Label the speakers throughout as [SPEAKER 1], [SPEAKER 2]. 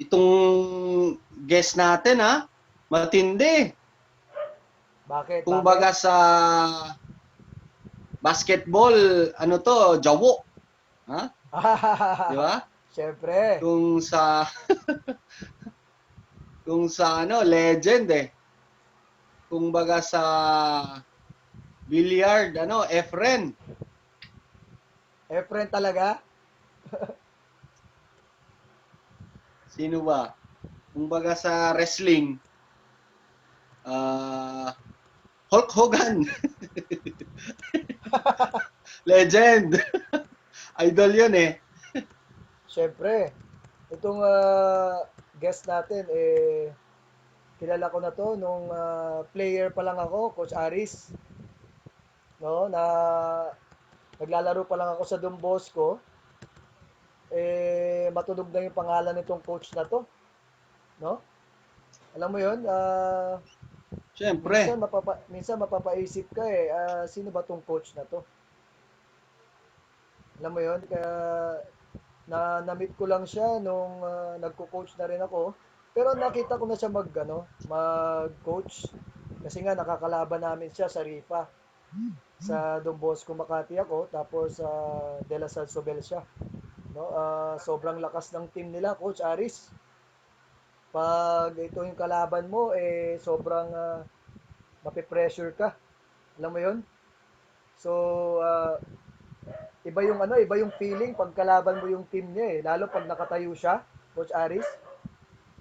[SPEAKER 1] itong guest natin ha, matindi.
[SPEAKER 2] Bakit?
[SPEAKER 1] Kung baga sa basketball, ano to, jawo. Ha? Di ba?
[SPEAKER 2] Siyempre.
[SPEAKER 1] Kung sa kung sa ano, legend eh. Kung baga sa billiard, ano, Efren.
[SPEAKER 2] Efren talaga?
[SPEAKER 1] Sino ba? Kung baga sa wrestling, Hulk Hogan. Legend. Idol yun eh.
[SPEAKER 2] Siyempre. Itong guest natin, kilala ko na to nung player pa lang ako, Coach Aris. No, naglalaro pa lang ako sa Don Bosco. Matunog na yung pangalan nitong coach na to. No? Alam mo yun,
[SPEAKER 1] Siyempre.
[SPEAKER 2] minsan mapapaisip ka sino ba tong coach na to? Alam mo yun, kaya na-meet ko lang siya nung nagko-coach na rin ako. Pero nakita ko na siya mag-coach kasi nga nakakalaban namin siya sa Rifa. Sa Don Bosco Makati ako, tapos sa De La Salle Sobel siya. No? Sobrang lakas ng team nila, Coach Aris. Pag ito yung kalaban mo, sobrang mapipressure ka. Alam mo yun? So, iba yung feeling pag kalaban mo yung team niya lalo pag nakatayo siya, Coach Aris.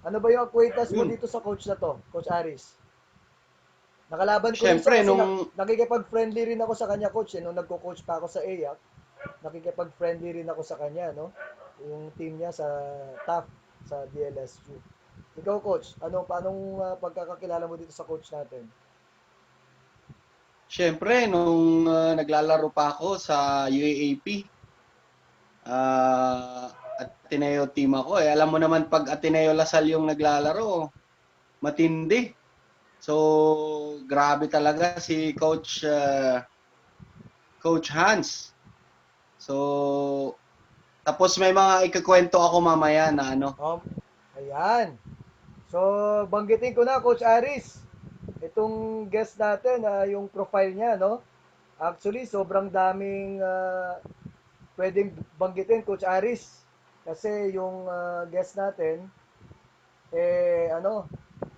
[SPEAKER 2] Ano ba yung acquaintance mo dito sa coach na to, Coach Aris? Nakalaban ko rin siya
[SPEAKER 1] Siyempre,
[SPEAKER 2] kasi
[SPEAKER 1] nung
[SPEAKER 2] nakikipag-friendly rin ako sa kanya, coach. Nung nagko-coach pa ako sa AYAC, nakikipag-friendly rin ako sa kanya, no? Yung team niya sa TAF, sa DLSU. Ikaw, coach, paanong pagkakakilala mo dito sa coach natin?
[SPEAKER 1] Siyempre, nung naglalaro pa ako sa UAAP, Ateneo team ako eh. Alam mo naman pag Ateneo Lasal yung naglalaro, matindi. So, grabe talaga si Coach Hans. So, tapos may mga ikukwento ako mamaya na ano.
[SPEAKER 2] Ayan. So, banggitin ko na, Coach Aris. Itong guest natin, yung profile niya, no? Actually, sobrang daming pwedeng banggitin, Coach Aris. Kasi yung guest natin,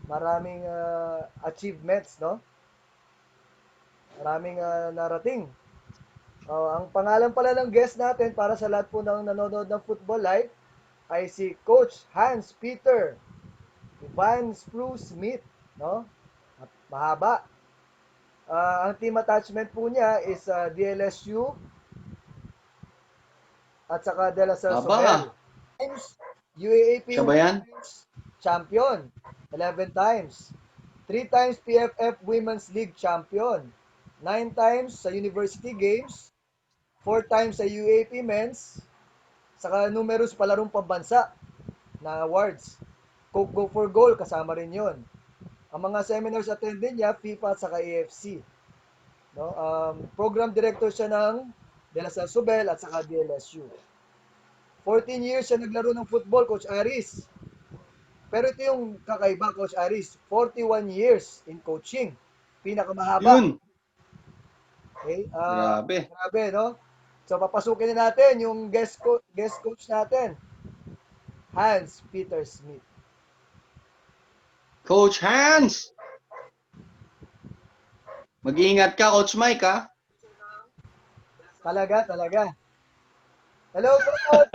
[SPEAKER 2] maraming achievements, no? Maraming narating. Ang pangalan pala ng guest natin para sa lahat po ng nanonood ng FUTBOLife ay si Coach Hans Peter Van Smit, no? Mahaba. Ang team attachment po niya is DLSU at saka De La Salle Sobel.
[SPEAKER 1] Aba,
[SPEAKER 2] UAAP
[SPEAKER 1] siya ba yan?
[SPEAKER 2] Women's Champion, 11 times. 3 times PFF Women's League Champion. 9 times sa University Games. 4 times sa UAP Men's. Saka numerous palarong pambansa na awards. Coke Go for Goal, kasama rin yon. Ang mga seminars attended niya, FIFA at saka AFC. No? Program director siya ng De La Salle Sobel at saka DLSU. 14 years siya naglaro ng football, Coach Aris. Pero ito yung kakaiba, Coach Aris. 41 years in coaching. Pinakamahaba.
[SPEAKER 1] Yun.
[SPEAKER 2] Okay?
[SPEAKER 1] Grabe.
[SPEAKER 2] Grabe, no? So, papasukin na natin yung guest coach natin. Hans Peter Smit.
[SPEAKER 1] Coach Hans! Mag-iingat ka, Coach Mike, ha?
[SPEAKER 2] Talaga, talaga. Hello, Coach!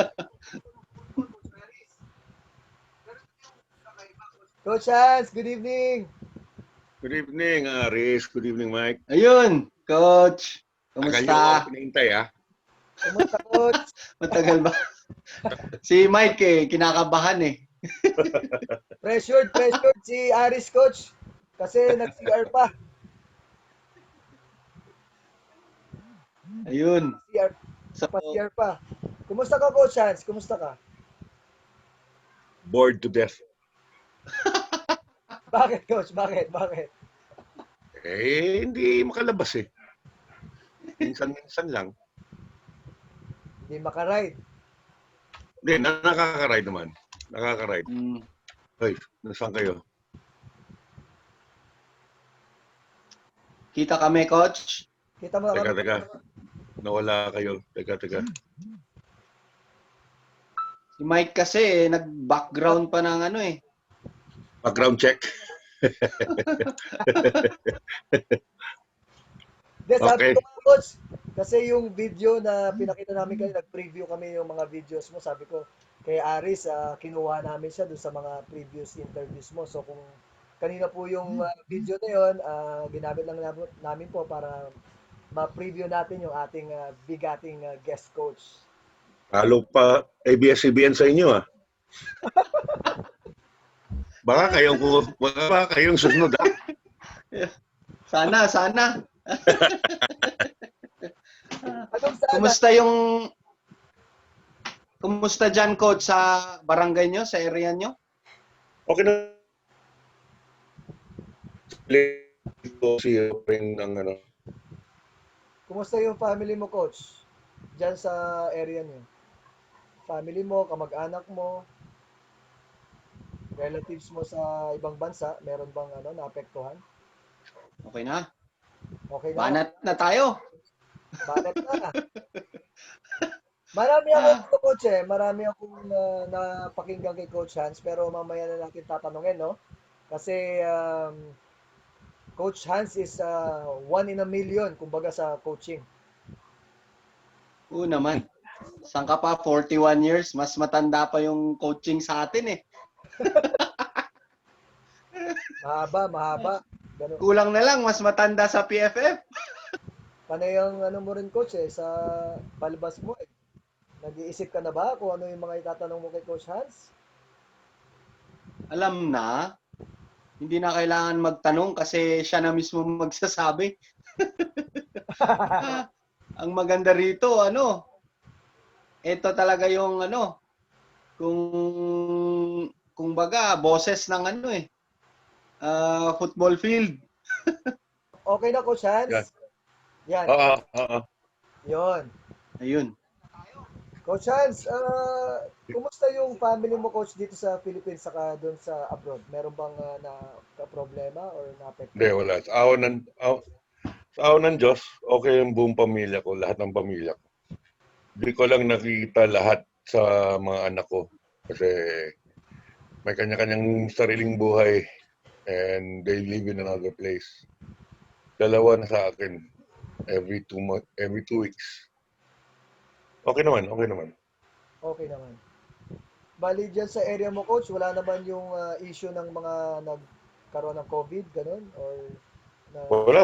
[SPEAKER 2] Coach Hans, good evening!
[SPEAKER 3] Good evening, Aris. Good evening, Mike.
[SPEAKER 1] Ayun, Coach.
[SPEAKER 3] Tagal niyo
[SPEAKER 1] Kumusta?
[SPEAKER 3] ako pinahintay, ha?
[SPEAKER 2] Kumusta, Coach?
[SPEAKER 1] Matagal ba? Si Mike kinakabahan eh.
[SPEAKER 2] Pressured si Aris, Coach. Kasi nag-CR pa.
[SPEAKER 1] Ayun.
[SPEAKER 2] So, pa-CR pa. Kumusta ka, Coach Hans? Kumusta ka?
[SPEAKER 3] Bored to death.
[SPEAKER 2] Bakit, Coach? Bakit?
[SPEAKER 3] Hindi makalabas eh. Minsan-minsan lang.
[SPEAKER 2] Hindi makaride.
[SPEAKER 3] Hindi, nakaka-ride naman. Nakaka-ride. Hoy, nasaan kayo?
[SPEAKER 1] Kita kami, coach.
[SPEAKER 2] Kita mo na kami.
[SPEAKER 3] Teka. Nawala kayo. Teka.
[SPEAKER 1] Si Mike kasi, nag-background pa ng ano eh.
[SPEAKER 3] Background check.
[SPEAKER 2] Sabi
[SPEAKER 3] Okay.
[SPEAKER 2] ko, coach, kasi yung video na pinakita namin kayo, nag-preview kami yung mga videos mo. Sabi ko, kay Aris, kinuha namin siya dun sa mga previous interviews mo. So kung kanina po yung video na yun, ginamit lang namin po para ma-preview natin yung ating bigating guest coach.
[SPEAKER 3] Halo pa abs-cbn sa inyo ah. Baka kayong susunod ah.
[SPEAKER 1] Sana. Kumusta dyan, coach, sa barangay nyo, sa area nyo?
[SPEAKER 3] Okay na. Ng ano.
[SPEAKER 2] Kumusta yung family mo, coach? Diyan sa area niyo. Family mo, kamag-anak mo, relatives mo sa ibang bansa, meron bang naapektuhan?
[SPEAKER 1] Okay na.
[SPEAKER 2] Okay na.
[SPEAKER 1] Banat na tayo.
[SPEAKER 2] Banat na. Marami akong napakinggan kay Coach Hans, pero mamaya na natin tatanungin, no? Kasi Coach Hans is one in a million, kumbaga sa coaching.
[SPEAKER 1] Oo naman. Saan ka pa? 41 years. Mas matanda pa yung coaching sa atin eh.
[SPEAKER 2] Mahaba. Ganun.
[SPEAKER 1] Kulang na lang, mas matanda sa PFF.
[SPEAKER 2] Panay ang mo rin, Coach, sa balbas mo eh. Nag-iisip ka na ba kung ano yung mga itatanong mo kay Coach Hans?
[SPEAKER 1] Alam na. Hindi na kailangan magtanong kasi siya na mismo magsasabi. Ang maganda rito, ito talaga yung kung baga, boses ng football field.
[SPEAKER 2] Okay na, Coach Hans? Yan.
[SPEAKER 3] Oo.
[SPEAKER 2] Yon.
[SPEAKER 1] Ayun.
[SPEAKER 2] Coach Hans, kumusta yung family mo, Coach, dito sa Philippines saka doon sa abroad? Meron bang problema or na-apekto?
[SPEAKER 3] Hindi, wala. Sa awan ng Diyos, okay yung buong pamilya ko, lahat ng pamilya ko. Hindi ko lang nakikita lahat sa mga anak ko kasi may kanya-kanyang sariling buhay and they live in another place. Dalawa na sa akin every 2 weeks. Okay naman.
[SPEAKER 2] Okay naman. Bali dyan sa area mo, Coach, wala naman yung issue ng mga nagkaroon ng COVID, ganun? Or
[SPEAKER 3] Wala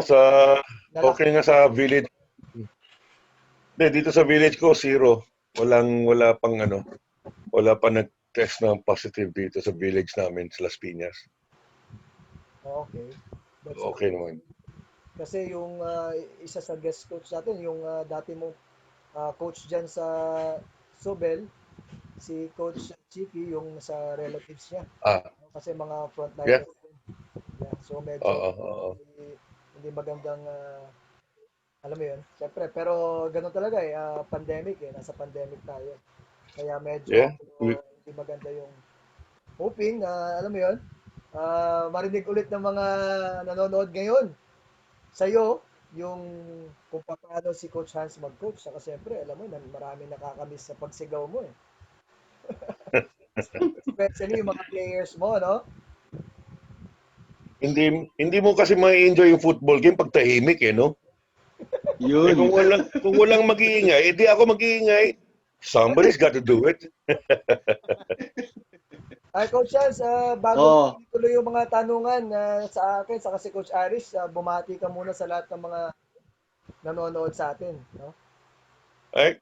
[SPEAKER 3] okay nga sa village. Hindi, dito sa village ko, 0. Wala pa nag-test ng positive dito sa village namin sa Las Piñas.
[SPEAKER 2] Okay.
[SPEAKER 3] Okay naman.
[SPEAKER 2] Kasi yung isa sa guest coach natin, yung dati mong coach dyan sa Sobel, si Coach Chicky, yung sa relatives niya. Kasi mga frontliners. Yeah, so medyo hindi magandang, alam mo yun, syempre. Pero ganun talaga pandemic nasa pandemic tayo. Kaya medyo hindi maganda yung hoping na, alam mo yun, marinig ulit ng mga nanonood ngayon sa'yo, yung kung paano si Coach Hans mag-coach. Saka siyempre, alam mo, marami nakakamiss sa pagsigaw mo eh. Especially yung mga players mo, no?
[SPEAKER 3] Hindi mo kasi ma-enjoy yung football game pag tahimik no?
[SPEAKER 1] Yun.
[SPEAKER 3] Kung walang mag-iingay, edi ako mag-iingay. Somebody's got to do it.
[SPEAKER 2] Ay, Coach Hans, bago tuloy yung mga tanungan sa akin, sa kasi Coach Aris, bumati ka muna sa lahat ng mga nanonood sa atin, no?
[SPEAKER 3] Right.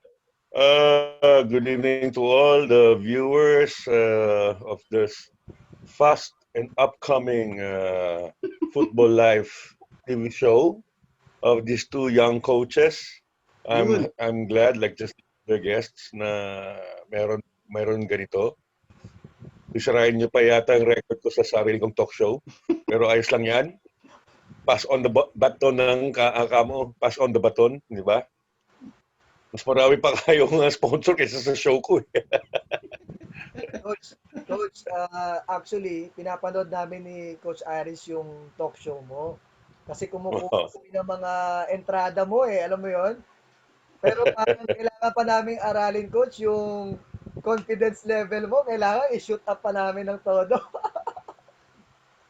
[SPEAKER 3] Good evening to all the viewers of this fast and upcoming FUTBOLife TV show of these 2 young coaches. I'm glad, like just the guests, na meron ganito. Isarain nyo pa yata ang record ko sa sarili kong talk show. Pero ayos lang yan. Pass on the baton ng kaamo. Pass on the baton, di ba? Mas marami pa kayong sponsor kaysa sa show ko.
[SPEAKER 2] Coach, Coach, actually, pinapanood namin ni Coach Aris yung talk show mo. Kasi kumukuha kami ng mga entrada mo eh, alam mo yon. Pero parang kailangan pa naming aralin, Coach, yung confidence level mo. Kailangan i-shoot up pa namin ng todo.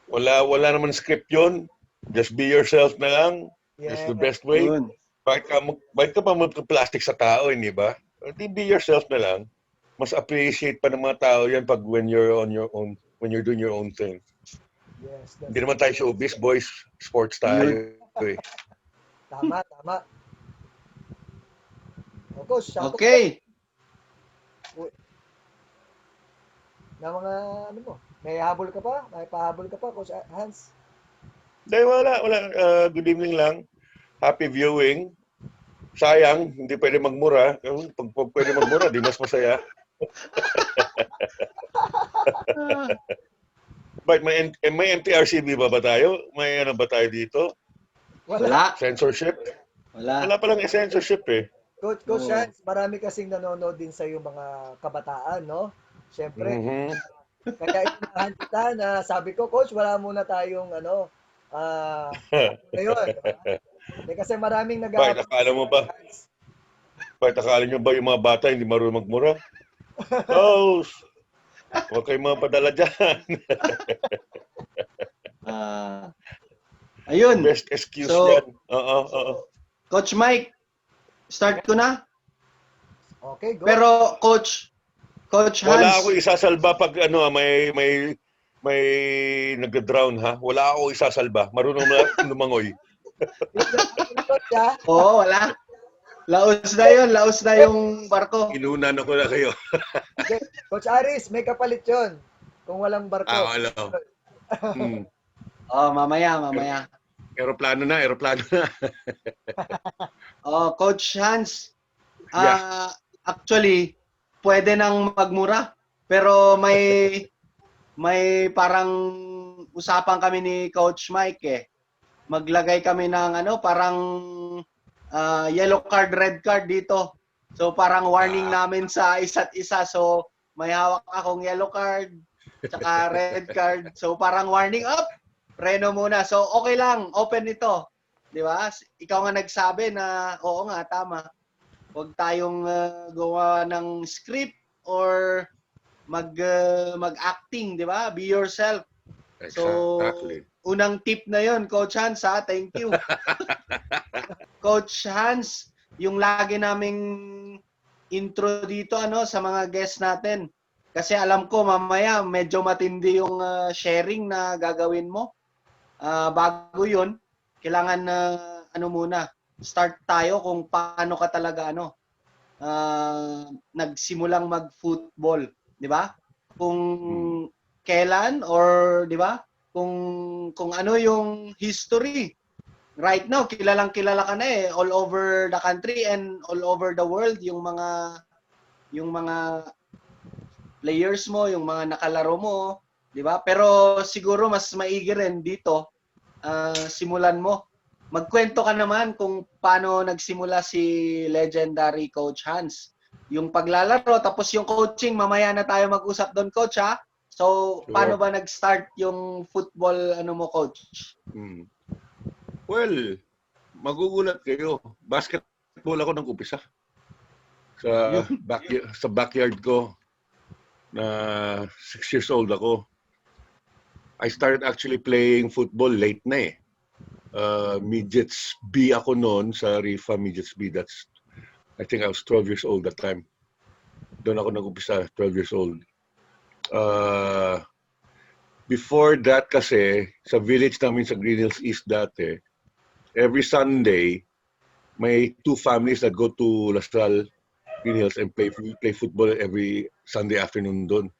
[SPEAKER 3] Wala naman script yun. Just be yourself na lang. That's
[SPEAKER 2] Yes.
[SPEAKER 3] the best way.
[SPEAKER 1] Yun.
[SPEAKER 3] Bakit ka pa magka-plastic sa tao, hindi ba? Di be yourself na lang. Mas appreciate pa ng mga tao yan pag when you're on your own, when you're doing your own thing.
[SPEAKER 2] Yes,
[SPEAKER 3] Hindi naman tayo showbiz, boys. Sports tayo. Eh.
[SPEAKER 2] tama, tama. O, Coach, shout out
[SPEAKER 1] Okay.
[SPEAKER 2] na mga ano mo. May habol ka pa? May pahabol ka pa, Coach Hans?
[SPEAKER 3] Dahil wala. Good evening lang. Happy viewing. Sayang, hindi pwede magmura. Pag pwede magmura, di mas masaya. But may MTRCB ba tayo? May ano ba tayo dito?
[SPEAKER 1] Wala.
[SPEAKER 3] Censorship?
[SPEAKER 1] Wala.
[SPEAKER 3] Wala palang censorship eh.
[SPEAKER 2] Coach
[SPEAKER 1] Oo.
[SPEAKER 2] Hans, marami kasing nanonood din sa yung mga kabataan, no? Siyempre, kaya inahan kita na sabi ko, Coach, wala muna tayong ngayon. Diba? Kasi maraming
[SPEAKER 3] Bakit akala mo ba? Bakit akala nyo ba yung mga bata hindi marunong magmura? Oh, huwag kayong mga padala dyan.
[SPEAKER 1] Ayun.
[SPEAKER 3] Best excuse
[SPEAKER 1] So,
[SPEAKER 3] yan. Oo.
[SPEAKER 1] Coach Mike, start ko na.
[SPEAKER 2] Okay, go.
[SPEAKER 1] Pero Coach
[SPEAKER 3] Wala
[SPEAKER 1] Hans,
[SPEAKER 3] ako isasalba pag may nag-drown ha. Wala ako isasalba. Marunong na lumangoy.
[SPEAKER 2] Coach, ha?
[SPEAKER 1] oo, wala. Laos na yung barko.
[SPEAKER 3] Inunan ako na kayo.
[SPEAKER 2] Okay. Coach Aris, may kapalit yon kung walang barko.
[SPEAKER 3] Alam.
[SPEAKER 1] Oh, mamaya.
[SPEAKER 3] Aeroplano na.
[SPEAKER 1] Oh, Coach Hans,
[SPEAKER 3] Yeah.
[SPEAKER 1] actually, pwede nang magmura. Pero may parang usapan kami ni Coach Mike eh. Maglagay kami ng parang yellow card, red card dito. So parang warning namin sa isa't isa. So may hawak akong yellow card, tsaka red card. So parang warning up. Reno muna. So okay lang, open ito. 'Di ba? Ikaw nga nagsabi na oo nga tama. Huwag tayong gawa ng script or mag-acting, 'di ba? Be yourself.
[SPEAKER 3] Exactly.
[SPEAKER 1] So unang tip na 'yon, Coach Hans, ha? Thank you. Coach Hans, yung lagi naming intro dito sa mga guests natin. Kasi alam ko mamaya medyo matindi yung sharing na gagawin mo. Bago 'yun, kailangan muna, start tayo kung paano ka talaga nagsimulang mag-football, 'di ba? Kung kailan or 'di ba? Kung ano yung history. Right now, kilalang kilala ka na all over the country and all over the world yung mga players mo, yung mga nakalaro mo, 'di ba? Pero siguro mas maigi rin dito simulan mo. Magkwento ka naman kung paano nagsimula si legendary Coach Hans. Yung paglalaro, tapos yung coaching, mamaya na tayo mag-usap doon, Coach, ha? So, paano ba nag-start yung football, mo, Coach?
[SPEAKER 3] Well, magugulat kayo. Basketball ako nang umpisa. Sa backyard ko na 6 years old ako. I started actually playing football late na eh. Midgets B ako noon sa Rifa Midgets B. I think I was 12 years old that time. Doon ako nag-umpisa, 12 years old. Before that kasi, sa village namin sa Green Hills East dati, every Sunday, may 2 families that go to Lasal, Green Hills and play football every Sunday afternoon doon.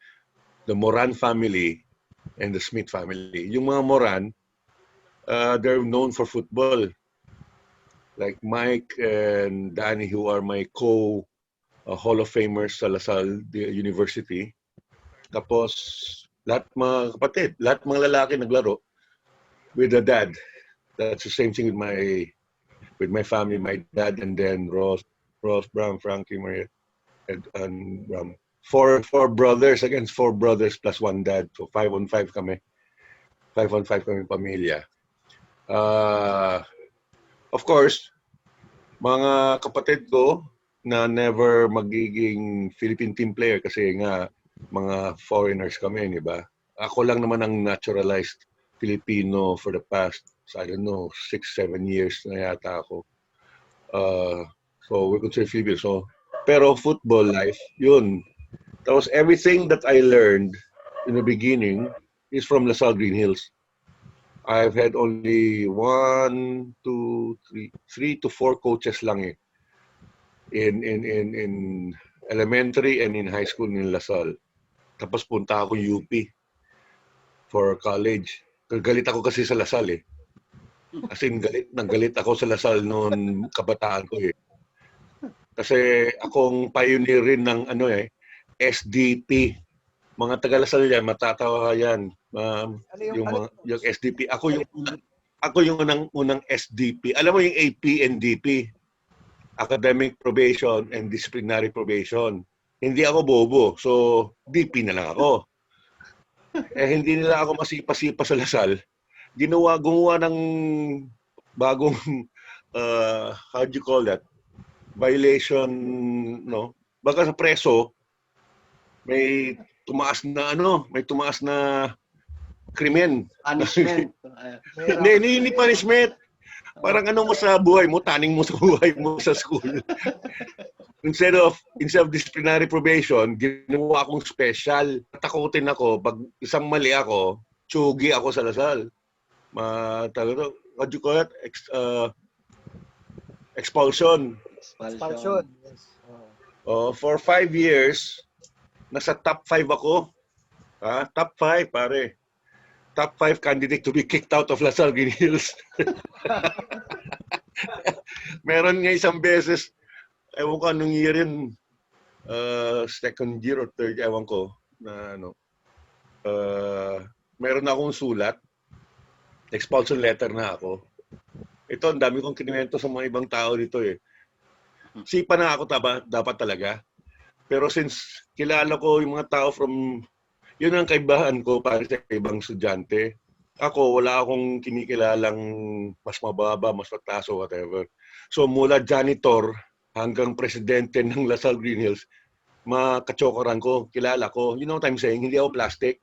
[SPEAKER 3] The Moran family and the Smit family. Yung mga Moran, they're known for football. Like Mike and Danny, who are my Hall of Famers sa Lasal University. Tapos, lahat mga kapatid, lahat mga lalaki naglaro with the dad. That's the same thing with my family, my dad, and then Ross, Bram, Frankie, Maria, and Bram. four brothers against four brothers plus one dad. So 5-on-5 kami. 5-on-5 kami pamilya. Of course, mga kapatid ko na never magiging Philippine team player kasi nga mga foreigners kami, di ba? Ako lang naman ang naturalized Filipino for the past, I don't know, 6-7 years na yata ako. So we could say Filipino. So, pero football life, yun. Tapos everything that I learned in the beginning is from LaSalle Green Hills. I've had only 1, 2, 3 to 4 coaches lang in elementary and in high school in LaSalle. Tapos punta ako UP for college. Galit ako kasi sa LaSalle As in, galit ako sa LaSalle noon kabataan ko Kasi akong pioneer rin ng SDP. Mga taga LaSalle yan, matatawa yan. Yung SDP. Ako yung unang SDP. Alam mo yung AP and DP, Academic Probation and Disciplinary Probation. Hindi ako bobo, so DP na lang ako. Hindi nila ako masipa-sipa sa LaSalle. Gumawa ng bagong, how do you call that? Violation, no? Baka sa preso, may tumaas na krimen.
[SPEAKER 1] Punishment.
[SPEAKER 3] Hindi punishment. Parang mo sa buhay mo, taning mo sa buhay mo sa school. Instead of disciplinary probation, ginawa akong special. Takutin ako, pag isang mali ako, tsugi ako sa LaSalle. What do you call it? Expulsion.
[SPEAKER 2] Expulsion. Yes.
[SPEAKER 3] For 5 years, nasa top 5 ako. Top 5, pare. Top 5 candidate to be kicked out of LaSalle Green Hills. Meron nga isang beses, ewan ko anong year yun, second year or third, ewan ko, na meron akong sulat, expulsion letter na ako. Ito, ang dami kong kinimento sa mga ibang tao dito Sipa na ako dapat talaga. Pero since kilala ko yung mga tao from, yun ang kaibahan ko para sa ibang estudyante. Ako, wala akong kinikilalang mas mababa, mas mataas o whatever. So mula janitor hanggang presidente ng LaSalle Green Hills, makatsokoran ko, kilala ko. You know what I'm saying? Hindi ako plastic.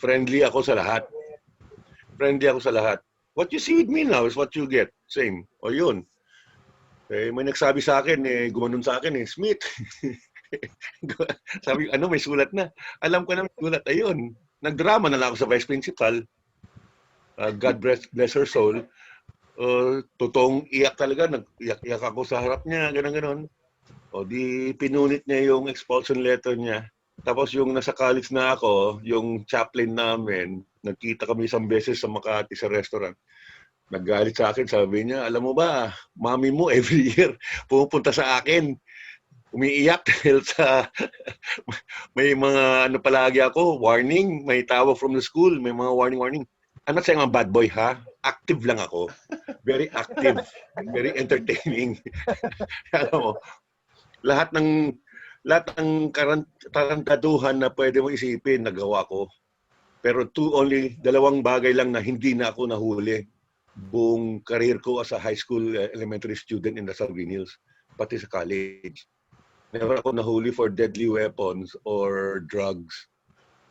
[SPEAKER 3] Friendly ako sa lahat. What you see with me now is what you get. Same. O yun. May nagsabi sa akin, gumanon sa akin, Smit. Sabi, may sulat na. Alam ko na may sulat. Ayun. Nagdrama na lang ako sa vice principal. God bless her soul. Totoong iyak talaga. Nag-iyak ako sa harap niya. Ganon. O di pinunit niya yung expulsion letter niya. Tapos yung nasa college na ako, yung chaplain namin, nagkita kami isang beses sa Makati sa restaurant. Naggalit sa akin, sabi niya, alam mo ba, mami mo every year pumupunta sa akin. Umiiyak dahil sa may mga palagi ako, warning, may tawag from the school, may mga warning. I'm not saying I'm a bad boy, ha? Active lang ako. Very active, very entertaining. Alam mo, lahat ng karantaduhan na pwede mo isipin, nagawa ko. Pero dalawang bagay lang na hindi na ako nahuli buong career ko as a high school elementary student in LaSalle Green Hills, pati sa college. Never ako nahuli for deadly weapons or drugs.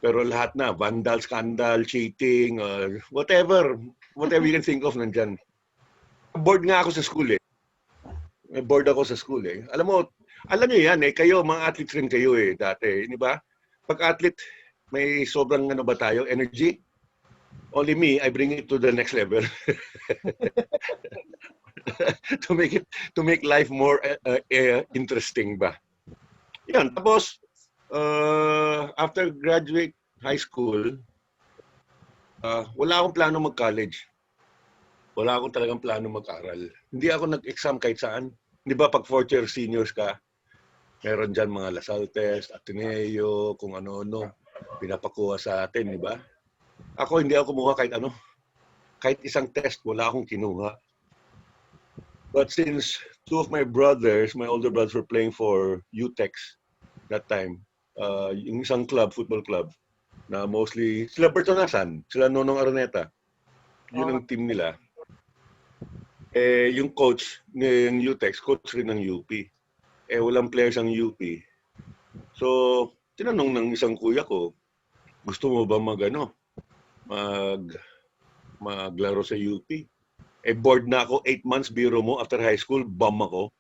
[SPEAKER 3] Pero lahat na, vandal, scandal, cheating, or whatever you can think of nandyan. Bored nga ako sa school Bored ako sa school Alam niyo yan kayo, mga athletes rin kayo dati, di ba? Pag athlete, may sobrang ba tayo, energy? Only me, I bring it to the next level. to make life more interesting ba. Yan, tapos after graduate high school, wala akong plano mag-college. Wala akong talagang plano mag-aral. Hindi ako nag-exam kahit saan. Di ba pag fourth year seniors ka, meron dyan mga LaSalle test, Ateneo, kung ano-ano, pinapakuha sa atin, di ba? Ako, hindi ako kumuha kahit ano. Kahit isang test, wala akong kinuha. But since two of my older brothers were playing for UTEX that time, yung isang club, football club, na mostly, sila Bertonasan, sila Nonong Araneta. Yun ang team nila. Yung coach ng UTEX, coach rin ng UP. Walang players ang UP. So, tinanong ng isang kuya ko, gusto mo ba maglaro sa UP? Bored na ako, 8 months, biro mo, after high school, bum ako.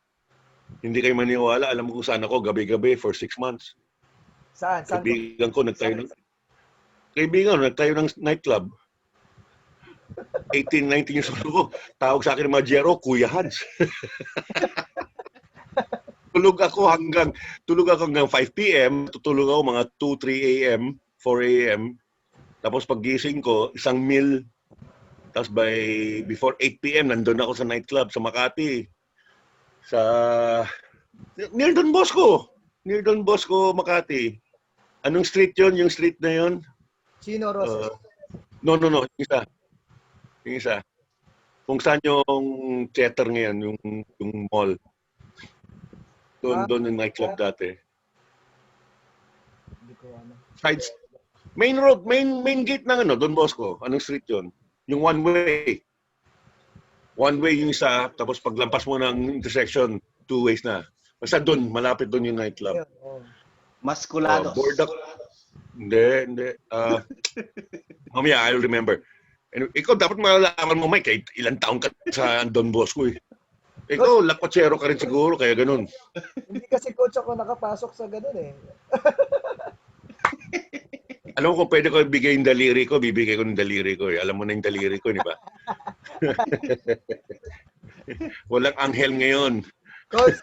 [SPEAKER 3] Hindi kayo maniwala, alam mo kung saan ako, gabi-gabi for 6 months.
[SPEAKER 2] Saan?
[SPEAKER 3] Kaibigan ko, nagtayo ng nightclub. 18, 19 years old ko. Tawag sa akin ng mga Jero, Kuya Hans. tulog ako hanggang 5 p.m. Tutulog ako mga 2, 3 a.m., 4 a.m. Tapos pagising ko, isang meal. Tapos before 8 p.m. nandun ako sa nightclub sa Makati. Near Don Bosco, Makati. Anong street yun? Yung street na yun?
[SPEAKER 2] Chino Roses.
[SPEAKER 3] No. Yung isa. Kung saan yung theater ngayon, yung mall. Doon yung nightclub dati.
[SPEAKER 2] Hindi ko ano.
[SPEAKER 3] Sides. Main road, main gate ng Don Bosco. Anong street yun? Yung one way. One way yung isa, tapos paglampas mo ng intersection, 2 ways na. Basta doon, malapit doon yung nightclub.
[SPEAKER 1] Masculados.
[SPEAKER 3] Board up. Hindi. Mamaya, I'll remember. And ikaw, dapat malalaman mo, Mike, ilang taong ka sa Don Bosco eh. Ikaw, lakwatsero ka rin siguro, kaya ganun.
[SPEAKER 2] Hindi kasi coach ako nakapasok sa ganun eh.
[SPEAKER 3] Alam mo kung pwede ko ibigay yung daliri ko, bibigay ko ng daliri ko eh. Alam mo na yung daliri ko, di ba? Walang anghel ngayon.
[SPEAKER 2] Coach,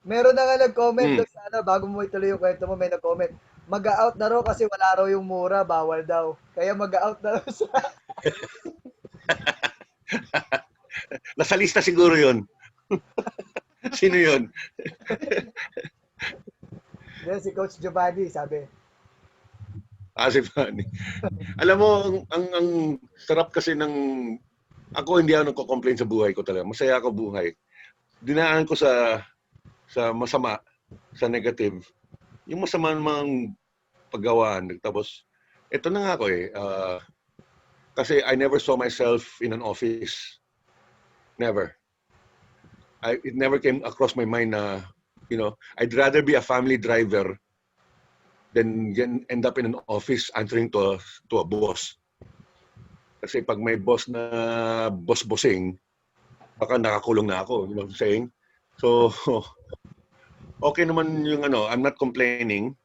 [SPEAKER 2] meron na nga nag-comment doon sa bago mo ituloy yung kwento mo, may nag-comment. Mag-out na raw kasi wala raw yung mura, bawal daw. Kaya mag-out na raw siya.
[SPEAKER 3] Nasa lista siguro yun. Sino yun?
[SPEAKER 2] Yan, si Coach Giovanni, sabi.
[SPEAKER 3] Si Fanny. Alam mo, ang sarap kasi ako hindi ako nagko-complain sa buhay ko talaga. Masaya ako buhay. Dinaan ko sa masama, sa negative. Yung masama namang paggawaan. Tapos, ito na nga ako eh. Kasi I never saw myself in an office. Never. It never came across my mind na, I'd rather be a family driver than end up in an office answering to a boss. Kasi pag may boss na boss-bossing, baka nakakulong na ako, you know what I'm saying? So, okay naman yung I'm not complaining.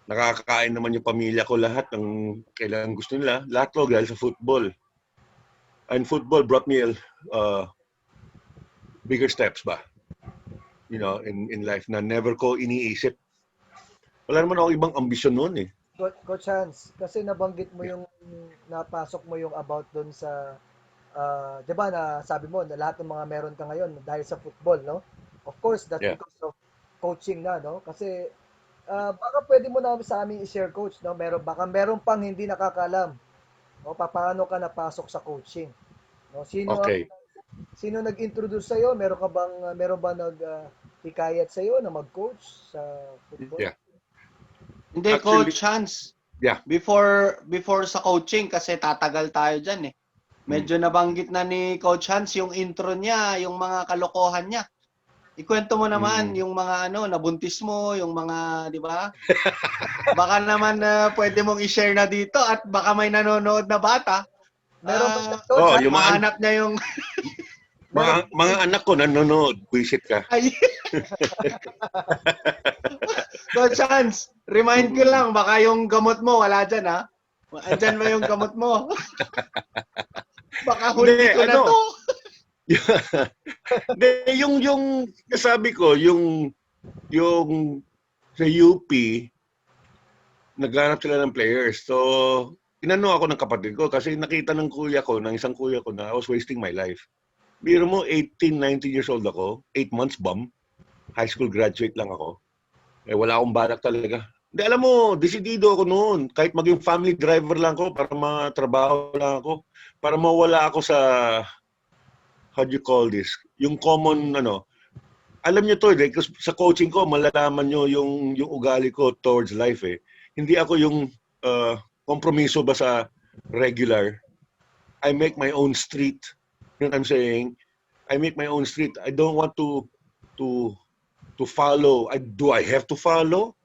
[SPEAKER 3] Nakakakain naman yung pamilya ko lahat ng kailangan gusto nila. Lahat ko dahil sa football. And football brought me bigger steps ba? In life na never ko iniisip. Wala naman ako ibang ambisyon noon eh.
[SPEAKER 2] Coach Hans, kasi nabanggit mo yung napasok mo yung about doon sa 'di ba na sabi mo na lahat ng mga meron ka ngayon dahil sa football, no? Of course, that's because of coaching na, no? Kasi baka pwede mo na sa amin i-share, coach, no? Baka meron pang hindi nakakaalam. No, paano ka napasok sa coaching? No, sino nag-introduce sa iyo? Meron ba hikayat sa iyo na mag-coach sa football?
[SPEAKER 3] Yeah.
[SPEAKER 1] Hindi,
[SPEAKER 3] Actually,
[SPEAKER 1] Coach Hans.
[SPEAKER 3] Yeah.
[SPEAKER 1] Before sa coaching, kasi tatagal tayo dyan eh. Medyo nabanggit na ni Coach Hans yung intro niya, yung mga kalokohan niya. Ikwento mo naman yung mga nabuntis mo, yung mga, di ba? Baka naman pwede mong i-share na dito at baka may nanonood na bata.
[SPEAKER 2] Meron ba Coach?
[SPEAKER 1] Yung mahanap niya yung...
[SPEAKER 3] mga anak ko nanonood, visit ka.
[SPEAKER 1] Coach Hans, remind ko lang, baka yung gamot mo, wala dyan ha? Andyan ba yung gamot mo? Baka huli ko na to.
[SPEAKER 3] yung nasabi ko, yung sa UP, naghanap sila ng players. So, inano ako ng kapatid ko kasi nakita ng isang kuya ko na I was wasting my life. Biro mo, 18, 19 years old ako, 8 months bum, high school graduate lang ako. Wala akong balak talaga. Hindi, alam mo, desidido ako noon. Kahit maging family driver lang ako, para matrabaho lang ako, para mawala ako sa, how do you call this? Yung common, alam niyo to, kasi sa coaching ko, malalaman niyo yung ugali ko towards life eh. Hindi ako yung kompromiso ba sa regular. I make my own street. You know what I'm saying? I make my own street. I don't want to follow. Do I have to follow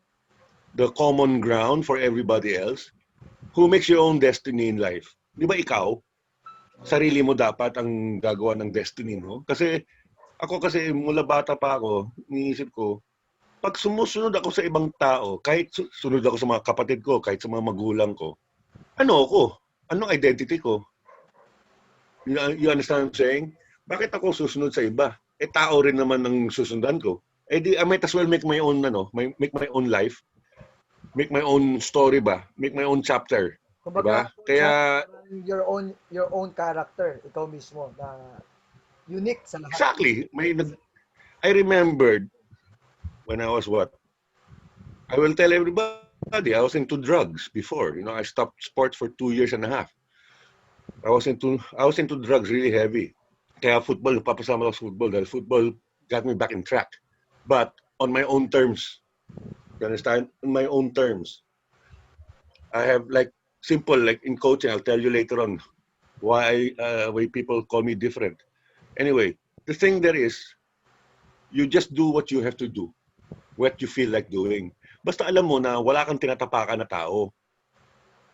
[SPEAKER 3] the common ground for everybody else? Who makes your own destiny in life? Di ba ikaw? Sarili mo dapat ang gagawa ng destiny mo. Kasi ako kasi mula bata pa ako, iniisip ko, pag sumusunod ako sa ibang tao, kahit sunod ako sa mga kapatid ko, kahit sa mga magulang ko, ano ako? Anong identity ko? You understand what I'm saying? Bakit ako susunod sa iba? Eh tao rin naman ang susundan ko. Eh di I might as well make my own make my own life, make my own story ba? Make my own chapter.
[SPEAKER 2] Kumbaga,
[SPEAKER 3] Diba? Kaya
[SPEAKER 2] your own character, ikaw mismo na unique sa lahat.
[SPEAKER 3] exactly, I remembered when I was what? I will tell everybody, I was into drugs before. You know, I stopped sports for 2 years and a half. I was into drugs really heavy. Kaya football, papasama ako sa football dahil football got me back in track. But on my own terms. You understand? On my own terms. I have like in coaching, I'll tell you later on why people call me different. Anyway, the thing there is, you just do what you have to do. What you feel like doing. Basta alam mo na wala kang tinatapakan na tao.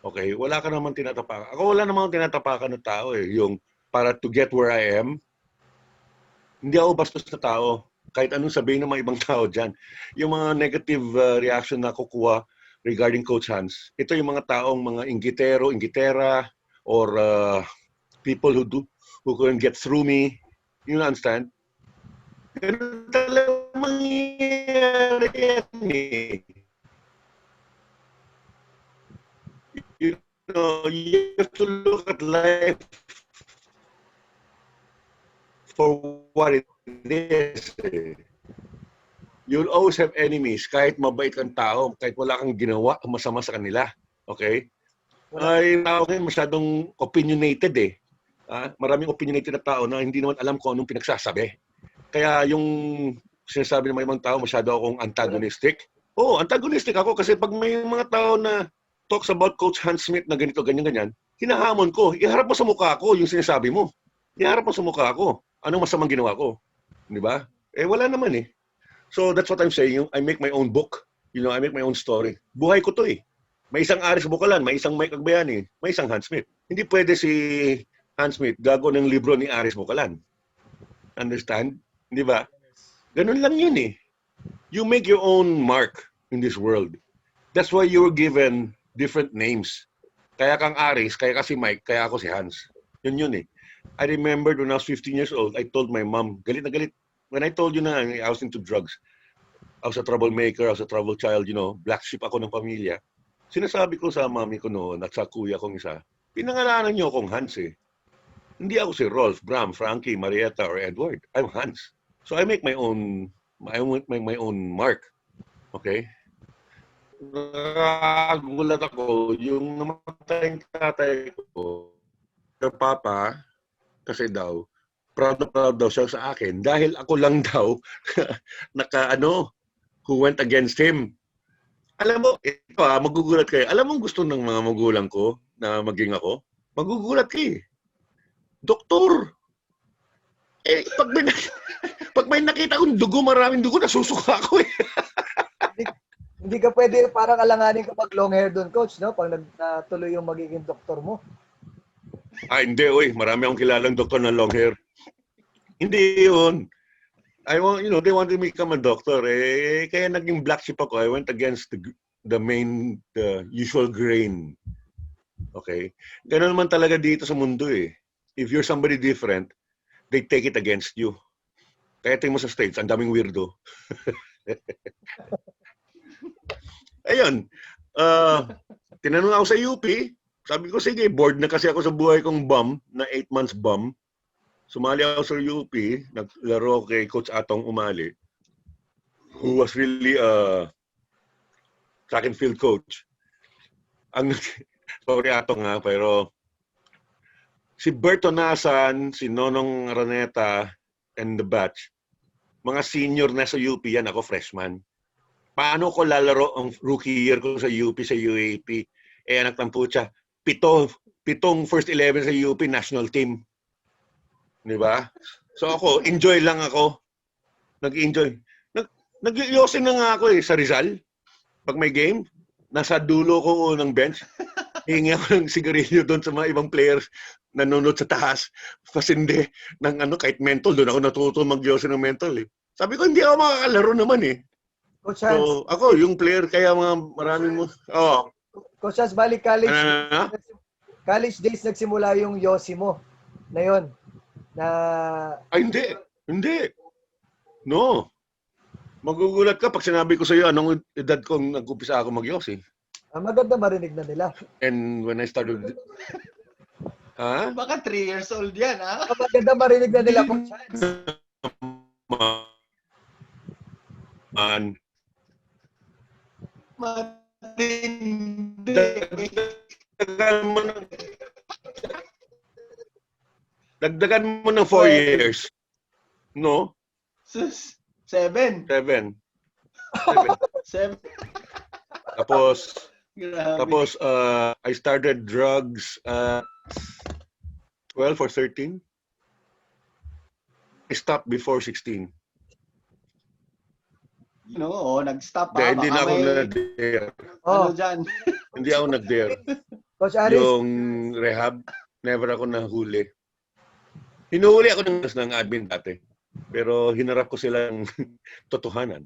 [SPEAKER 3] Okay? Wala ka naman tinatapakan. Ako wala namang tinatapakan na tao eh. Yung para to get where I am, hindi ako bastos na tao. Kahit anong sabihin ng mga ibang tao dyan. Yung mga negative reaction na kukuha regarding Coach Hans, ito yung mga taong mga inggitero, inggitera, or people who couldn't get through me. You understand? Ganun talaga mangyayari yan eh. You know, you have to look at life for what it is. You'll always have enemies kahit mabait kang tao, kahit wala kang ginawa masama sa kanila. Okay? Ay, tao ngayon masyadong opinionated eh. Maraming opinionated na tao na hindi naman alam kung anong pinagsasabi. Kaya yung sinasabi ng mga ibang tao, masyado akong antagonistic. Oo, antagonistic ako kasi pag may mga tao na talks about Coach Hans Smit na ganito, ganyan, hinahamon ko. Iharap mo sa mukha ko yung sinasabi mo. Iharap mo sa mukha ko. Anong masamang ginawa ko? Di ba? Eh, wala naman eh. So, that's what I'm saying. I make my own book. You know, I make my own story. Buhay ko to eh. May isang Aris Bukalan, may isang Mike Agbayani, may isang Hans Smit. Hindi pwede si Hans Smit gago ng libro ni Aris Bukalan. Understand? Di ba? Ganun lang yun eh. You make your own mark in this world. That's why you were given different names. Kaya kang Aris, kaya ka si Mike, kaya ako si Hans. Yun eh. I remembered when I was 15 years old, I told my mom, galit na galit. When I told you na I was into drugs, I was a troublemaker, I was a troubled child, you know, black sheep ako ng pamilya. Sinasabi ko sa mami ko noon at sa kuya kong isa, pinangalanan niyo akong Hans eh. Hindi ako si Rolf, Bram, Frankie, Marietta, or Edward. I'm Hans. So I make my own mark. Okay? Nakagulat ako, yung namatay tatay ko, yung papa, kasi daw, proud na proud daw siya sa akin dahil ako lang daw who went against him. Alam mo, ito magugulat kayo. Alam mo gusto ng mga magulang ko na maging ako? Magugulat kayo. Doktor! Eh, pag may nakita kong dugo, maraming dugo, nasusuka ako eh.
[SPEAKER 2] Hindi ka pwede parang alanganin ka mag long hair doon, coach, no? Pag natuloy yung magiging doktor mo.
[SPEAKER 3] Hindi, oy. Marami akong kilalang doktor na long hair. Hindi yun. They want to become a doctor. Eh, kaya naging black sheep ako. I went against the usual grain. Okay? Ganun naman talaga dito sa mundo eh. If you're somebody different, they take it against you. Kaya tingin mo sa States, ang daming weirdo. Ayun. Tinanong ako sa UP. Sabi ko, sige, bored na kasi ako sa buhay kong bum, na 8 months bum. Sumali ako sa UP, naglaro kay Coach Atong Umali, who was really a track and field coach. Sorry Atong nga, pero si Berto Nasan, si Nonong Araneta, and the batch, mga senior na sa UP yan, ako freshman. Paano ko lalaro ang rookie year ko sa UP, sa UAP? Anak ng putya, pitong first 11 sa UP national team. Di ba? So ako, enjoy lang ako. Nag-enjoy. Nag-yosin na nga ako sa Rizal. Pag may game, nasa dulo ko ng bench. Hingi ako ng sigarilyo doon sa mga ibang players nanonood sa taas. Pasindi ng kahit mental. Doon ako natuto mag-yosin ng mental Sabi ko, hindi ako makakalaro naman
[SPEAKER 2] Coach Hans,
[SPEAKER 3] So, ako, yung player, kaya mga maraming mo.
[SPEAKER 2] Coach Hans, balik college days nagsimula yung Yossi mo na yun.
[SPEAKER 3] Ay, hindi. Hindi. No. Magugulat ka pag sinabi ko sa iyo anong edad kong nag-umpisa ako mag-yosi.
[SPEAKER 2] Maganda marinig na nila.
[SPEAKER 3] And when I started... Ha?
[SPEAKER 1] Baka 3 years old yan, ha?
[SPEAKER 2] Maganda marinig na nila, Coach Hans.
[SPEAKER 3] Man.
[SPEAKER 1] Matindi.
[SPEAKER 3] Dagdagan mo ng 4 years. No?
[SPEAKER 1] 7.
[SPEAKER 3] 7.
[SPEAKER 1] Grabe.
[SPEAKER 3] Tapos, I started drugs at 12 or 13. I stopped before 16.
[SPEAKER 1] Nag-stop
[SPEAKER 3] Hindi na ako nag-dare.
[SPEAKER 1] Ano dyan?
[SPEAKER 3] Hindi ako nag-dare.
[SPEAKER 2] Coach Aris,
[SPEAKER 3] Yung rehab, never ako nahuli. Hinuhuli ako ng admin dati. Pero hinarap ko silang totohanan.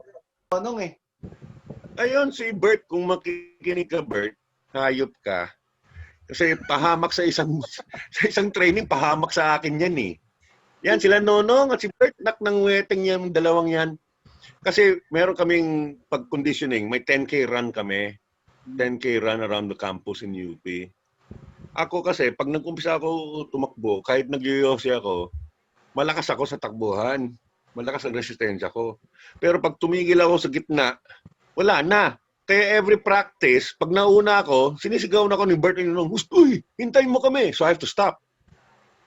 [SPEAKER 1] Tonong
[SPEAKER 3] Ayun, si Bert, kung makikinig ka, Bert, hayop ka. Kasi pahamak sa isang training, pahamak sa akin yan Yan, sila Nonong at si Bert, ng weteng yan, dalawang yan. Kasi meron kaming pag-conditioning, may 10K run kami. 10K run around the campus in UP. Ako kasi, pag nag-umpisa ako tumakbo, kahit nag-yoyosi ako, malakas ako sa takbuhan. Malakas ang resistensya ko. Pero pag tumigil ako sa gitna, wala na. Kaya every practice, pag nauna ako, sinisigaw na ako ni Bert and Nonong, "Uy, hintayin mo kami." So I have to stop.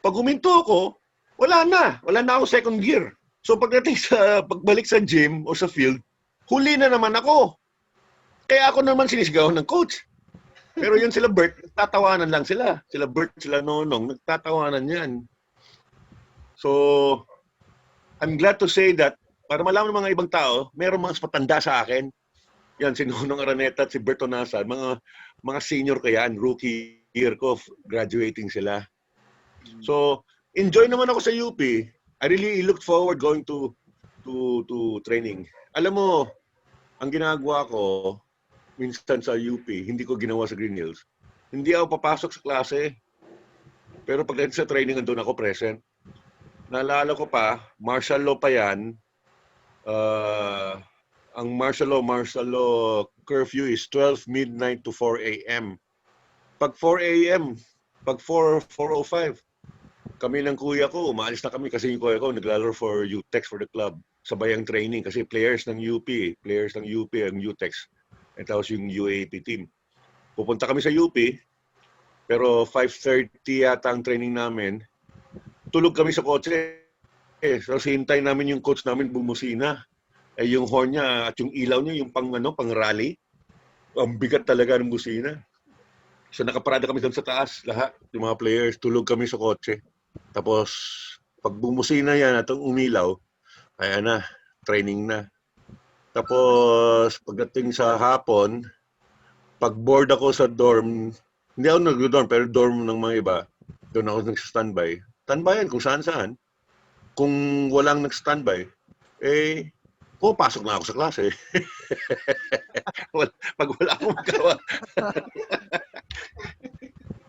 [SPEAKER 3] Pag huminto ako, wala na. Wala na ako second gear. So pagbalik sa gym o sa field, huli na naman ako. Kaya ako naman sinisigaw ng coach. Pero yun sila Bert, nagtatawanan lang sila. Sila Bert, sila Nonong, nagtatawanan yan. So, I'm glad to say that, para malaman ng mga ibang tao, meron mga patanda sa akin. Yan, si Nonong Araneta at si Bert Onasa, mga senior ko yan, rookie year ko, graduating sila. So, enjoy naman ako sa UP. I really looked forward going to training. Alam mo, ang ginagawa ko minsan sa UP, hindi ko ginawa sa Green Hills. Hindi ako papasok sa klase. Pero pag sa training, andun ako present. Naalala ko pa, martial law pa yan. Ang martial law curfew is 12 midnight to 4 a.m. Pag 4 a.m., pag 4:05, kami ng kuya ko, umaalis na kami kasi yung kuya ko naglalaro for UTEX for the club. Sabay ang training kasi players ng UP ang UTEX. At tapos yung UAP team. Pupunta kami sa UP, pero 5:30 yata ang training namin. Tulog kami sa kotse. So hintay namin yung coach namin bumusina. Yung horn niya at yung ilaw niya, yung pang rally. Ang bigat talaga ng busina. So nakaparada kami doon sa taas, lahat, yung mga players, tulog kami sa kotse. Tapos, pag bumusina yan at umilaw, ayan na, training na. Tapos, pagdating sa hapon, pag board ako sa dorm, hindi ako nag-dorm, pero dorm ng mga iba, doon ako nag-standby. Standbyan kung saan-saan. Kung walang nag-standby, pasok na ako sa klase. Pag wala akong magawa.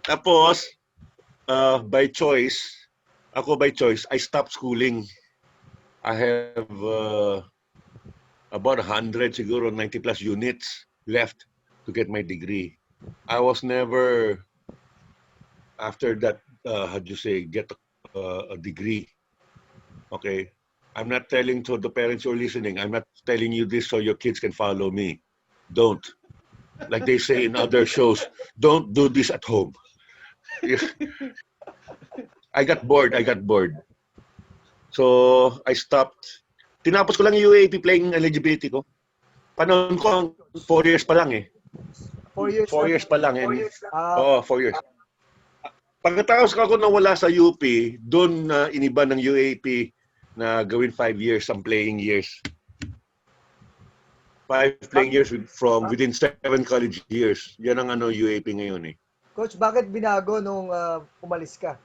[SPEAKER 3] Tapos, by choice, I stopped schooling. I have about 100, siguro 90 plus units left to get my degree. I was never, after that, get a degree. Okay? I'm not telling to the parents who are listening, I'm not telling you this so your kids can follow me. Don't. Like they say in other shows, don't do this at home. I got bored. So I stopped tinapos ko lang yung UAP playing eligibility ko. Panahon ko, 4 years pa lang eh.
[SPEAKER 2] 4 years
[SPEAKER 3] 4 years pa lang.
[SPEAKER 2] Ah,
[SPEAKER 3] Oo, 4 years. Pagkatapos ako nawala sa UP, doon na iniba ng UAP na gawin 5 years ang playing years. 5 playing years from within 7 college years. Yan ang UAP ngayon eh.
[SPEAKER 2] Coach, bakit binago nung umalis ka?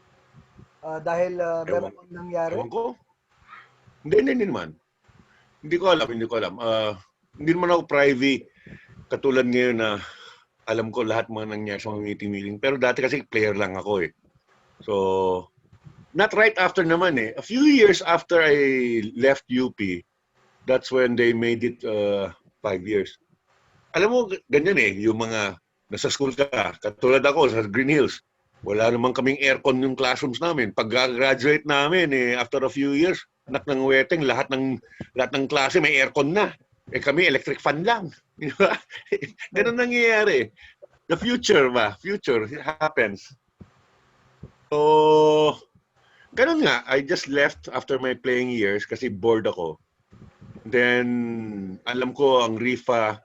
[SPEAKER 2] Dahil meron
[SPEAKER 3] Ewan,
[SPEAKER 2] bang nangyari?
[SPEAKER 3] ewan ko. Hindi naman. Hindi ko alam. Hindi naman ako private. Katulad ngayon na alam ko lahat mga nangyari sa mga meeting. Pero dati kasi player lang ako eh. So, not right after naman eh. A few years after I left UP, that's when they made it 5 years. Alam mo, ganyan eh. Yung mga nasa school ka, katulad ako sa Green Hills, wala naman kaming aircon yung classrooms namin. Pag-graduate namin eh, after a few years, anak ng weteng, lahat ng klase may aircon na. Eh kami, electric fan lang. Ganun nangyayari. The future ba? Future, it happens. So, ganun nga. I just left after my playing years kasi bored ako. Then, alam ko ang RIFA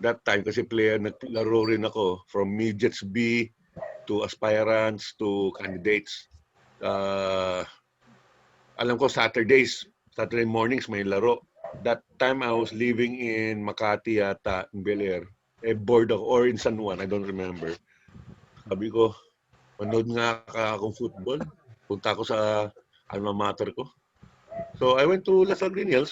[SPEAKER 3] that time kasi player, naglaro rin ako from midgets B to aspirants to candidates. Alam ko Saturday mornings may laro. That time I was living in Makati yata, in Bel Air. Eh, bored ako, or in San Juan, I don't remember. Sabi ko, manood nga akong football. Punta ako sa alma mater ko. So I went to Lasal Green Hills.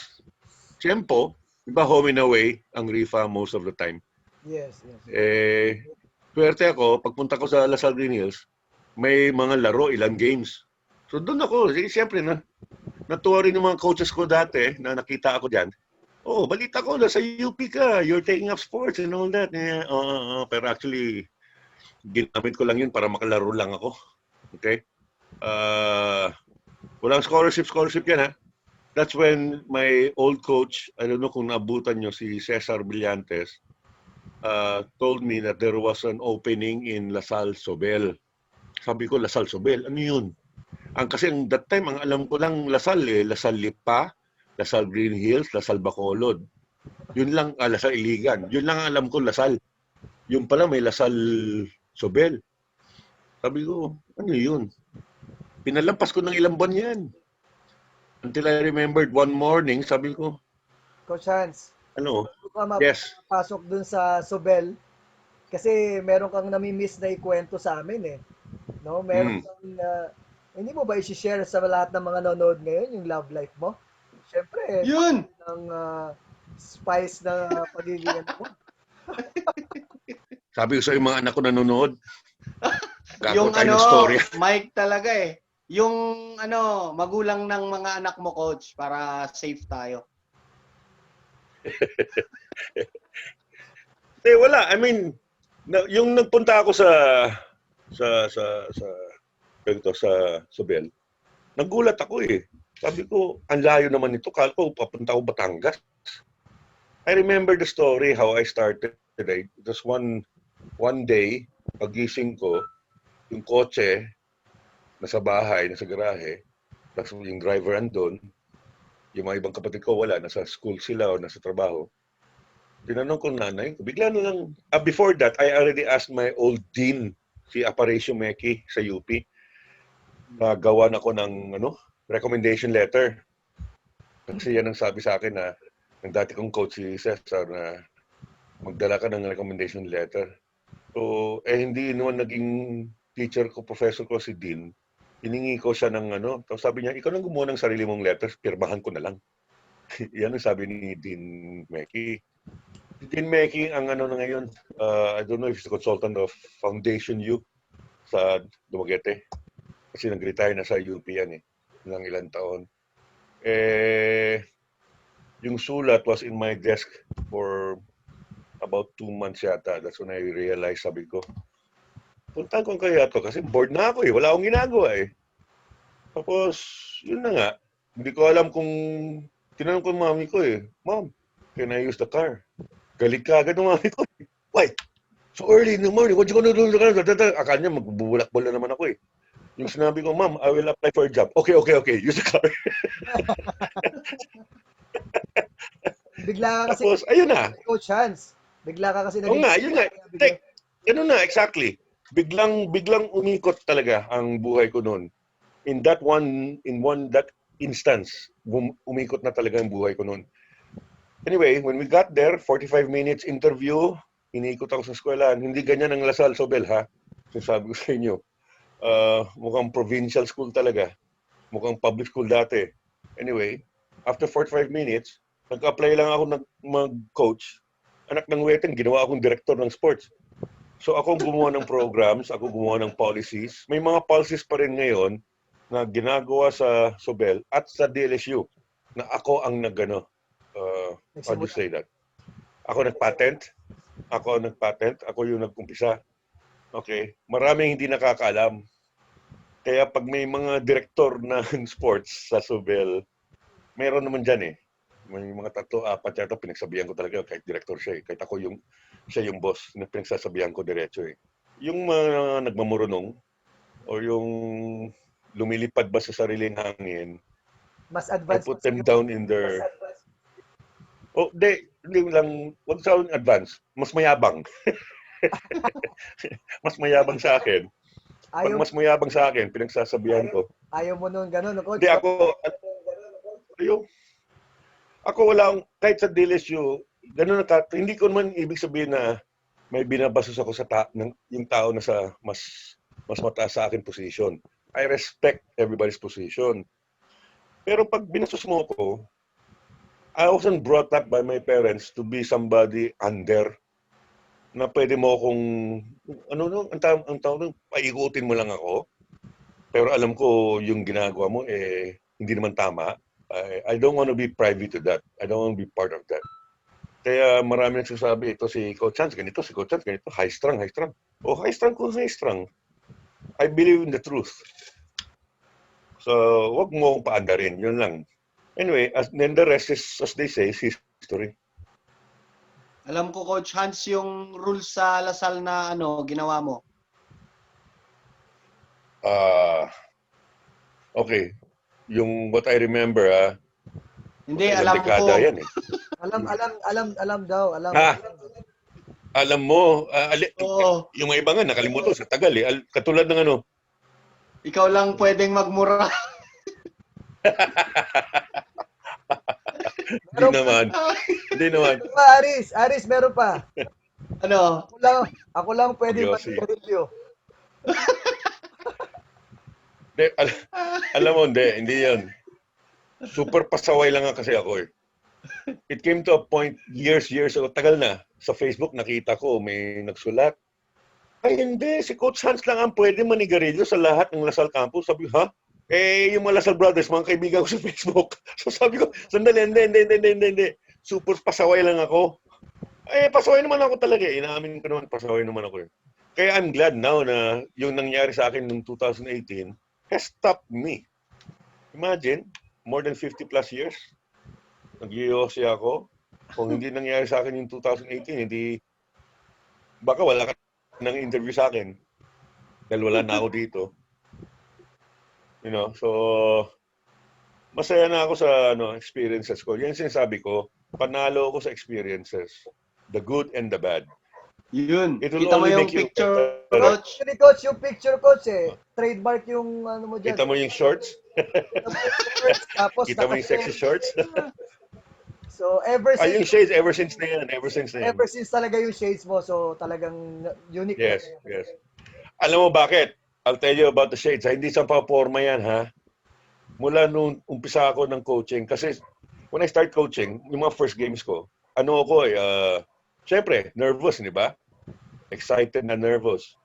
[SPEAKER 3] Tiempo, iba home and away ang RIFA most of the time.
[SPEAKER 2] Yes.
[SPEAKER 3] Eh, swerte ako, pagpunta ko sa Lasal Green Hills, may mga laro, ilang games. So doon ako, siyempre natuwa rin yung mga coaches ko dati na nakita ako dyan. Oh, balita ko, nasa UP ka, you're taking up sports and all that. Pero actually, ginamit ko lang yun para makalaro lang ako. Okay? Walang scholarship yan ha. That's when my old coach, I don't know kung naabutan nyo, si Cesar Brillantes, told me that there was an opening in Lasal Sobel. Sabi ko, Lasal Sobel, ano yun? Kasi that time, ang alam ko lang Lasal eh, Lasal Lipa, Lasal Green Hills, Lasal Bacolod. Yun lang, Lasal Iligan. Yun lang ang alam ko, Lasal. Yung pala may Lasal Sobel. Sabi ko, ano yun? Pinalampas ko ng ilang buwan yan. Until I remembered one morning, sabi ko,
[SPEAKER 2] Coach Hans,
[SPEAKER 3] ano?
[SPEAKER 2] Yes. Pasok dun sa Sobel kasi meron kang nami-miss na ikwento sa amin eh. No, meron kang hindi mo ba i-share sa lahat ng mga nanonood ngayon yung love life mo? Siyempre,
[SPEAKER 1] Yun!
[SPEAKER 2] ng spice na pagiging mo.
[SPEAKER 3] Sabi ko sa yung mga anak ko nanonood.
[SPEAKER 1] Yung Mike talaga eh. Yung magulang ng mga anak mo, coach, para safe tayo.
[SPEAKER 3] Wala. I mean, yung nagpunta ako sa Sobel, nagulat ako eh. Sabi ko, ang layo naman ito. Kala ko, papunta ako Batangas. I remember the story how I started today. It was one day, pagising ko, yung kotse, nasa bahay, nasa garahe, tapos yung driver andun, yung mga ibang kapatid ko wala, nasa school sila o nasa trabaho. Tinanong ko nanay ko, bigla na lang, before that, I already asked my old dean, si Aparicio Meki sa UP, gawan ako ng recommendation letter. Kasi yan ang sabi sa akin na ng dati kong coach si Cesar na magdala ka ng recommendation letter. So, hindi naman naging teacher ko, professor ko si Dean. Hiningi ko siya ng tapos sabi niya, ikaw nang gumawa ng sarili mong letters, pirmahan ko na lang. Yan ang sabi ni Dean Meki. Dean Meki, ang na ngayon, I don't know if he's the consultant of Foundation U sa Dumaguete. Kasi nag-retire na sa UP yan eh, ng ilang taon. Yung sulat was in my desk for about 2 months yata. That's when I realized, sabi ko, puntahan ko kaya to kasi bored na ako eh. Wala akong ginagawa eh. Tapos, yun na nga. Hindi ko alam kung, tinanong ko mami ko eh, Mom, can I use the car? Galit ka agad ng mami ko. Why? So early in the morning, what you gonna do? Akala niya, magbubulak-bol na naman ako eh. Yung sinabi ko, Ma'am, I will apply for a job. Okay, use the car.
[SPEAKER 2] Bigla ka kasi
[SPEAKER 3] Tapos, ayun na.
[SPEAKER 2] Coach Hans. Bigla ka kasi
[SPEAKER 3] Oo
[SPEAKER 2] naging
[SPEAKER 3] nga, yun nga. Ganun na, exactly. Biglang umikot talaga ang buhay ko noon. That instance, umikot na talaga ang buhay ko noon. Anyway, when we got there, 45 minutes interview, iniikot ako sa eskwelahan. Hindi ganyan ang Lasal Sobel, ha? Sinasabi ko sa inyo. Mukhang provincial school talaga. Mukhang public school dati. Anyway, after 45 minutes, nag-apply lang ako mag-coach. Anak ng weteng, ginawa akong director ng sports. So ako gumawa ng programs, ako gumawa ng policies. May mga policies pa rin ngayon na ginagawa sa Sobel at sa DLSU na ako ang how do you say that? Ako nag-patent, ako yung nag-umpisa. Okay? Maraming hindi nakakaalam. Kaya pag may mga direktor ng sports sa Sobel, meron naman dyan eh. May mga 3-4 yata pinagsabihan ko talaga kahit director siya eh. Kahit siya yung boss na pinagsasabihan ko diretso eh. Yung mga nagmamurunong o yung lumilipad ba sa sariling hangin,
[SPEAKER 2] mas
[SPEAKER 3] I
[SPEAKER 2] advanced
[SPEAKER 3] put them down in their... Oh, hindi lang, wag sa advance. Mas mayabang. Mas mayabang sa akin. Pag mas mayabang sa akin, pinagsasabihan ko.
[SPEAKER 2] Ayaw mo nun ganun, no, Coach?
[SPEAKER 3] Hindi ako wala kahit sa DLSU, ganun hindi ko naman ibig sabihin na may binabasos ako sa yung tao na sa mas mataas sa akin position. I respect everybody's position. Pero pag binasos mo ako, I wasn't brought up by my parents to be somebody under na pwede mo akong ang tawag paikutin mo lang ako. Pero alam ko yung ginagawa mo hindi naman tama. I don't want to be privy to that. I don't want to be part of that. Kaya marami nagsasabi, ito si Coach Hans, ganito, si Coach Hans, ganito, high strung. O high strung. I believe in the truth. So, wag mo akong paandarin. Yun lang. Anyway, then the rest is, as they say, is history.
[SPEAKER 1] Alam ko, Coach Hans, yung rules sa Lasal na ginawa mo.
[SPEAKER 3] Okay. Yung what I remember,
[SPEAKER 1] Hindi, alam ko.
[SPEAKER 3] Yan, eh.
[SPEAKER 2] Alam daw.
[SPEAKER 3] Alam mo,
[SPEAKER 1] Oo.
[SPEAKER 3] yung mga iba nga nakalimutan sa tagal eh. Katulad ng
[SPEAKER 1] Ikaw lang pwedeng magmura.
[SPEAKER 3] Hindi naman.
[SPEAKER 2] Aris, meron pa.
[SPEAKER 1] Ano?
[SPEAKER 2] Ako lang pwedeng mag-review.
[SPEAKER 3] Alam mo, hindi yan. Super pasaway lang kasi ako eh. It came to a point, years ago, tagal na, sa Facebook nakita ko, may nagsulat. Ay hindi, si Coach Hans lang ang pwede manigarilyo sa lahat ng Lasal Campus. Sabi ko, ha? Yung mga Lasal Brothers, mga kaibigan ko sa Facebook. So sabi ko, sandali, hindi. Super pasaway lang ako. Pasaway naman ako talaga eh. Inaamin ko naman, pasaway naman ako eh. Kaya I'm glad now na yung nangyari sa akin noong 2018 has stopped me. Imagine, more than 50 plus years. Nag-iossi ako. Kung hindi nangyari sa akin yung 2018, baka wala ka nang interview sa akin. Dahil wala na ako dito. So, masaya na ako sa experiences ko. Yan sinasabi ko, panalo ako sa experiences. The good and the bad.
[SPEAKER 1] Yun.
[SPEAKER 3] It will
[SPEAKER 1] Kita mo
[SPEAKER 3] only
[SPEAKER 1] yung
[SPEAKER 3] make you
[SPEAKER 1] picture,
[SPEAKER 3] better.
[SPEAKER 1] Coach.
[SPEAKER 2] Coach, yung picture, Coach trademark yung mo dyan.
[SPEAKER 3] Kita mo yung shorts?
[SPEAKER 2] Tapos
[SPEAKER 3] Kita mo yung sexy shorts?
[SPEAKER 2] So, ever since...
[SPEAKER 3] yung shades, ever since na yan.
[SPEAKER 2] Ever since talaga yung shades mo, so talagang unique.
[SPEAKER 3] Yes. Alam mo bakit? I'll tell you about the shades. Hindi sa paporma yan, ha? Mula nung umpisa ako ng coaching. Kasi when I start coaching, yung mga first games ko, syempre, nervous, di ba? Excited na nervous.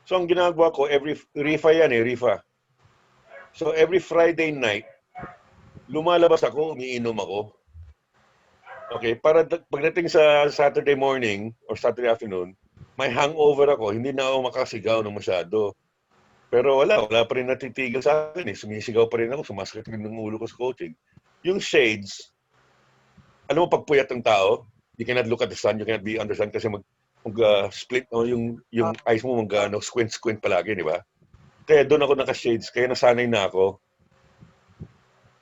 [SPEAKER 3] So, ang ginagawa ko, rifa yan eh, rifa. So, every Friday night, lumalabas ako, umiinom ako. Okay, para pagdating sa Saturday morning or Saturday afternoon, may hangover ako, hindi na ako makasigaw ng masyado. Pero wala pa rin natitigil sa akin eh. Sumisigaw pa rin ako, sumasakit rin ng ulo ko sa coaching. Yung shades, alam mo pagpuyat ng tao, you cannot look at the sun, you cannot be under sun kasi mag-split yung eyes mo squint palagi, di ba? Kaya doon ako naka-shades, kaya nasanay na ako.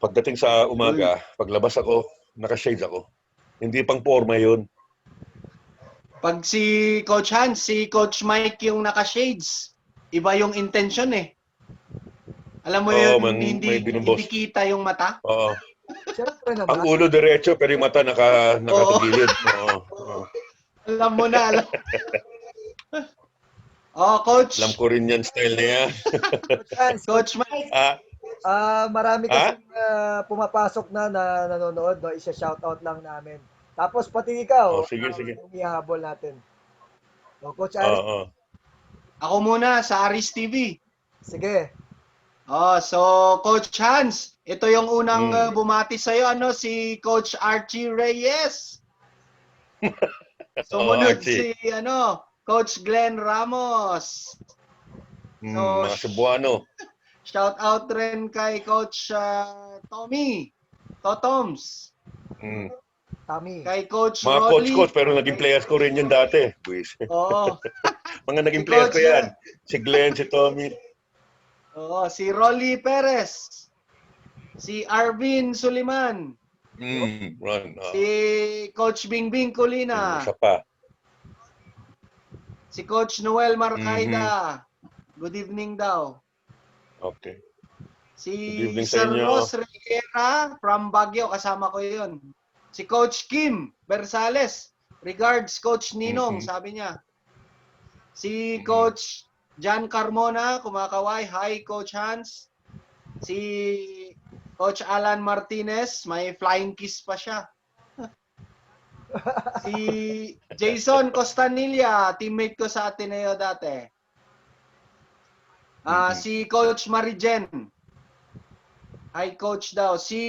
[SPEAKER 3] Pagdating sa umaga, paglabas ako, naka-shades ako. Hindi pang forma yun.
[SPEAKER 1] Pag si Coach Hans, si Coach Mike yung naka-shades, iba yung intention eh. Alam mo
[SPEAKER 3] Oo,
[SPEAKER 1] yun,
[SPEAKER 3] may
[SPEAKER 1] hindi
[SPEAKER 3] binubos.
[SPEAKER 1] kita yung mata.
[SPEAKER 3] Oo.
[SPEAKER 2] Siyempre
[SPEAKER 3] Ang
[SPEAKER 2] naman.
[SPEAKER 3] ulo diretso pero yung mata
[SPEAKER 1] Oo.
[SPEAKER 3] nakatagilid. Oo. Oo.
[SPEAKER 1] Alam mo na, alam. Oh, Coach.
[SPEAKER 3] Alam ko rin yan style na yan.
[SPEAKER 2] Coach Hans,
[SPEAKER 1] Coach Mike.
[SPEAKER 2] marami
[SPEAKER 3] Ha?
[SPEAKER 2] kasi pumapasok na nanonood, no? Isa-shoutout lang namin. Tapos pati ikaw,
[SPEAKER 3] Sige, sige.
[SPEAKER 2] yung ihahabol natin. O, Coach Aris,
[SPEAKER 3] Oo.
[SPEAKER 1] Ako muna sa Aris TV.
[SPEAKER 2] sige.
[SPEAKER 1] Oh, so Coach Hans, ito yung unang bumati sa iyo, si Coach Archie Reyes. Sumunod
[SPEAKER 3] Archie.
[SPEAKER 1] si Coach Glenn Ramos. So,
[SPEAKER 3] Mga Cebuano.
[SPEAKER 1] shout out rin kay Coach Tommy Totoms.
[SPEAKER 2] Tami.
[SPEAKER 1] Kay Coach
[SPEAKER 3] Mga
[SPEAKER 1] Rolly.
[SPEAKER 3] coach pero naging players ko rin yun dati.
[SPEAKER 1] Oo.
[SPEAKER 3] Mga naging
[SPEAKER 1] Si
[SPEAKER 3] players ko
[SPEAKER 1] Coach,
[SPEAKER 3] yan. Si Glenn, si Tommy.
[SPEAKER 1] Oo, si Rolly Perez. Si Arvin Suliman.
[SPEAKER 3] Run.
[SPEAKER 1] Si Coach Bingbing Colina.
[SPEAKER 3] Isa pa.
[SPEAKER 1] Si Coach Noel Marcaida. Good evening daw.
[SPEAKER 3] Okay.
[SPEAKER 1] Si
[SPEAKER 3] Good evening sa
[SPEAKER 1] Sir
[SPEAKER 3] inyo.
[SPEAKER 1] Ross Rivera from Baguio, kasama ko yun. Si Coach Kim Bersales. Regards, Coach Ninong, sabi niya. Si Coach Jan Carmona, kumakaway. Hi, Coach Hans. Si Coach Alan Martinez, may flying kiss pa siya. Si Jason Costanilla, teammate ko sa Ateneo dati. Si Coach Marijen. Hi, Coach daw. Si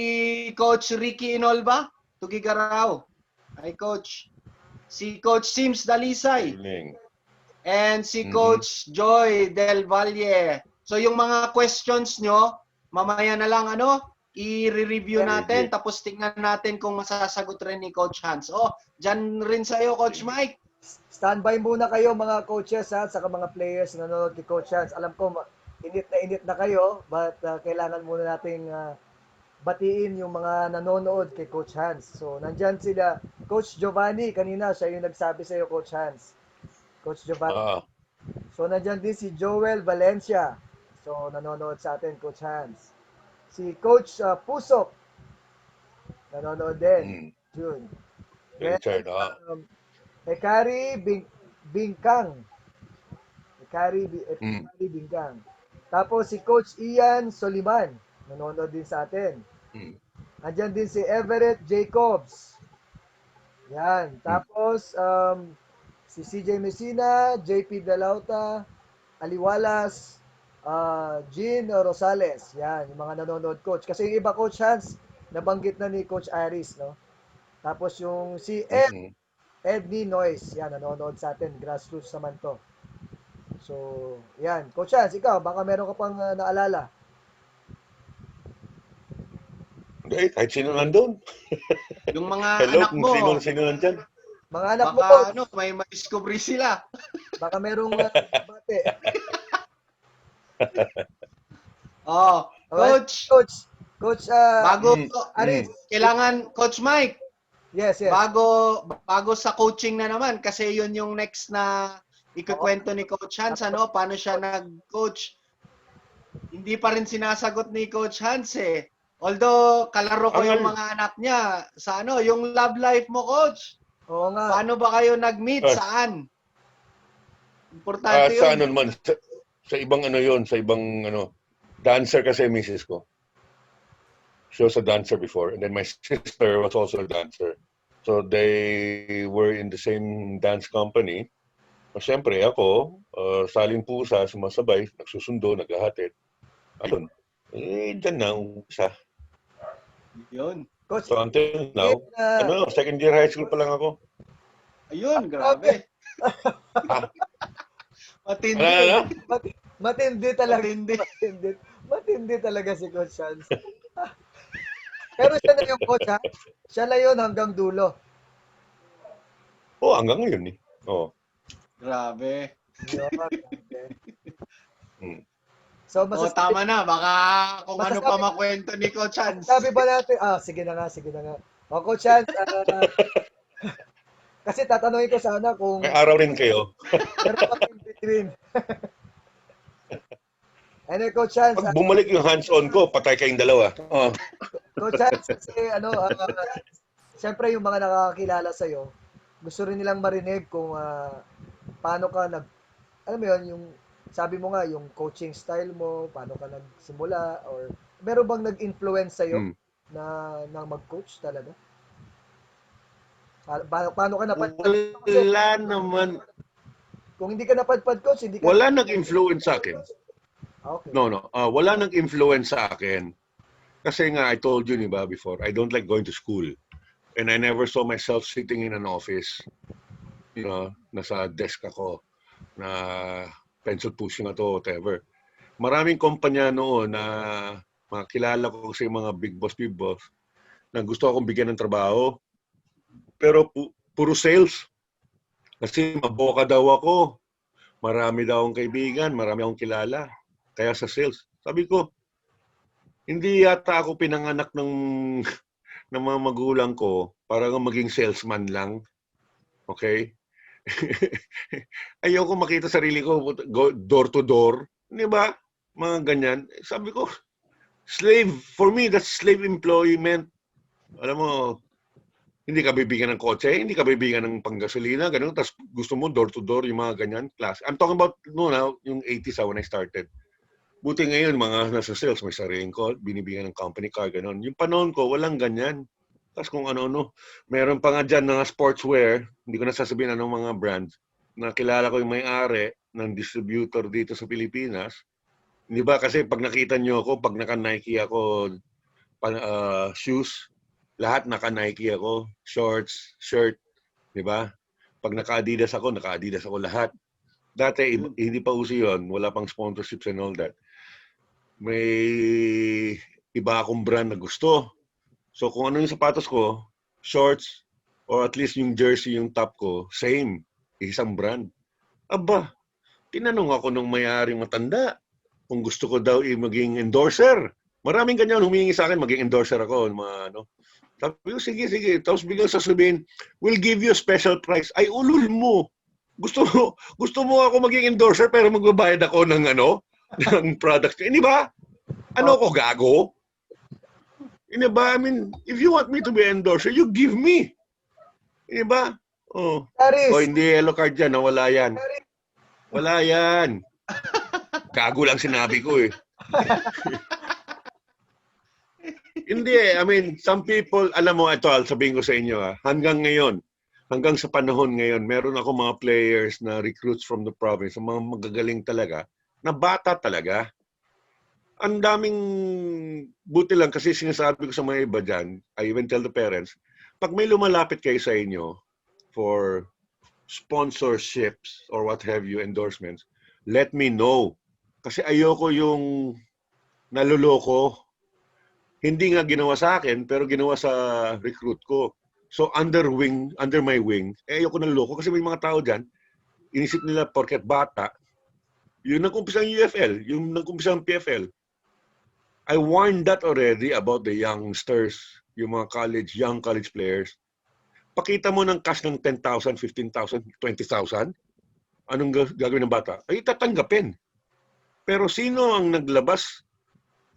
[SPEAKER 1] Coach Ricky Inolba, Tugigaraw. Hi, Coach. Si Coach Sims Dalisay. And si Coach Joy Del Valle. So yung mga questions nyo, mamaya na lang i-review natin tapos tingnan natin kung masasagot rin ni Coach Hans. Dyan rin sa'yo, Coach Mike.
[SPEAKER 2] Standby muna kayo mga coaches at saka mga players na nanonood kay Coach Hans. Alam ko, init na kayo, but kailangan muna nating batiin yung mga nanonood kay Coach Hans. So, nandyan sila. Coach Giovanni, kanina siya yung nagsabi sa'yo, Coach Hans. Coach Giovanni. So, nandyan din si Joel Valencia. So, nanonood sa atin, Coach Hans. Si Coach Pusok, nanonood din. June.
[SPEAKER 3] Richard,
[SPEAKER 2] Ekari Bingkang. Ekari Bingkang. Tapos si Coach Ian Soliman, nanonood din sa atin. Andyan din si Everett Jacobs. Yan. Tapos, si CJ Messina, JP Dalauta, Aliwalas, Jean Rosales. Yan, yung mga nanonood, Coach. Kasi yung iba, Coach Hans, nabanggit na ni Coach Iris, no? Tapos yung si Edney Noyes, yan, nanonood sa atin. Grassroots naman to. So, yan. Coach Hans, ikaw, baka meron ka pang naalala.
[SPEAKER 3] Hindi, kahit sino nandun.
[SPEAKER 1] Yung mga
[SPEAKER 3] Hello,
[SPEAKER 1] anak mo.
[SPEAKER 3] sino nandyan.
[SPEAKER 2] Mga anak mo,
[SPEAKER 1] Baka
[SPEAKER 2] Coach.
[SPEAKER 1] may ma-discovery sila.
[SPEAKER 2] Baka merong bate.
[SPEAKER 1] Coach.
[SPEAKER 2] Coach,
[SPEAKER 1] Bago,
[SPEAKER 2] Aris.
[SPEAKER 1] kailangan, Coach Mike.
[SPEAKER 2] Yes.
[SPEAKER 1] Bago sa coaching na naman, kasi yun yung next na ikukwento ni Coach Hans, paano siya nag-coach. Hindi pa rin sinasagot ni Coach Hans eh. Although, kalaro ko yung mga anak niya. Sa yung love life mo, Coach.
[SPEAKER 2] Oo nga.
[SPEAKER 1] Paano ba kayo nag-meet? Saan? Importante yun.
[SPEAKER 3] Sa naman, sa ibang sa ibang dancer kasi misis ko. She was a dancer before, and then my sister was also a dancer. So they were in the same dance company. Siyempre ako, saling pusa, sumasabay, nagsusundo, naghahatid. Ayun. Dyan na, umpisa.
[SPEAKER 1] Yun.
[SPEAKER 2] Coach,
[SPEAKER 3] so until now, second year high school pa lang ako.
[SPEAKER 1] Ayun, grabe. Matindi.
[SPEAKER 2] Matindi talaga. Matindi talaga si Coach Hans. Pero siya na yung coach, ha? Siya na yun hanggang dulo.
[SPEAKER 3] Hanggang ngayon eh.
[SPEAKER 1] Grabe.
[SPEAKER 2] So,
[SPEAKER 1] tama na. Baka kung ano pa makwento ni Coach Hans.
[SPEAKER 2] Sabi ba natin, sige na nga. O, Coach Hans, kasi tatanungin ko sana
[SPEAKER 3] May
[SPEAKER 2] kung
[SPEAKER 3] araw rin kayo.
[SPEAKER 2] meron bang in between. Anyway, Coach Hans,
[SPEAKER 3] Pag bumalik yung hands-on ko, patay kayong dalawa. Oh.
[SPEAKER 2] Coach Hans, kasi siyempre yung mga nakakakilala sa'yo, gusto rin nilang marinig kung paano ka alam mo yun, yung sabi mo nga, yung coaching style mo, paano ka nagsimula, or meron bang nag-influence sa'yo na mag-coach talaga? Paano ka napadpad? Kasi
[SPEAKER 3] Wala naman.
[SPEAKER 2] kung hindi ka napadpad, coach, hindi ka
[SPEAKER 3] Wala nag-influence sa akin.
[SPEAKER 2] Okay.
[SPEAKER 3] No. Wala nag-influence sa akin. Kasi nga, I told you, ba, before, I don't like going to school. And I never saw myself sitting in an office. Nasa desk ako, na pencil pushing na to, whatever. Maraming kumpanya noon na makilala ko sa mga big boss, na gusto akong bigyan ng trabaho. Pero puro sales. Kasi maboka daw ako. Marami daw akong kaibigan, marami akong kilala. Kaya sa sales. Sabi ko, hindi yata ako pinanganak ng mga magulang ko para maging salesman lang. Okay? Ayoko makita sarili ko door to door. Di ba? Mga ganyan. Sabi ko, slave. For me, that's slave employment. Alam mo, hindi ka bibigyan ng kotse, hindi ka bibigyan ng panggasolina, ganun. Tapos gusto mo door to door, yung mga ganyan class. I'm talking about yung 80s when I started. Buti ngayon, mga nasa sales, may sariling ko, binibigyan ng company car, ganun. Yung panahon ko, walang ganyan. Tapos kung ano-ano. Meron pa nga dyan na sportswear, hindi ko na sasabihin anong mga brands, na kilala ko yung may-ari ng distributor dito sa Pilipinas. Hindi ba? Kasi pag nakita nyo ako, pag naka-Nike ako, shoes, lahat naka-Nike ako, shorts, shirt, di ba? Pag naka-Adidas ako lahat. Dati, hindi pa uso yun. Wala pang sponsorships and all that. May iba akong brand na gusto. So, kung ano yung sapatos ko, shorts, or at least yung jersey, yung top ko, same. Isang brand. Aba, tinanong ako nung may-aring matanda kung gusto ko daw maging endorser. Maraming ganyan humingi sa akin, maging endorser ako. Sabi ko, sige. Tapos biglang sasabihin, we'll give you a special price. Ay, ulul mo. Gusto mo ako maging endorser pero magbabayad ako ng ng products. Hindi ba? Ano ako, gago? Hindi ba? I mean, if you want me to be an endorser, you give me. Hindi ba? Oh.
[SPEAKER 2] Paris.
[SPEAKER 3] Hindi yellow card yan. Wala yan. Wala yan. Gago lang sinabi ko eh. Hindi I mean, some people, alam mo, ito, sabihin ko sa inyo hanggang ngayon, hanggang sa panahon ngayon, meron ako mga players na recruits from the province, mga magagaling talaga, na bata talaga. Ang daming, buti lang kasi sinasabi ko sa mga iba dyan, I even tell the parents, pag may lumalapit kayo sa inyo for sponsorships or what have you, endorsements, let me know. Kasi ayoko yung naluloko. Hindi nga ginawa sa akin, pero ginawa sa recruit ko. So, under my wing, ayoko ng loko. Kasi may mga tao dyan, inisip nila porket bata, yung nag-umpisa ang UFL, yung nag-umpisa ang PFL. I warned that already about the youngsters, yung mga young college players. Pakita mo ng cash ng 10,000, 15,000, 20,000, anong gagawin ng bata? Ay, tatanggapin. Pero sino ang naglabas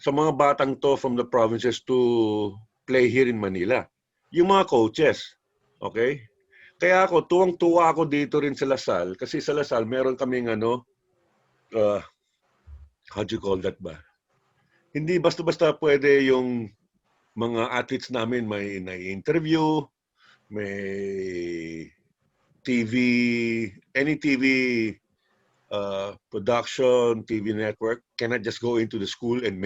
[SPEAKER 3] sa mga batang to from the provinces to play here in Manila? Yung mga coaches. Okay? Kaya ako, tuwang-tuwa ako dito rin sa Lasal. Kasi sa Lasal, meron kaming how do you call that ba? Hindi basta-basta pwede yung mga athletes namin may na-interview, may TV, any TV production, TV network cannot just go into the school and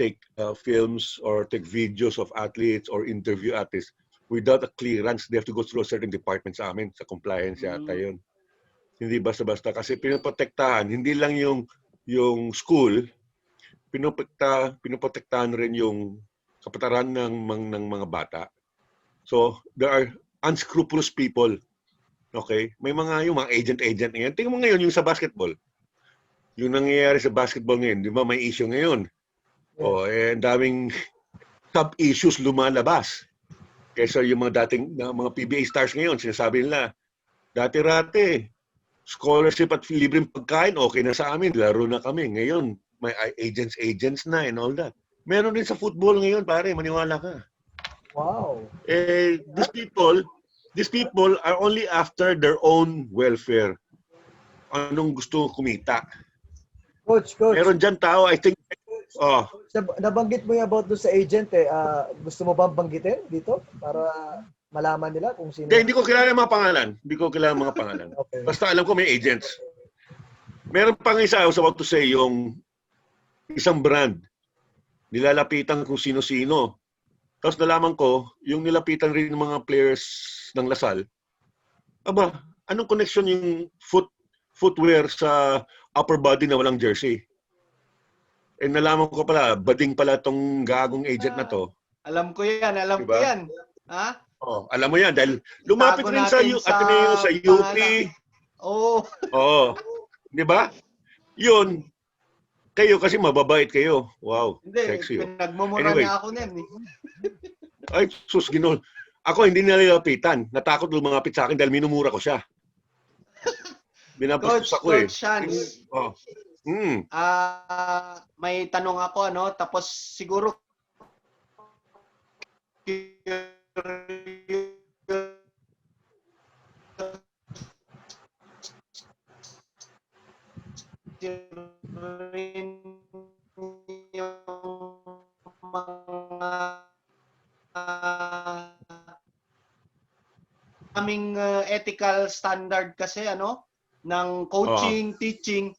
[SPEAKER 3] take films or take videos of athletes or interview athletes without a clearance. They have to go through a certain department sa amin, sa compliance yata yun. Hindi basta-basta kasi pinoprotektahan, hindi lang yung school, pinoprotektahan rin yung kapataran ng mga bata. So, there are unscrupulous people. Okay? May yung mga agent ngayon. Tingnan mo ngayon yung sa basketball. Yung nangyayari sa basketball ngayon, di ba may issue ngayon? Ang daming sub-issues lumalabas. Kesa yung mga dating mga PBA stars ngayon, sinasabi nila, dati-rati, scholarship at libreng pagkain, okay na sa amin, laro na kami. Ngayon, may agents na and all that. Meron din sa football ngayon, pare, maniwala ka.
[SPEAKER 2] Wow.
[SPEAKER 3] These people are only after their own welfare. Anong gusto kumita?
[SPEAKER 2] Coach.
[SPEAKER 3] Meron dyan tao, I think,
[SPEAKER 2] Nabanggit mo yung about doon sa agent eh. Gusto mo bang banggitin dito? Para malaman nila kung sino.
[SPEAKER 3] hindi ko kilala mga pangalan.
[SPEAKER 2] Okay.
[SPEAKER 3] Basta alam ko may agents. Meron pang isa, I was about to say, yung isang brand. Nilalapitan kung sino-sino. Tapos nalaman ko, yung nilapitan rin ng mga players ng Lasal, aba, anong connection yung footwear sa upper body na walang jersey? Eh nalaman ko pala, bading pala tong gagong agent na to.
[SPEAKER 1] Alam ko yan. Ha?
[SPEAKER 3] Oh, alam mo yan dahil lumapit rin sa Ateneo, sa UP.
[SPEAKER 1] Oo.
[SPEAKER 3] Oh. 'Di ba? 'Yun. Kayo kasi mababait kayo. Wow,
[SPEAKER 1] Hindi,
[SPEAKER 3] sexy.
[SPEAKER 1] pinagmumura niya ako nin.
[SPEAKER 3] Ay, sus, ginol. Ako hindi nilalapitan. Natakot lumapit sa akin dahil minumura ko siya. Binabastos ako
[SPEAKER 1] Coach Hans.
[SPEAKER 3] Oh.
[SPEAKER 1] May tanong ako tapos siguro aming ethical standard kasi ng coaching, teaching.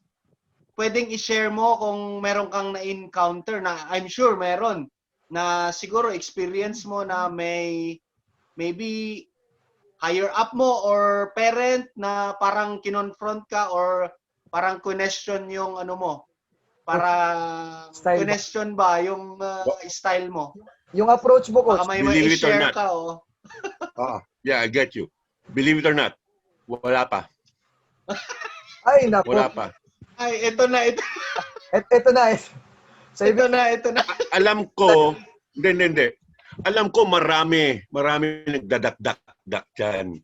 [SPEAKER 1] Pwedeng i-share mo kung meron kang na-encounter na I'm sure meron na siguro experience mo na maybe higher up mo or parent na parang kinonfront ka or parang question yung mo para question ba yung style mo.
[SPEAKER 2] Yung approach mo, coach.
[SPEAKER 1] Baka may i-share ka
[SPEAKER 3] Yeah, I get you. Believe it or not, wala pa.
[SPEAKER 2] Ay, naku.
[SPEAKER 3] Wala pa.
[SPEAKER 1] Ay, ito na.
[SPEAKER 2] Ito na. Ito na.
[SPEAKER 3] Alam ko, hindi. Alam ko marami nagdadakdak dyan.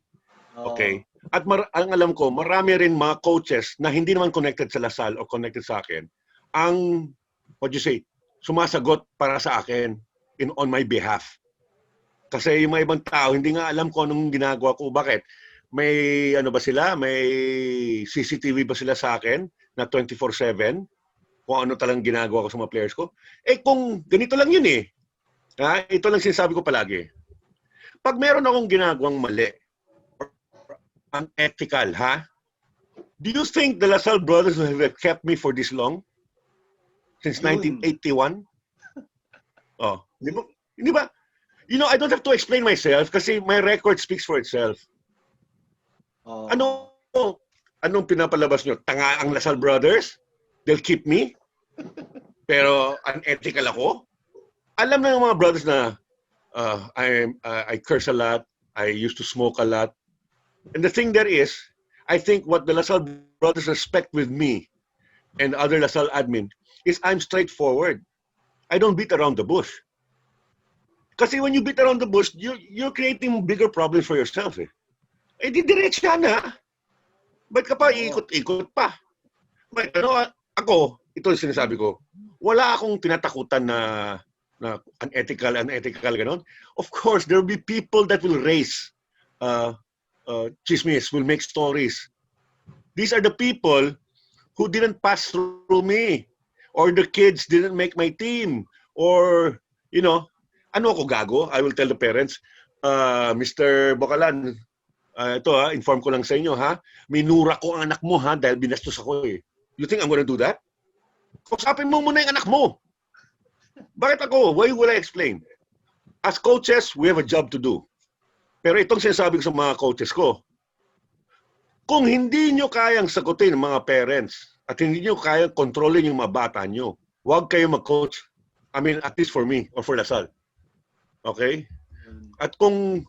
[SPEAKER 3] Okay? At ang alam ko, marami rin mga coaches na hindi naman connected sa Lasal o connected sa akin, ang, sumasagot para sa akin on my behalf. Kasi yung mga ibang tao, hindi nga alam ko anong ginagawa ko. Bakit? May ba sila? May CCTV ba sila sa akin na 24/7? Kung ano talagang ginagawa ko sa mga players ko? Eh kung ganito lang yun eh. Ito lang sinasabi ko palagi. Pag meron akong ginagawang mali, or unethical, do you think the Lasal brothers have kept me for this long? Since 1981? Oh, di ba? I don't have to explain myself kasi my record speaks for itself. Anong pinapalabas nyo? Tanga ang Lasal brothers? They'll keep me? Pero unethical ako? Alam na yung mga brothers na I curse a lot, I used to smoke a lot. And the thing there is, I think what the Lasal brothers respect with me and other Lasal admin is I'm straightforward. I don't beat around the bush. Kasi when you beat around the bush, you're creating bigger problems for yourself. Eh di diretsa na. Ba't ka pa ikot-ikot pa? But, ako, ito yung sinasabi ko, wala akong tinatakutan na unethical, ganon. Of course, there will be people that will raise chismis, will make stories. These are the people who didn't pass through me, or the kids didn't make my team, or, ano ako gago? I will tell the parents, Mr. Bocalan, inform ko lang sa inyo, minura ko ang anak mo, dahil binastos ako eh. You think I'm gonna do that? Kausapin mo muna yung anak mo. Bakit ako? Why will I explain? As coaches, we have a job to do. Pero itong sinasabi ko sa mga coaches ko, kung hindi nyo kayang sagutin mga parents at hindi nyo kayang kontrolin yung mga bata nyo, huwag kayo mag-coach. I mean, at least for me or for Lasal. Okay? At kung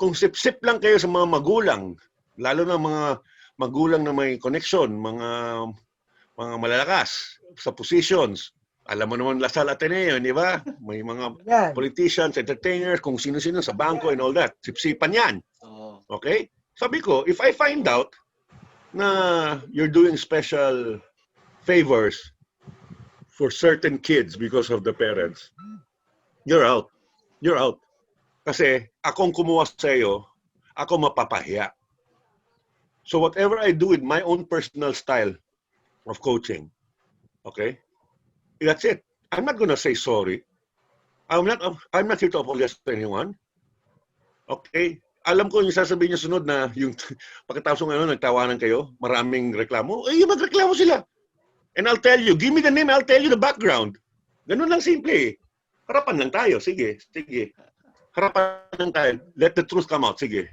[SPEAKER 3] sip-sip lang kayo sa mga magulang, lalo na mga magulang na may connection, mga malalakas sa positions, Alam mo naman Lasal Ateneo, di ba? May mga
[SPEAKER 2] Yan.
[SPEAKER 3] politicians, entertainers, kung sino-sino sa bangko and all that. Sipsipan yan.
[SPEAKER 1] Oo.
[SPEAKER 3] Okay? Sabi ko, if I find out na you're doing special favors for certain kids because of the parents, you're out. You're out. Kasi akong kumuha sa iyo, ako mapapahiya. So whatever I do with my own personal style of coaching, okay? That's it. I'm not gonna say sorry. I'm not here to apologize to anyone. Okay? Alam ko yung sasabihin niyo sunod na yung pagkatapos ng nagtawanan kayo, maraming reklamo. Eh, magreklamo sila. And I'll tell you, give me the name, I'll tell you the background. Ganun lang simple eh. Harapan lang tayo. Sige. Harapan lang tayo. Let the truth come out. Sige.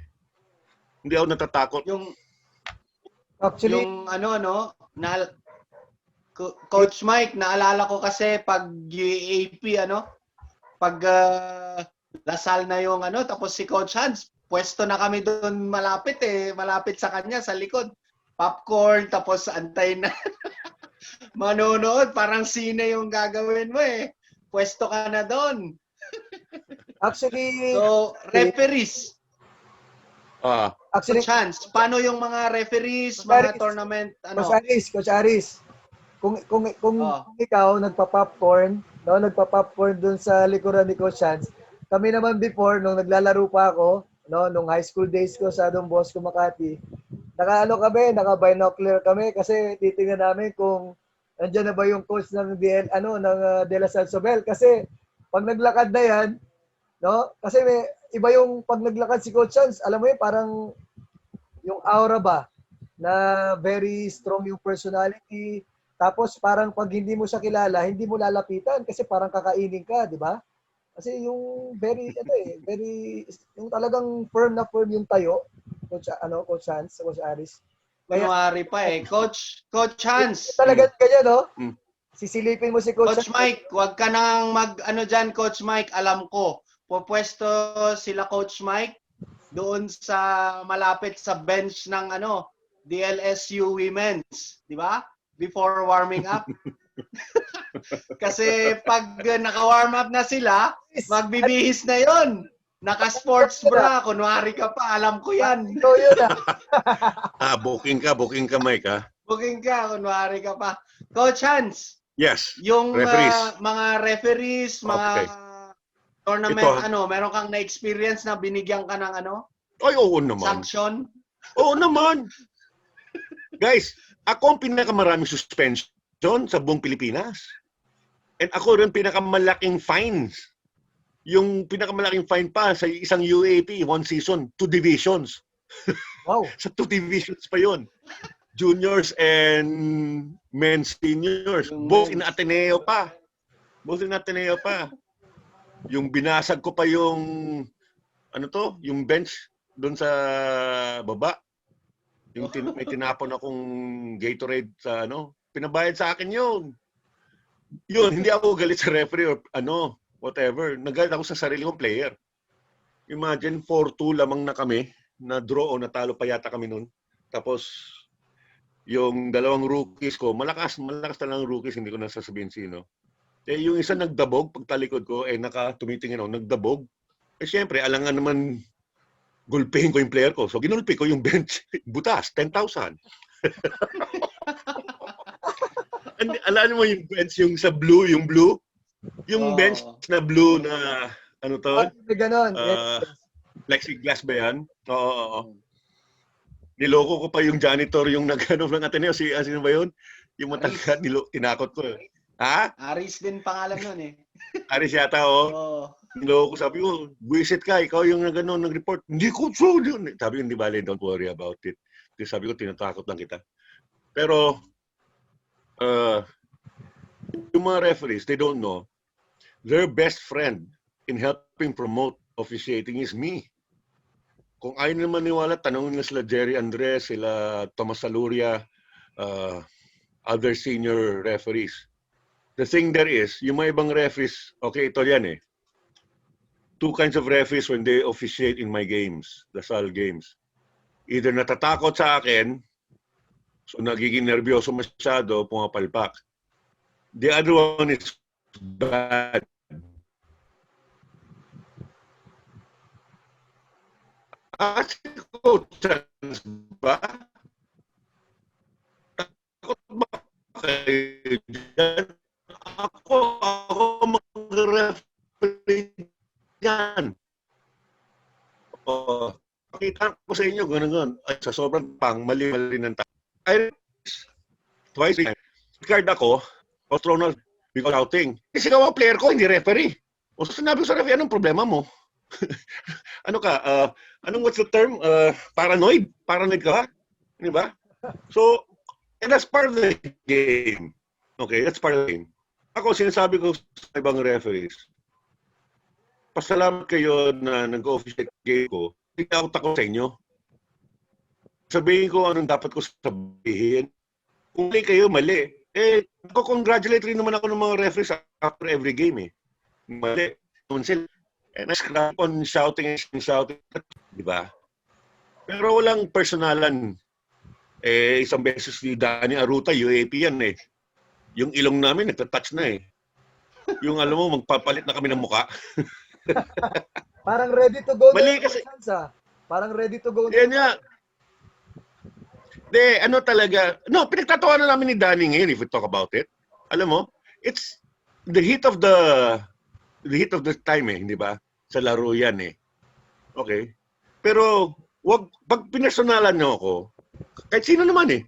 [SPEAKER 3] Hindi ako natatakot.
[SPEAKER 2] Actually,
[SPEAKER 1] Yung Coach Mike, naalala ko kasi pag UAP, pag Lasal na yung tapos si Coach Hans, pwesto na kami doon malapit sa kanya, sa likod. Popcorn, tapos antay na. Manonood, parang sine yung gagawin mo eh. Pwesto ka na doon.
[SPEAKER 2] actually,
[SPEAKER 1] So, referees.
[SPEAKER 2] actually,
[SPEAKER 1] Coach Hans, paano yung mga referees,
[SPEAKER 2] Coach
[SPEAKER 1] mga
[SPEAKER 2] Aris,
[SPEAKER 1] tournament,
[SPEAKER 2] Coach Aris, kung ikaw nagpa-popcorn, nagpa-popcorn dun sa likuran ni Coach Hans, kami naman before, nung naglalaro pa ako, nung high school days ko sa Don Bosco, Makati, naka-binocular kami kasi titingnan namin kung nandiyan na ba yung coach ng De La Salle Sobel. Kasi pag naglakad na yan, kasi iba yung pag naglakad si Coach Hans, alam mo yun, parang yung aura ba, na very strong yung personality. Tapos parang pag hindi mo siya kilala, hindi mo lalapitan kasi parang kakainin ka, di ba? Kasi yung very yung talagang firm na firm yung tayo, Coach Hans, Coach Aris.
[SPEAKER 1] Kunwari pa eh. Coach Hans,
[SPEAKER 2] Talaga ganyan, no? Sisilipin mo si
[SPEAKER 1] Coach Mike, wag ka nang dyan, Coach Mike, alam ko. Pupwesto sila Coach Mike doon sa malapit sa bench ng DLSU Women's, di ba? Before warming up. Kasi pag naka-warm up na sila, magbibihis na yon. Naka-sports bra, kunwari ka pa, alam ko yan.
[SPEAKER 2] So, yun
[SPEAKER 3] Booking ka, Mike, ha?
[SPEAKER 1] Booking ka, kunwari ka pa. Coach Hans,
[SPEAKER 3] Yes.
[SPEAKER 1] yung
[SPEAKER 3] Referees.
[SPEAKER 1] mga referees, mga
[SPEAKER 3] Okay.
[SPEAKER 1] tournament,
[SPEAKER 3] Ito.
[SPEAKER 1] meron kang na-experience na binigyan ka ng
[SPEAKER 3] Ay, oo naman.
[SPEAKER 1] sanction?
[SPEAKER 3] Oo naman. Guys, ako ang pinakamaraming suspension sa buong Pilipinas. And ako rin pinakamalaking fines. Yung pinakamalaking fine pa sa isang UAP, one season, 2 divisions.
[SPEAKER 2] Wow.
[SPEAKER 3] Sa 2 divisions pa yon. Juniors and men's seniors. Both in Ateneo pa. Yung binasag ko pa yung yung bench doon sa baba. Yung may tinapon akong Gatorade sa pinabayad sa akin yun. Yun, hindi ako galit sa referee or whatever. Nagalit ako sa sarili kong player. Imagine, 4-2 lamang na kami. Na-draw o natalo pa yata kami nun. Tapos, yung dalawang rookies ko, malakas talang rookies, hindi ko na sasabihin sino. Eh, yung isa nagdabog, pagtalikod ko, tumitingin ako, nagdabog. Eh, syempre, alangan naman gulpihin ko yung player ko. So, ginulpi ko yung bench. Butas, 10,000. Alam mo yung bench, yung sa blue, yung blue? Yung bench na blue na,
[SPEAKER 2] Ganon.
[SPEAKER 3] plexiglass ba yan? Oo. Niloko ko pa yung janitor, yung nag-ng Ateneo. Sino ba yun? Yung matangkat, tinakot ko. Ha?
[SPEAKER 1] Aris din pangalan nun eh.
[SPEAKER 3] Aris yata, Niloko ko, sabi ko, buwisit ka, ikaw yung nag-report. Hindi ko true yun. Sabi ko, hindi bale, don't worry about it. Sabi ko, tinatakot lang kita. Pero, yung mga referees, they don't know, their best friend in helping promote officiating is me. Kung ayaw naman niwala, tanongin nila sila Jerry Andres, sila Tomas Saluria, other senior referees. The thing there is, yung mga ibang referees, okay, ito yan eh. 2 kinds of referees when they officiate in my games, the SAL games. Either natatakot sa akin, so nagiging nervyoso masyado, pumapalpak. The other one is bad. Si Coach Hans ba? Takot ba kayo dyan? Ako mag-referee dyan. Pakita ko sa inyo, gano'n. Ay, sa sobrang mali-mali ng tao. I twice card ako, o thrown out because outing. Kasi ikaw ang player ko, hindi referee. O sinabi ko sa referee, anong problema mo? Ano ka, what's the term? Paranoid? Paranoid ka ba? Di ba? So, and that's part of the game. Okay, that's part of the game. Ako, sinasabi ko sa ibang referees, pasalamat kayo na nag-officiate game ko, hindi out ako sa inyo. Sabihin ko anong dapat ko sabihin. Kung mali kayo, mali. Congratulate rin naman ako ng mga referees after every game eh. Mali. And I scrap on shouting and shouting. Di ba? Pero walang personalan. Isang beses ni Danny Aruta, UAP yan eh. Yung ilong namin, nagtatouch na eh. Yung alam mo, magpapalit na kami ng muka.
[SPEAKER 2] Parang ready to go
[SPEAKER 3] Mali
[SPEAKER 2] na
[SPEAKER 3] kasi.
[SPEAKER 2] Parang ready to go.
[SPEAKER 3] Yan nga. Ano talaga. No, pinagtatawanan namin ni Danny ngayon if we talk about it. Alam mo, it's the heat of the time eh, di ba? Sa laro yan eh. Okay? Pero, pag pinersonalan nyo ako, kahit sino naman eh,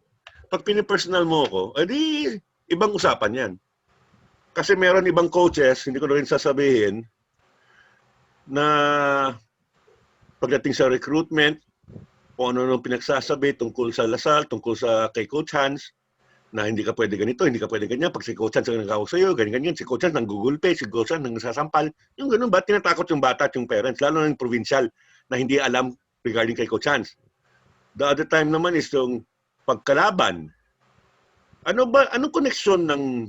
[SPEAKER 3] pag pinipersonal mo ako, edi, ibang usapan yan. Kasi meron ibang coaches, hindi ko na rin sasabihin, na pagdating sa recruitment, kung ano-ano pinagsasabi tungkol sa Lasal, tungkol sa kay Coach Hans, na hindi ka pwede ganito, hindi ka pwede ganyan. Pag si Coach Hans ang nagkawag sa'yo, ganyan-ganyan. Si Coach Hans nang gugulpe, si Coach Hans nang nasasampal. Yung ganun ba, tinatakot yung bata at yung parents, lalo na yung provincial na hindi alam regarding kay Coach Hans. The other time naman is yung pagkalaban. Anong koneksyon ng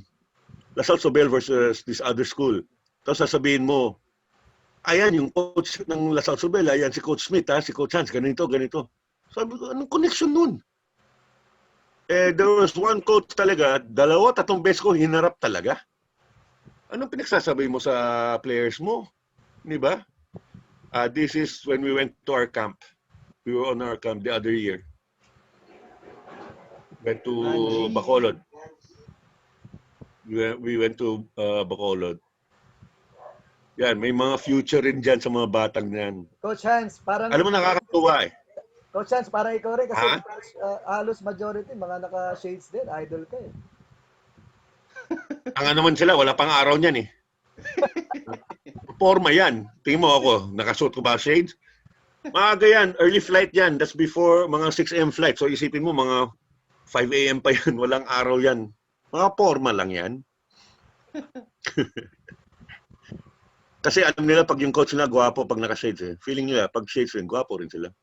[SPEAKER 3] Lasal Sobel versus this other school? Tapos sasabihin mo, ayan yung coach ng Lasal Sobel, ayan si Coach Smit, si Coach Hans, ganito. Sabi ko, anong connection nun? There was one coach talaga, 2-3 beses ko hinarap talaga. Anong pinagsasabi mo sa players mo? Di ba? This is when we went to our camp. We were on our camp the other year. Went to Bacolod. We went to Bacolod. Yan, may mga future rin dyan sa mga batang yan.
[SPEAKER 2] Coach Hans, parang...
[SPEAKER 3] Alam mo, nakakatuwa eh.
[SPEAKER 2] Coach Hans, parang ikaw rin kasi halos majority, mga naka-shades din. Idol ka eh.
[SPEAKER 3] Ang naman sila, wala pang araw niyan eh. Forma yan. Tingin mo ako, nakasuot ko ba shades? Maaga yan, early flight yan. That's before mga 6 a.m. flight. So isipin mo, mga 5 a.m. pa yan. Walang araw yan. Mga forma lang yan. Kasi alam nila pag yung coach nila gwapo pag naka-shades eh. Feeling nila pag shades rin, gwapo rin sila.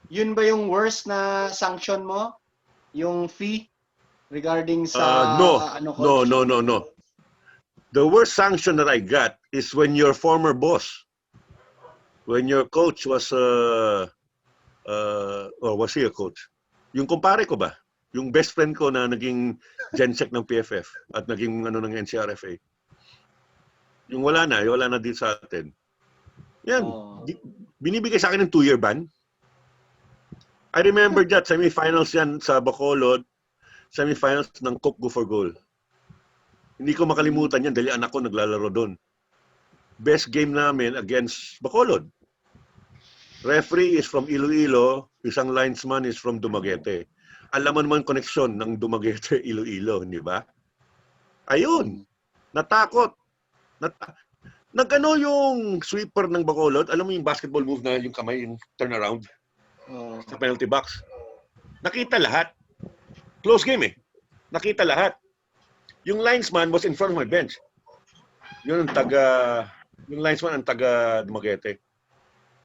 [SPEAKER 1] Yun ba yung worst na sanction mo? Yung fee regarding sa
[SPEAKER 3] No.
[SPEAKER 1] coach?
[SPEAKER 3] No. The worst sanction that I got is when your former boss, when your coach was was he a coach? Yung kumpare ko ba? Yung best friend ko na naging gensec ng PFF at naging ng NCRFA. Yung wala na din sa atin. Yan, binibigay sa akin ng 2-year ban. I remember that, semifinals yan sa Bacolod, semifinals ng Cup Go for Goal. Hindi ko makalimutan yan dahil anak ko naglalaro doon. Best game namin against Bacolod. Referee is from Iloilo, isang linesman is from Dumaguete. Alam mo naman koneksyon ng Dumaguete, Iloilo, hindi ba? Ayun, natakot. Nagano yung sweeper ng Bacolod, alam mo yung basketball move na yung kamay, yung turnaround sa penalty box. Nakita lahat. Close game eh. Nakita lahat. Yung linesman was in front of my bench. Yun ang yung linesman ang taga Dumaguete.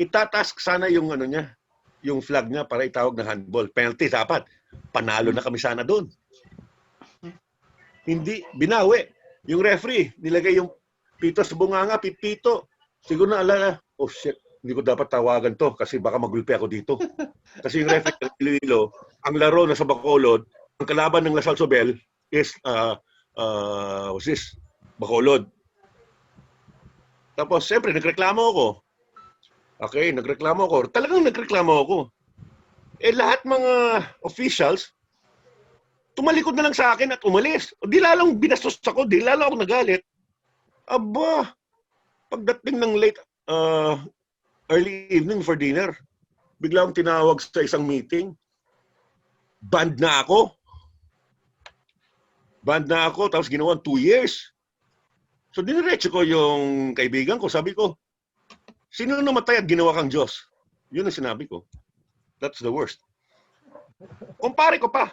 [SPEAKER 3] Itatask sana yung niya, yung flag niya para itawag na handball. Penalty dapat. Panalo na kami sana doon. Hindi, binawi. Yung referee, nilagay yung pito sa bunganga, pipito. Siguro na alala, oh shit, hindi ko dapat tawagan to kasi baka magulpi ako dito. Kasi yung referee ng Iloilo, ang laro na sa Bacolod, ang kalaban ng Lasal Sobel, is what's this? Bacolod. Tapos, siyempre, nagreklamo ako. Okay, nagreklamo ako. Talagang nagreklamo ako. Lahat mga officials, tumalikod na lang sa akin at umalis. O, di lalong binastos ako, di lalong ako nagalit. Aba, pagdating ng late, early evening for dinner, bigla akong tinawag sa isang meeting. Banned na ako. Tapos ginawa 2 years. So, diniretso ko yung kaibigan ko. Sabi ko, sino namatay at ginawa kang Diyos? Yun ang sinabi ko. That's the worst. Kumpare ko pa.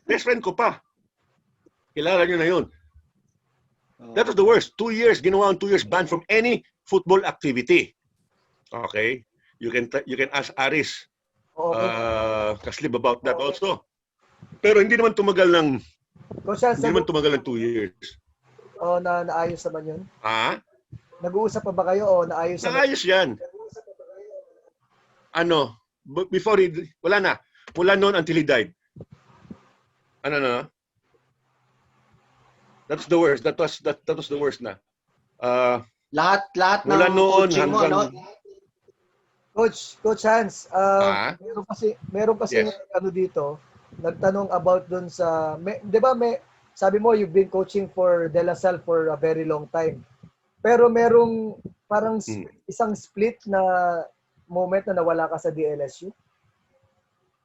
[SPEAKER 3] Best friend ko pa. Kilala nyo na yun. That was the worst. 2 years, ginawa ang 2 years banned from any football activity. Okay? You can ask Aris Kaslib about that also. Pero hindi naman tumagal ng
[SPEAKER 2] Coach Hans,
[SPEAKER 3] hindi naman tumagal ng 2 years.
[SPEAKER 2] naayos naman yun?
[SPEAKER 3] Ha?
[SPEAKER 2] Nag-uusap pa ba kayo o naayos naman?
[SPEAKER 3] Naayos yan. Ano? Before wala na. Mula noon until he died. Ano na? That's the worst. That was the worst na.
[SPEAKER 1] Lahat
[SPEAKER 3] Mula
[SPEAKER 1] ng
[SPEAKER 3] noon
[SPEAKER 1] coaching mo,
[SPEAKER 3] hanggang
[SPEAKER 2] Coach Hans, meron kasi
[SPEAKER 3] Yes.
[SPEAKER 2] ano dito, nagtanong about dun sa, 'di ba sabi mo you've been coaching for De La Salle for a very long time. Pero merong parang isang split na moment na nawala ka sa DLSU.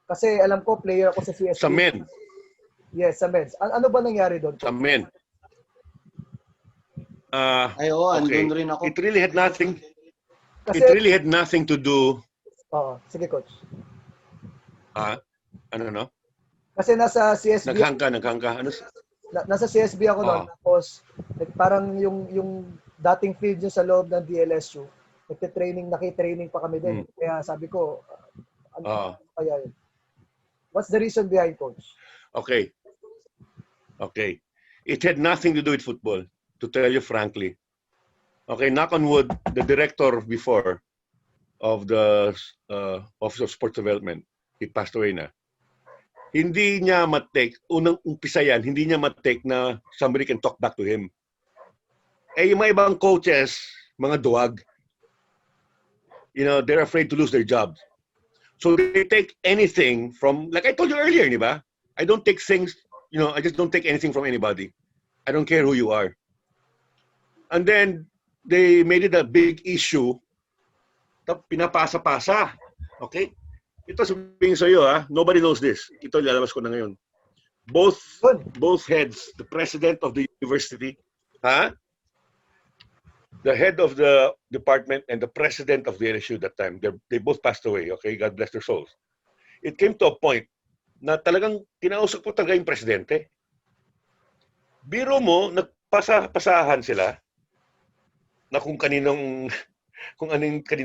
[SPEAKER 2] Kasi alam ko player ako sa CSP.
[SPEAKER 3] sa men.
[SPEAKER 2] Yes, sa men's. Ano ba nangyari doon?
[SPEAKER 3] Sa men.
[SPEAKER 1] Ay, oo, andun rin ako.
[SPEAKER 3] It really had nothing to do.
[SPEAKER 2] Sige coach.
[SPEAKER 3] Ano?
[SPEAKER 2] Kasi nasa CSB
[SPEAKER 3] Naghangka. Ano?
[SPEAKER 2] nasa CSB ako noon, tapos parang yung dating field niya sa loob ng DLSU, naki-training pa kami din. Kaya sabi ko, ano kaya yun? What's the reason behind, coach?
[SPEAKER 3] Okay. It had nothing to do with football, to tell you frankly. Okay, knock on wood, the director before of the Office of Sports Development, he passed away na. Hindi niya ma-take, unang umpisa yan, hindi niya ma-take na somebody can talk back to him. Yung mga ibang coaches, mga duwag, they're afraid to lose their jobs. So they take anything from, like I told you earlier, di ba? I don't take things, I just don't take anything from anybody. I don't care who you are. And then, they made it a big issue. Pinapasa-pasa. Okay? Ito sabihin sa iyo, nobody knows this. Ito lalabas ko na ngayon. Both heads, the president of the university, the head of the department and the president of the LSU that time, they both passed away. Okay, God bless their souls. It came to a point na talagang kinausap ko talaga yung presidente. Biro mo, nagpasahan sila na kung anong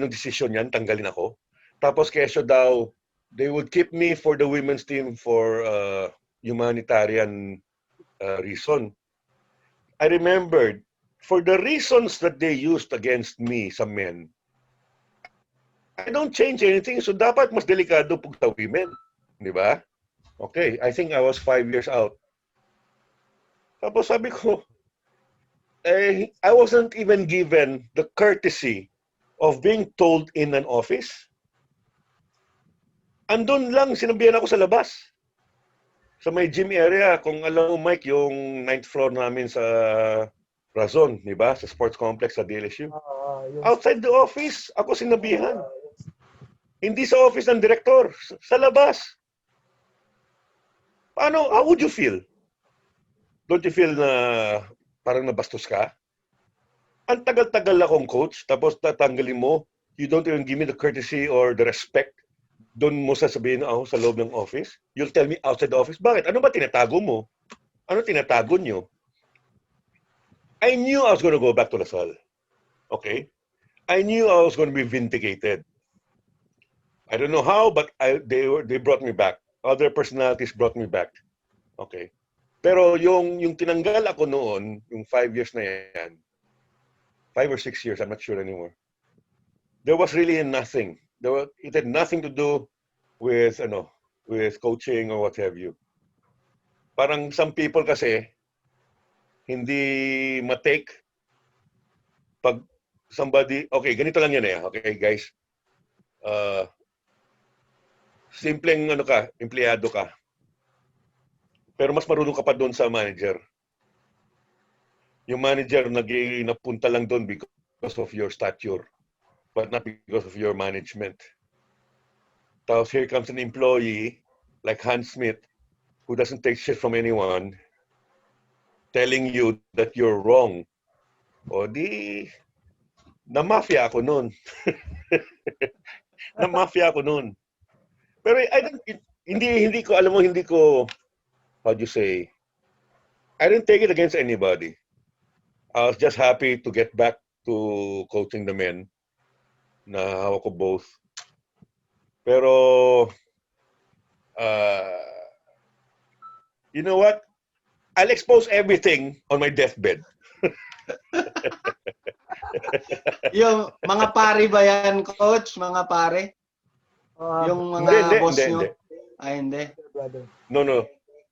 [SPEAKER 3] desisyon yan, tanggalin ako. Tapos kesyo daw, they would keep me for the women's team for humanitarian reason. I remembered, for the reasons that they used against me sa men, I don't change anything. So dapat mas delikado pag sa women. Di ba? Okay, I think I was 5 years out. Tapos sabi ko, I wasn't even given the courtesy of being told in an office. Andun lang, sinabihan ako sa labas. Sa may gym area, kung alam mo Mike, yung 9th floor namin sa Razon, di ba? Sa sports complex sa DLSU. Outside the office, ako sinabihan. Hindi sa office ng director, sa labas. Paano? How would you feel? Don't you feel na parang nabastos ka? Ang tagal-tagal akong coach, tapos tatanggalin mo, you don't even give me the courtesy or the respect. Doon mo sasabihin ako sa loob ng office. You'll tell me outside the office. Bakit? Ano ba tinatago mo? Ano tinatago nyo? I knew I was going to go back to Lasal. Okay? I knew I was going to be vindicated. I don't know how, but they brought me back. Other personalities brought me back. Okay? Pero yung tinanggal ako noon, yung 5 years na yan, 5 or 6 years, I'm not sure anymore. There was really nothing. It had nothing to do with coaching or what have you. parang some people kasi hindi matake pag somebody, okay, ganito lang yan eh. Okay, guys. Simpleng ano ka, empleyado ka. Pero mas marunong ka pa doon sa manager. Yung manager napunta lang doon because of your stature, but not because of your management. Tapos here comes an employee like Hans Smit who doesn't take shit from anyone telling you that you're wrong. O di, na-mafia ako noon. Na-mafia ako noon. Pero hindi ko, alam mo, hindi ko, how do you say, I didn't take it against anybody. I was just happy to get back to coaching the men na hawak ko both. Pero, you know what? I'll expose everything on my deathbed.
[SPEAKER 1] Yung mga pare ba yan, coach? Mga pare? Yung mga boss nyo?
[SPEAKER 3] Hindi.
[SPEAKER 1] Ay, hindi.
[SPEAKER 2] Brother.
[SPEAKER 3] No.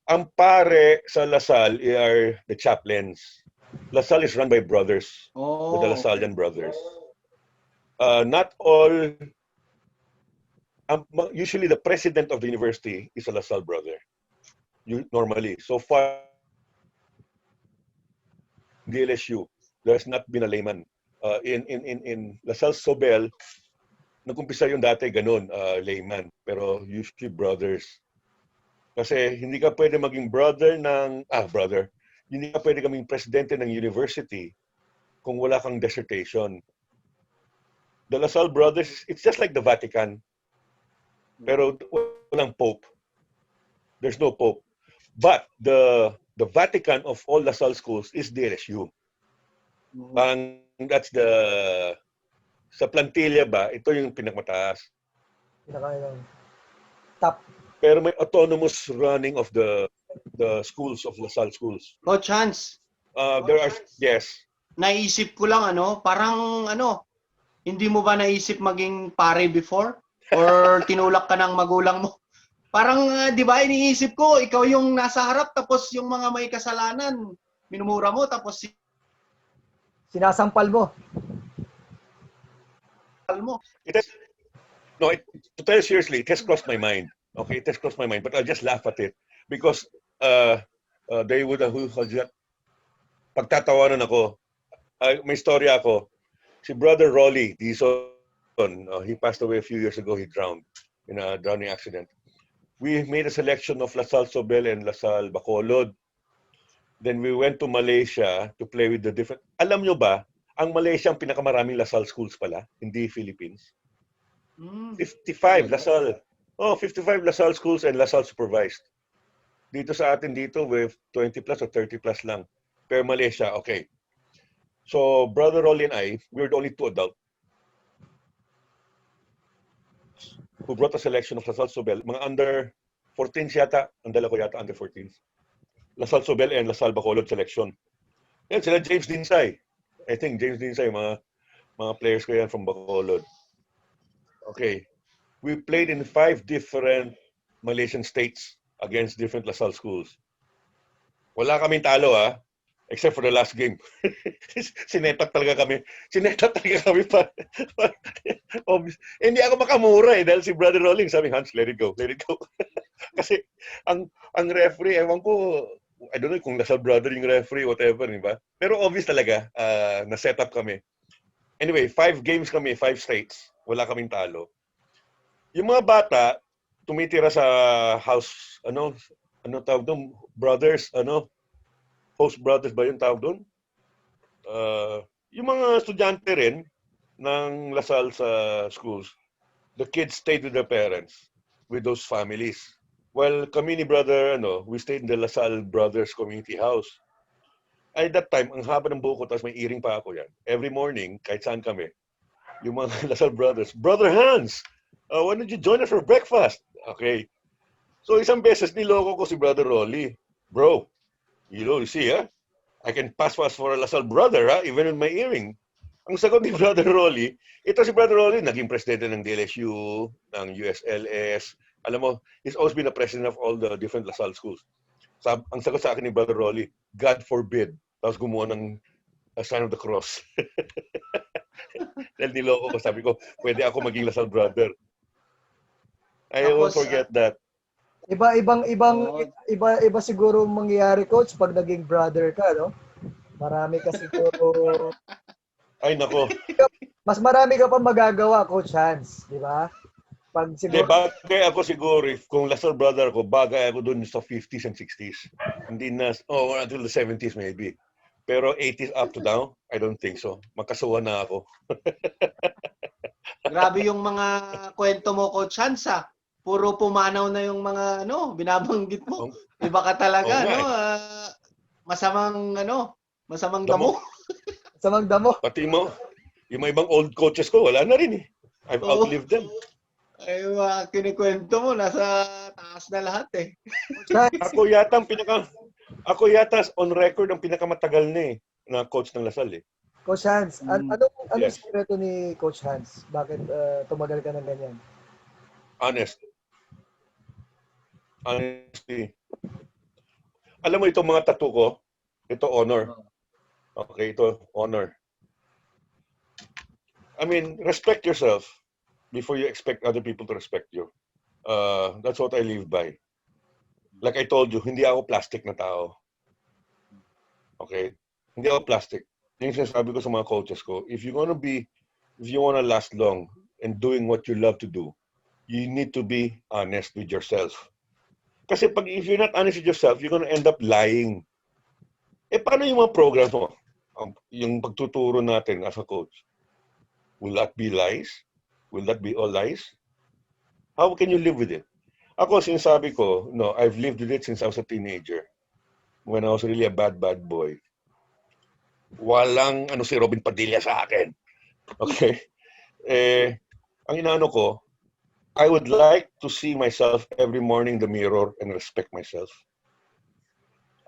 [SPEAKER 3] Ang pare sa Lasal are the chaplains. Lasal is run by brothers.
[SPEAKER 1] Oh,
[SPEAKER 3] With the Lasallian brothers. Not all, usually the president of the university is a Lasal brother. Normally. So far, DLSU, there's not been a layman. In Lasal Sobel, nag-umpisa yung dati ganun, layman. Pero usually brothers. Kasi hindi ka pwede maging brother. Hindi ka pwede kaming presidente ng university kung wala kang dissertation. The Lasal brothers, it's just like the Vatican. Pero walang pope. There's no pope. But the Vatican of all Lasal schools is DLSU. That's sa plantilla ba, ito yung pinakamataas.
[SPEAKER 2] Top.
[SPEAKER 3] Pero may autonomous running of the schools of Lasal schools.
[SPEAKER 1] Coach Hans,
[SPEAKER 3] There are, yes.
[SPEAKER 1] naisip ko lang parang hindi mo ba naisip maging pare before? Or tinulak ka ng magulang mo? Parang, di ba, iniisip ko, ikaw yung nasa harap, tapos yung mga may kasalanan, minumura mo, tapos
[SPEAKER 2] Sinasampal mo.
[SPEAKER 3] To tell you seriously, it has crossed my mind. Okay, it has crossed my mind, but I'll just laugh at it because they would have pagtatawanan ako. May storya ako. Si Brother Rolly Dizon, he passed away a few years ago. He drowned in a drowning accident. We made a selection of Lasal Sobel and Lasal Bacolod. Then we went to Malaysia to play with the different... Alam nyo ba, ang Malaysia ang pinakamaraming Lasal schools pala, hindi Philippines. 55 Lasal. 55 Lasal schools and Lasal supervised. Dito sa atin dito with 20 plus or 30 plus lang. Per Malaysia, okay. So, Brother Rolly and I, we were the only two adults who brought a selection of Lasal Sobel. Mga under 14s yata, ang dala ko yata under 14s. Lasal Sobel and Lasal Bacolod selection. Yan, sila James Dinsay. I think James Dinsay, mga players ko yan from Bacolod. Okay. We played in 5 different Malaysian states against different Lasal schools. Wala kaming talo except for the last game. Sinetat talaga kami. Pa. Hindi ako makamura dahil si Brother Rolling sabi, Hans, let it go. Kasi ang referee, ewan ko, I don't know kung Lasal brother yung referee, whatever, di ba? Pero obvious talaga, na-set up kami. Anyway, 5 games kami, 5 states. Wala kaming talo. Yung mga bata, tumitira sa house, ano tawag doon? Brothers, host brothers ba yung tawag doon? Yung mga estudyante rin ng Lasal sa schools, the kids stayed with their parents, with those families. Well, kami ni brother, we stayed in the Lasal Brothers Community House. At that time, ang haba ng buko, tapos may earring pa ako yan. Every morning, kahit saan kami, yung mga Lasal Brothers, Brother Hans, why don't you join us for breakfast? Okay. So isang beses niloko ko si Brother Rolly. Bro, you see, I can pass for a Lasal brother, even with my earring. Ang sagot ni Brother Rolly, ito si Brother Rolly, naging presidente ng DLSU, ng USLS. Alam mo, he's always been the president of all the different Lasal schools. Ang sagot sa akin ni Brother Rolly, God forbid. Tapos gumawa ng sign of the cross. Dahil niloko ko, sabi ko, pwede ako maging Lasal brother. I won't
[SPEAKER 1] Tapos,
[SPEAKER 3] forget that.
[SPEAKER 1] Oo.
[SPEAKER 2] Iba siguro mangyayari, coach, pag naging brother ka, no? Marami ka siguro,
[SPEAKER 3] Ay, nako.
[SPEAKER 2] mas marami ka pa magagawa, Coach Hans, di ba? Pag
[SPEAKER 3] Hindi,
[SPEAKER 2] siguro,
[SPEAKER 3] bagay ako siguro, kung Lasal brother ko, bagay ako dun sa 50s and 60s. Hindi na, until the 70s maybe. Pero 80s up to down, I don't think so. Magkasuhan na ako.
[SPEAKER 1] Grabe yung mga kwento mo, Coach Hans, ah. Puro pumanaw na yung mga binabanggit mo.
[SPEAKER 3] Oh,
[SPEAKER 1] Iba ka talaga,
[SPEAKER 3] nga
[SPEAKER 1] no?
[SPEAKER 3] eh.
[SPEAKER 1] Masamang
[SPEAKER 3] Damo.
[SPEAKER 1] damo.
[SPEAKER 2] samang damo.
[SPEAKER 3] Pati mo, yung mga ibang old coaches ko, wala na rin eh. I've
[SPEAKER 1] Oo.
[SPEAKER 3] outlived them.
[SPEAKER 1] Ay, mga kinikwento mo, nasa taas na lahat eh.
[SPEAKER 2] Coach Hans,
[SPEAKER 3] Ako yata on record ang pinakamatagal na coach ng Lasal eh.
[SPEAKER 2] Coach Hans,
[SPEAKER 1] Mm.
[SPEAKER 2] anong
[SPEAKER 3] Yes.
[SPEAKER 2] sikreto ni Coach Hans? Bakit tumagal ka ng ganyan?
[SPEAKER 3] Honestly. Alam mo itong mga tattoo ko, ito honor. Okay, ito honor. I mean, respect yourself before you expect other people to respect you. That's what I live by. Like I told you, hindi ako plastic na tao. Okay? Hindi ako plastic. Yung sinasabi ko sa mga coaches ko, if you wanna last long and doing what you love to do, you need to be honest with yourself. Kasi if you're not honest with yourself, you're gonna end up lying. Paano yung mga programs mo? Yung pagtuturo natin as a coach? Will that be lies? Will that be all lies? How can you live with it? Ako, sinasabi ko, no, I've lived with it since I was a teenager. When I was really a bad boy. Walang si Robin Padilla sa akin. Okay? Ang inaano ko, I would like to see myself every morning in the mirror and respect myself.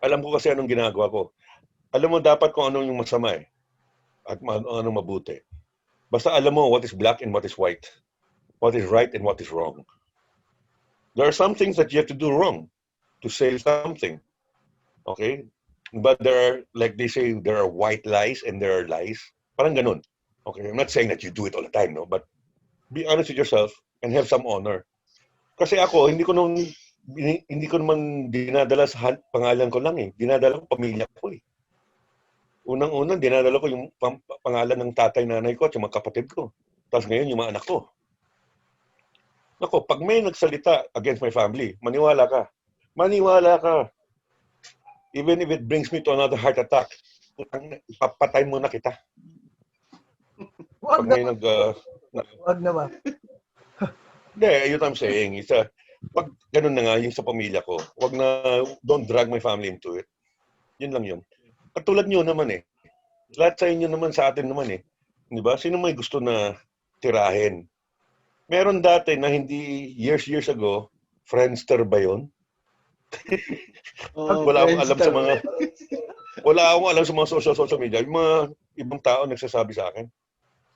[SPEAKER 3] Alam ko kasi anong ginagawa ko. Alam mo dapat kung ano yung masama eh. At anong mabuti. Basta alam mo what is black and what is white. What is right and what is wrong. There are some things that you have to do wrong to say something. Okay? But there are, like they say, there are white lies and there are lies. Parang ganun. Okay? I'm not saying that you do it all the time, no? But be honest with yourself and have some honor. Kasi ako, hindi ko naman dinadala sa pangalan ko lang eh. Dinadala ko pamilya ko eh. Unang-unang, dinadala ko yung pangalan ng tatay, nanay ko at yung mga kapatid ko. Tapos ngayon, yung mga anak ko. Nako, pag may nagsalita against my family, maniwala ka. Maniwala ka. Even if it brings me to another heart attack, ipapatay mo na kita.
[SPEAKER 2] Wag
[SPEAKER 3] Pag may
[SPEAKER 2] naman.
[SPEAKER 3] Hindi, yun I'm saying. Pag ganun na nga, yung sa pamilya ko, don't drag my family into it. Yun lang yun. Katulad nyo naman eh. Lahat sa inyo naman, sa atin naman eh. Di ba? Sino may gusto na tirahin? Meron dati na hindi, years ago, Friendster ba yun? Wala akong alam sa mga social media. Yung mga ibang tao nagsasabi sa akin.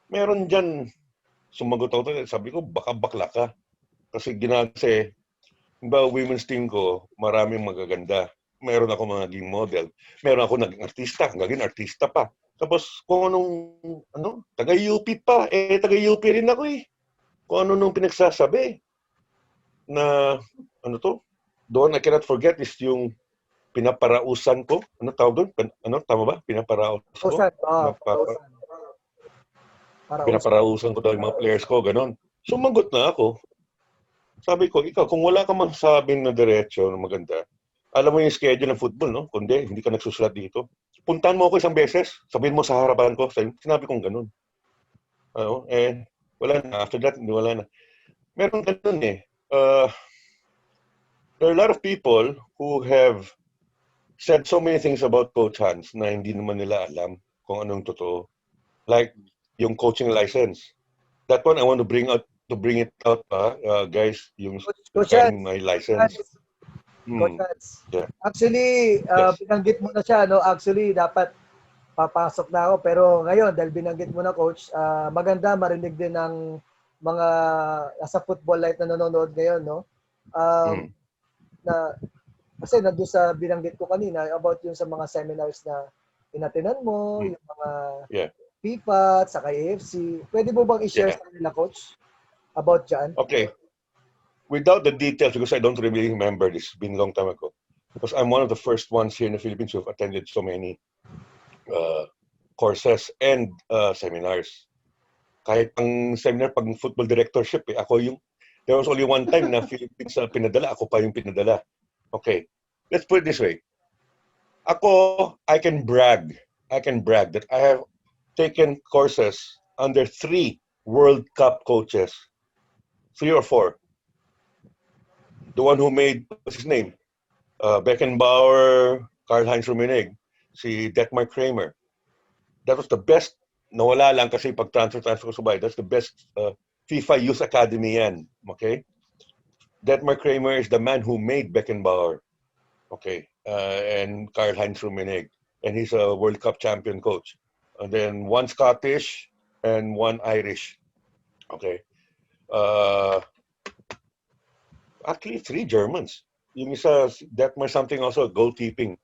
[SPEAKER 3] Meron dyan, sumagot ako, sabi ko, baka bakla ka. Kasi women's team ko, maraming magaganda. Meron ako maging model. Meron ako naging artista, naging artista pa. Tapos kung taga-UP pa. Taga-UP rin ako eh. Kung ano nung pinagsasabi na, doon I cannot forget is yung pinaparausan ko. Ano tawag doon? Tama ba? Pinaparausan ko? Pinaparausan ko daw yung mga players ko, ganon. Sumagot na ako. Sabi ko, ikaw, kung wala ka masasabi na diretso na maganda, alam mo yung schedule ng football, no? Kundi, hindi ka nagsusulat dito. Puntahan mo ako isang beses, sabihin mo sa harapan ko, sinabi kong ganun. Wala na. After that, wala na. Meron ganun eh. There are a lot of people who have said so many things about Coach Hans na hindi naman nila alam kung anong totoo. Like, yung coaching license. That one, I want to bring it out, guys, yung my license.
[SPEAKER 2] Coach Hans.
[SPEAKER 3] Yeah.
[SPEAKER 2] Actually,
[SPEAKER 3] Yes.
[SPEAKER 2] binanggit mo na siya, no? Actually, dapat papasok na ako. Pero ngayon, dahil binanggit mo na, Coach, maganda marinig din ng mga nasa FUTBOLife na nanonood ngayon, no? Na Kasi nandun sa binanggit ko kanina about yung sa mga seminars na inatinan mo, yung mga
[SPEAKER 3] Yeah.
[SPEAKER 2] FIFA, saka AFC. Pwede mo bang i-share
[SPEAKER 3] Yeah.
[SPEAKER 2] sa kanila, Coach, about dyan?
[SPEAKER 3] Okay. Without the details, because I don't really remember this, it's been a long time ago. Because I'm one of the first ones here in the Philippines who have attended so many courses and seminars. Kahit ang seminar pag football directorship, ako yung, there was only one time na Philippines pinadala, ako pa yung pinadala. Okay, let's put it this way. Ako, I can brag that I have taken courses under 3 World Cup coaches. 3 or 4. The one who made, what's his name? Beckenbauer, Karl-Heinz Rummenigge, si Detmar Kramer. That was the best. Nawala lang kasi pag-transfer ko sa Dubai. That's the best FIFA Youth Academy yan. Okay? Detmar Kramer is the man who made Beckenbauer. Okay? And Karl-Heinz Rummenigge. And he's a World Cup champion coach. And then 1 Scottish and 1 Irish. Okay? Actually, 3 Germans. Yung isa, Detmar something also, goalkeeping.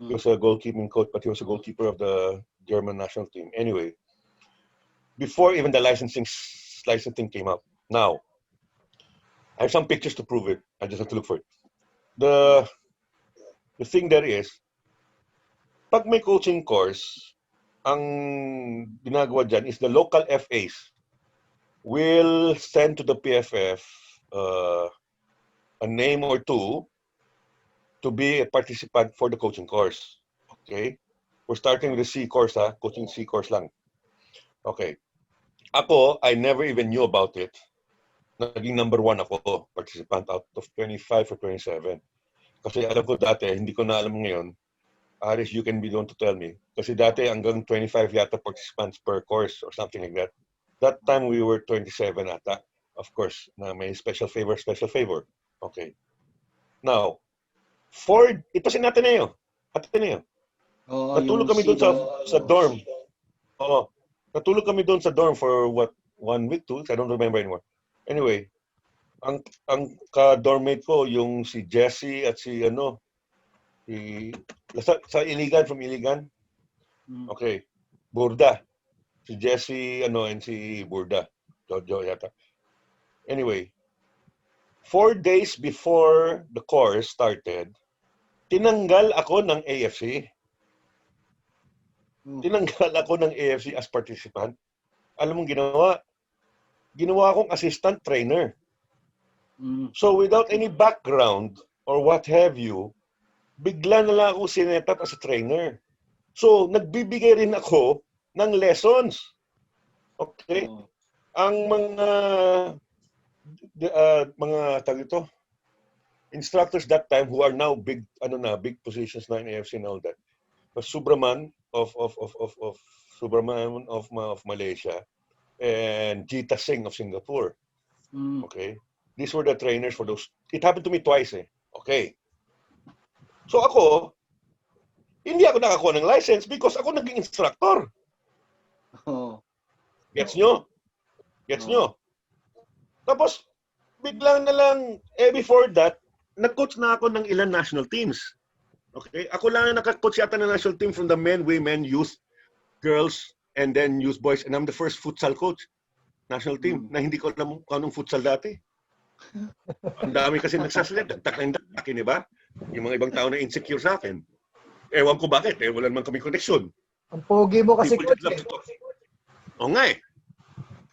[SPEAKER 3] He was a goalkeeping coach, but he was a goalkeeper of the German national team. Anyway, before even the licensing came up. Now, I have some pictures to prove it. I just have to look for it. The thing there is, pag may coaching course, ang ginagawa dyan is the local FAs will send to the PFF a name or two to be a participant for the coaching course. Okay? We're starting with the C course, coaching C course lang. Okay. Ako, I never even knew about it. Naging number 1 ako, participant out of 25 or 27. Kasi alam ko dati, hindi ko na alam ngayon. Aris, you can be the one to tell me. Kasi dati hanggang 25 yata participants per course or something like that. That time we were 27 ata. Of course, na may special favor. Okay. Now, ito si Ateneo.
[SPEAKER 1] Oo,
[SPEAKER 3] Natulog
[SPEAKER 1] yung
[SPEAKER 3] kami doon
[SPEAKER 1] Sinon.
[SPEAKER 3] sa dorm. Oo. Natulog kami doon sa dorm for what, 1 week, 2 weeks? I don't remember anymore. Anyway, ang ka-dormmate ko, yung si Jesse at si sa Iligan, from Iligan. Okay. Burda. Si Jesse, and si Burda. Jojo yata. Anyway, 4 days before the course started, tinanggal ako ng AFC. Tinanggal ako ng AFC as participant. Alam mong ginawa? Ginawa akong assistant trainer. So without any background or what have you, bigla na lang ako sinetat as a trainer. So nagbibigay rin ako ng lessons. Okay? Ang mga tagito instructors that time who are now big positions na in AFC and all that. Subraman of Subraman of Malaysia and Jita Singh of Singapore. Okay? These were the trainers for those. It happened to me twice Okay. So ako, hindi ako nakakuha ng license because ako naging instructor. Gets nyo? Tapos, biglang na lang, before that, nag-coach na ako ng ilan national teams. Okay? Ako lang na naka-coach yata ng national team from the men, women, youth, girls, and then youth boys. And I'm the first futsal coach. National team. Na hindi ko alam kung anong futsal dati. Ang dami kasi nagsasalita. Dagdag, di ba? Yung mga ibang tao na insecure sa akin. Ewan ko bakit. Wala naman kami connection.
[SPEAKER 2] Ang pogi mo kasi,
[SPEAKER 3] People
[SPEAKER 2] Coach.
[SPEAKER 3] Oo nga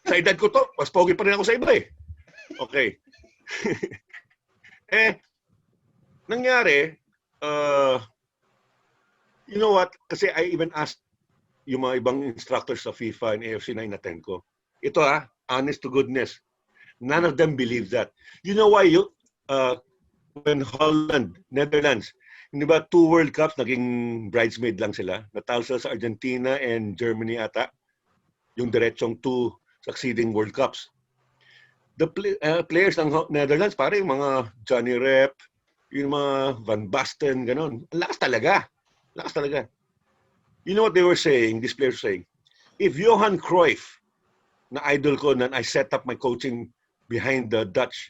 [SPEAKER 3] Sa edad ko to, mas pogi pa rin ako sa iba Okay. Nangyari, you know what? Kasi I even asked yung mga ibang instructors sa FIFA and AFC na inattend ko. Ito honest to goodness. None of them believe that. You know why when Holland, Netherlands, hindi ba 2 World Cups, naging bridesmaid lang sila. Natalo sila sa Argentina and Germany ata. Yung diretsong 2 succeeding World Cups. The players ng Netherlands, pare, yung mga Johnny Rep, yung mga Van Basten, ganon. Lakas talaga. You know what they were saying, these players were saying? If Johan Cruyff, na idol ko, na I set up my coaching behind the Dutch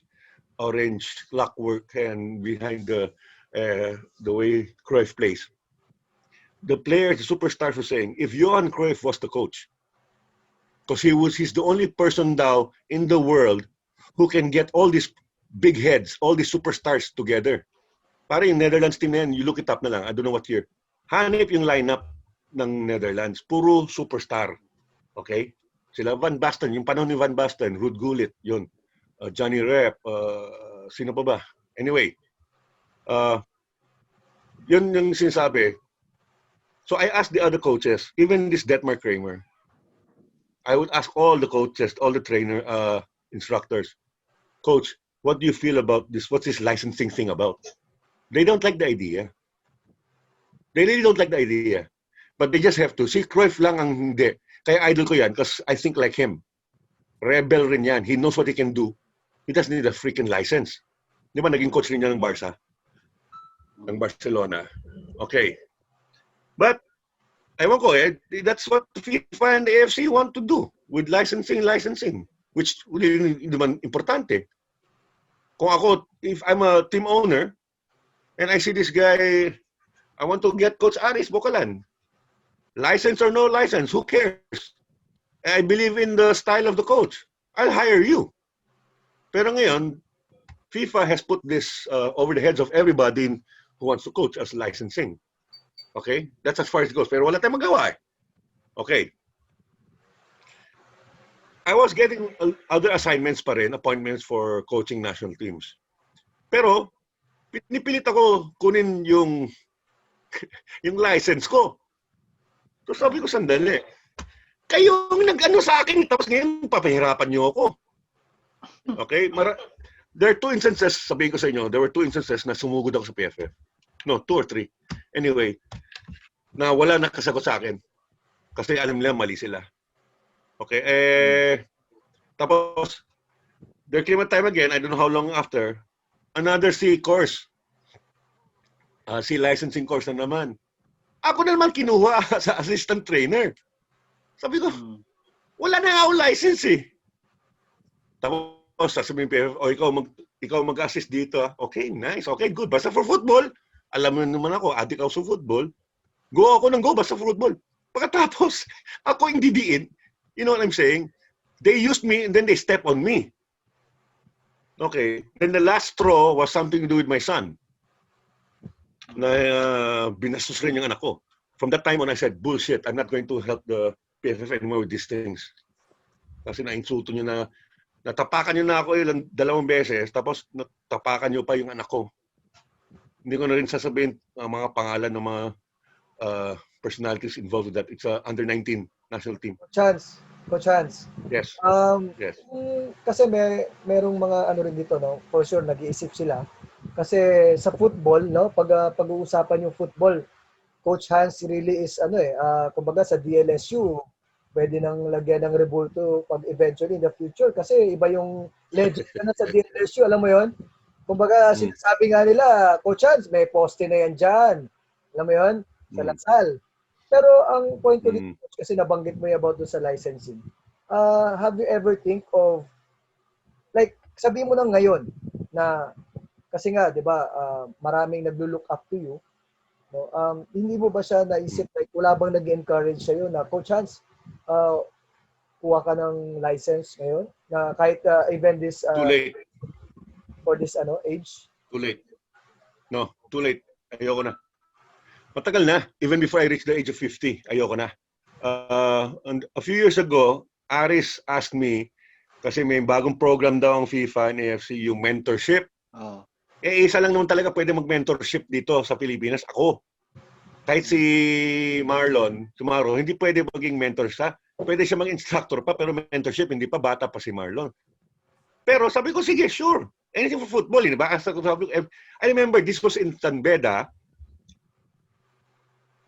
[SPEAKER 3] orange clockwork and behind the the way Cruyff plays. The players, the superstars were saying, if Johan Cruyff was the coach, because he's the only person now in the world who can get all these big heads, all these superstars together. Parang yung Netherlands team na yan, you look it up na lang, I don't know what year. Hanip yung lineup ng Netherlands, puro superstar. Okay? Sila Van Basten, yung panahon ni Van Basten, Ruud Gullit, yun. Johnny Rep, sino pa ba? Anyway, yun yung sinasabi. So I asked the other coaches, even this Detmar Kramer, I would ask all the coaches, all the trainer, instructors, Coach, what do you feel about this? What's this licensing thing about? They don't like the idea. They really don't like the idea. But they just have to. Si Cruyff lang ang hindi. Kaya idol ko yan because I think like him. Rebel rin yan. He knows what he can do. He doesn't need a freaking license. Di ba naging coach rin niya ng Barca? Ng Barcelona. Okay. But, ewan ko that's what FIFA and the AFC want to do with licensing, which hindi naman importante. Kung ako, if I'm a team owner, and I see this guy, I want to get Coach Aris Bocalan. License or no license, who cares? I believe in the style of the coach. I'll hire you. Pero ngayon, FIFA has put this over the heads of everybody who wants to coach as licensing. Okay? That's as far as it goes. Pero wala tayong magawa Okay. I was getting other assignments pa rin, appointments for coaching national teams. Pero, pinipilit ako kunin yung license ko. So sabi ko, sandali. Kayo ang nag-ano sa akin, tapos ngayon papahirapan niyo ako. Okay? There are two instances, sabihin ko sa inyo, there were two instances na sumugod ako sa PFF. No, 2 or 3. Anyway, na wala nakasagot sa akin. Kasi alam nila, mali sila. Okay, tapos, there came a time again, I don't know how long after, another C course. C licensing course na naman. Ako na naman kinuha sa assistant trainer. Sabi ko, wala na ako license Tapos, sasabihin PFF, ikaw mag-assist dito. Okay, nice. Okay, good. Basta for football, alam mo naman ako, adik ako sa football. Go ako ng go, basta for football. Pagkatapos, ako yung didiin. You know what I'm saying? They used me and then they step on me. Okay. Then the last straw was something to do with my son. Na binastos rin yung anak ko. From that time on, I said, bullshit. I'm not going to help the PFF anymore with these things. Kasi na-insulto nyo na, natapakan nyo na ako ilang 2 beses, tapos natapakan nyo pa yung anak ko. Hindi ko na rin sasabihin ang mga pangalan ng mga personalities involved with that. It's a under-19 national team.
[SPEAKER 2] Coach Hans.
[SPEAKER 3] Yes. Yes.
[SPEAKER 2] Kasi merong mga ano rin dito, no? For sure, nag-iisip sila. Kasi sa football, no? Pag-uusapan yung football, Coach Hans really is, kumbaga sa DLSU, pwede nang lagyan ng rebulto pag eventually in the future. Kasi iba yung legend na sa DLSU, alam mo yon. Kumbaga, sinasabi nga nila, Coach Hans, may poste na yan dyan. Alam mo yon? Sa Lasal. Pero ang point ko dito, kasi nabanggit mo yung about sa licensing. Have you ever think of, like, sabihin mo na ngayon, na, kasi nga, di ba, maraming naglo-look up to you. No? Hindi mo ba siya naisip, like, wala bang nag-encourage sa'yo na, Coach Hans, kuha ka ng license ngayon? Na kahit even this,
[SPEAKER 3] too late.
[SPEAKER 2] For this age?
[SPEAKER 3] Too late. No, too late. Ayoko na. Matagal na. Even before I reached the age of 50, ayoko na. And a few years ago, Aris asked me, kasi may bagong program daw ang FIFA and AFC, yung mentorship. Isa lang naman talaga pwede mag-mentorship dito sa Pilipinas. Ako. Kahit si Marlon, hindi pwede maging mentor siya. Pwede siya mag-instructor pa, pero mentorship, hindi pa, bata pa si Marlon. Pero sabi ko, sige, sure. Anything for football. Diba? I remember this was in San Beda,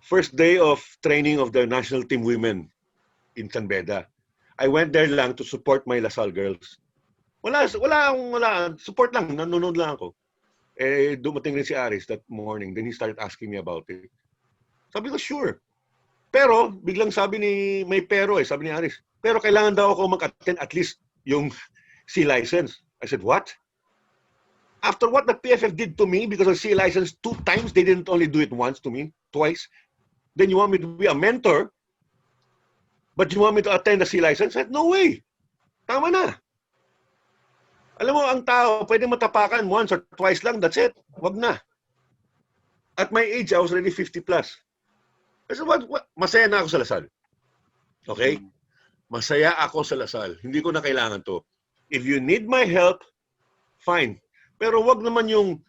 [SPEAKER 3] first day of training of the national team women in San Beda. I went there lang to support my Lasal girls. Wala. Support lang. Nanonood lang ako. Dumating rin si Aris that morning. Then he started asking me about it. Sabi ko, sure. Pero, biglang sabi sabi ni Aris, pero kailangan daw ako mag-attend at least yung C license. I said, what? after what the PFF did to me because of C license 2 times, they didn't only do it once to me, twice. Then you want me to be a mentor, but you want me to attend the C license? I said, no way. Tama na. Alam mo, ang tao, pwede matapakan once or twice lang, that's it. Wag na. At my age, I was already 50 plus. I said, masaya na ako sa Lasal. Okay? Masaya ako sa Lasal. Hindi ko na kailangan to. If you need my help, fine. Pero wag naman yung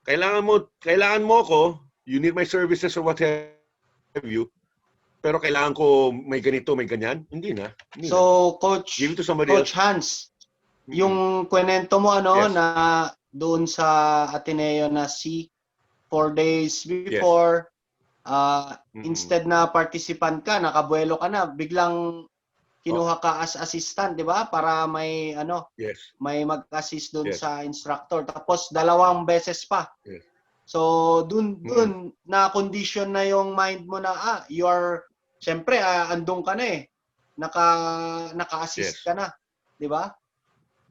[SPEAKER 3] kailangan mo ko, you need my services or what have you, pero kailangan ko may ganito, may ganyan. Hindi na.
[SPEAKER 1] So, Coach,
[SPEAKER 3] give it to somebody
[SPEAKER 1] Coach
[SPEAKER 3] else.
[SPEAKER 1] Hans, yung kwento mo
[SPEAKER 3] Yes.
[SPEAKER 1] na doon sa Ateneo na 4 days before, instead na participant ka, nakabuelo ka na, biglang kinuha ka as assistant, di ba? Para may
[SPEAKER 3] Yes.
[SPEAKER 1] may mag-assist doon
[SPEAKER 3] Yes.
[SPEAKER 1] sa instructor. Tapos 2 beses pa.
[SPEAKER 3] Yes.
[SPEAKER 1] So doon na condition na yung mind mo na syempre andun ka na eh. Naka-assist
[SPEAKER 3] Yes.
[SPEAKER 1] ka na, di ba?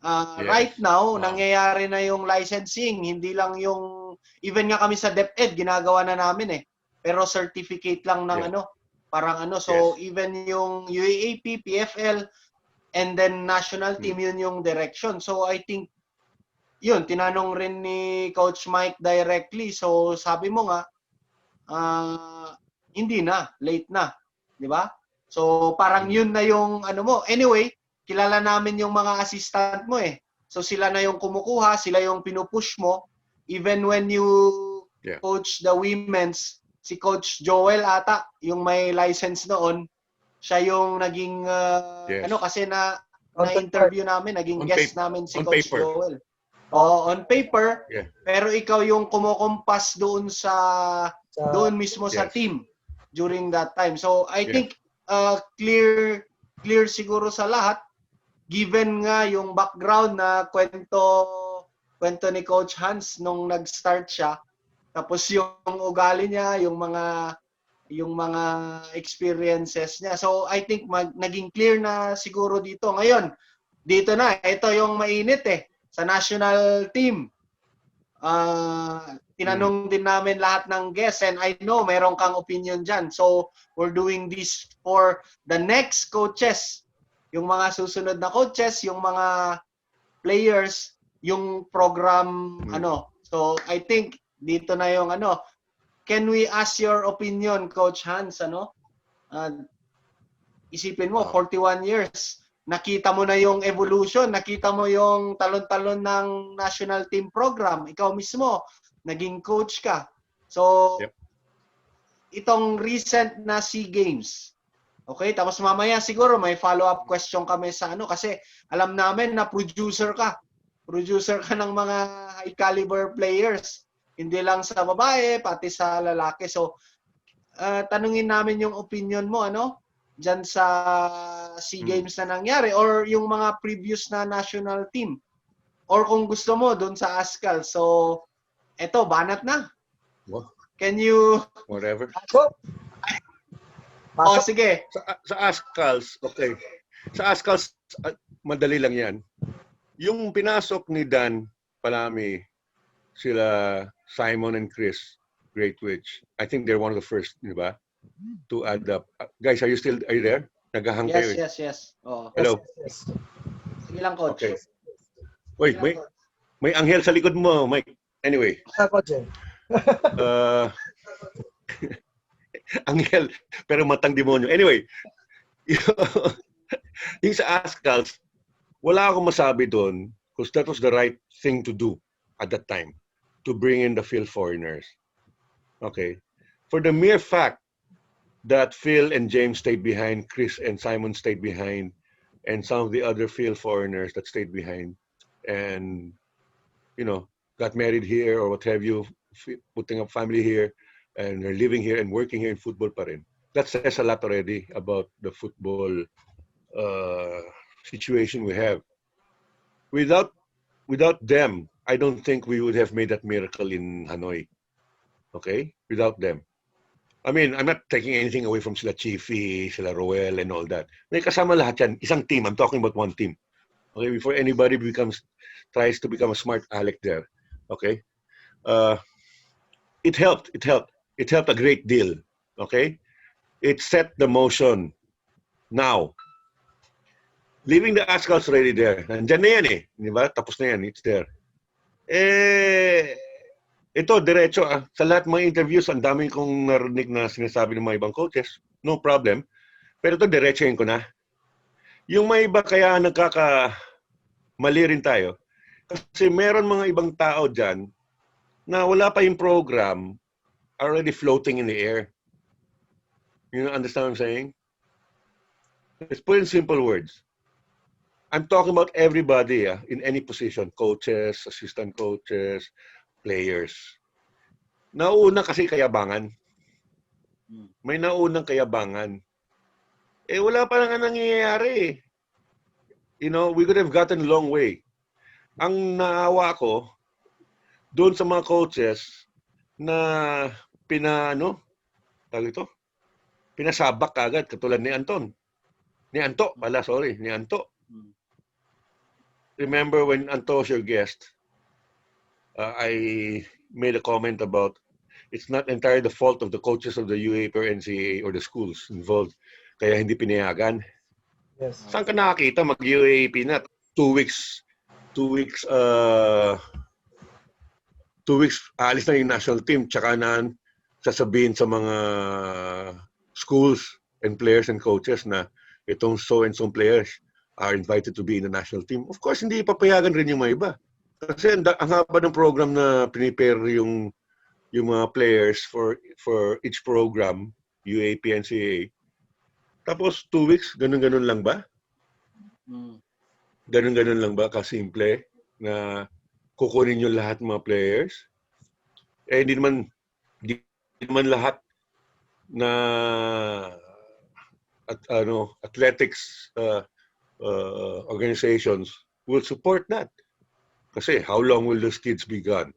[SPEAKER 3] Yes.
[SPEAKER 1] Right now, nangyayari na yung licensing, hindi lang yung even nga kami sa DepEd ginagawa na namin eh. Pero certificate lang ng parang so even yung UAAP, PFL, and then national team, yun yung direction. So I think yun, tinanong rin ni Coach Mike directly. So sabi mo nga, hindi na, late na, di ba? So parang yun na yung mo. Anyway, kilala namin yung mga assistant mo eh. So sila na yung kumukuha, sila yung pinupush mo. Even when you coach the women's, si Coach Joel ata, yung may license noon, siya yung naging, kasi na-interview namin, naging guest namin si Coach Joel. On paper, pero ikaw yung kumukumpas doon doon mismo sa team during that time. So I think clear siguro sa lahat, given nga yung background na kwento ni Coach Hans nung nag-start siya, tapos yung ugali niya, yung mga experiences niya. So I think naging clear na siguro dito. Ngayon, dito na, ito yung mainit eh. Sa national team, tinanong din namin lahat ng guests and I know meron kang opinion dyan. So we're doing this for the next coaches. Yung mga susunod na coaches, yung mga players, yung program, So I think dito na yung can we ask your opinion, Coach Hans, isipin mo, 41 years, nakita mo na yung evolution, nakita mo yung talon-talon ng national team program, ikaw mismo, naging coach ka. So, itong recent na SEA Games, okay, tapos mamaya siguro may follow-up question kami sa kasi alam namin na producer ka ng mga high caliber players. Hindi lang sa babae, pati sa lalaki. So, tanungin namin yung opinion mo, dyan sa SEA Games na nangyari or yung mga previous na national team. Or kung gusto mo, dun sa ASCAL. So, eto, banat na.
[SPEAKER 3] What?
[SPEAKER 1] Can you...
[SPEAKER 3] Whatever.
[SPEAKER 2] Pasok.
[SPEAKER 1] Sige.
[SPEAKER 3] Sa ASCALs, okay. Sa ASCALs, madali lang yan. Yung pinasok ni Dan Palami, sila Simon and Chris Greatwich. I think they're one of the first, di ba? To add up. Guys, are you there? Naghahang kayo.
[SPEAKER 1] Yes. Oh.
[SPEAKER 3] Hello.
[SPEAKER 2] Yes.
[SPEAKER 1] Sige lang, Coach.
[SPEAKER 3] Okay. Wait, may anghel sa likod mo, Mike. Anyway. Anghel, pero matang demonyo. Anyway, yung sa ASCALs, wala akong masabi doon because that was the right thing to do at that time, to bring in the Phil foreigners. Okay? For the mere fact that Phil and James stayed behind, Chris and Simon stayed behind, and some of the other Phil foreigners that stayed behind and, got married here or what have you, putting up family here, and they're living here and working here in football pa rin. That says a lot already about the football situation we have. Without them, I don't think we would have made that miracle in Hanoi. Okay? Without them. I mean, I'm not taking anything away from sila Chiefy, sila Roel, and all that. May kasama lahat yan. Isang team. I'm talking about one team. Okay? Before anybody tries to become a smart aleck there. Okay? Uh, it helped. It helped. It helped a great deal. Okay? It set the motion. Now, leaving the ASCAL's already there. Nandyan na yan eh. Di ba? Tapos na yan. It's there. Ito, diretso sa lahat ng mga interviews, ang daming kong narinig na sinasabi ng mga ibang coaches. No problem. Pero ito, diretsoin ko na. Yung may iba kaya mali rin tayo. Kasi meron mga ibang tao dyan na wala pa yung program already floating in the air. You understand what I'm saying? Let's put in simple words. I'm talking about everybody in any position. Coaches, assistant coaches, players. Nauna kasi kayabangan. May naunang kayabangan. Wala pa nga nangyayari. You know, we could have gotten a long way. Ang naawa ko doon sa mga coaches na pinasabak agad katulad ni Anto. Remember when Anto was your guest, I made a comment about it's not entirely the fault of the coaches of the UAP or NCAA or the schools involved. Kaya hindi pinayagan.
[SPEAKER 2] Yes.
[SPEAKER 3] Saan ka nakakita mag-UAP na 2 weeks alis na yung national team tsaka na sasabihin sa mga schools and players and coaches na itong so and so players are invited to be in the national team. Of course, hindi papayagan rin yung mga iba. Kasi ang haba ng program na prepare yung mga players for each program, UAP, NCAA. Tapos 2 weeks, ganun-ganun lang ba? Ganun-ganun lang ba kasimple na kukunin yung lahat ng mga players? Hindi naman lahat na athletics organizations will support that. Kasi how long will those kids be gone?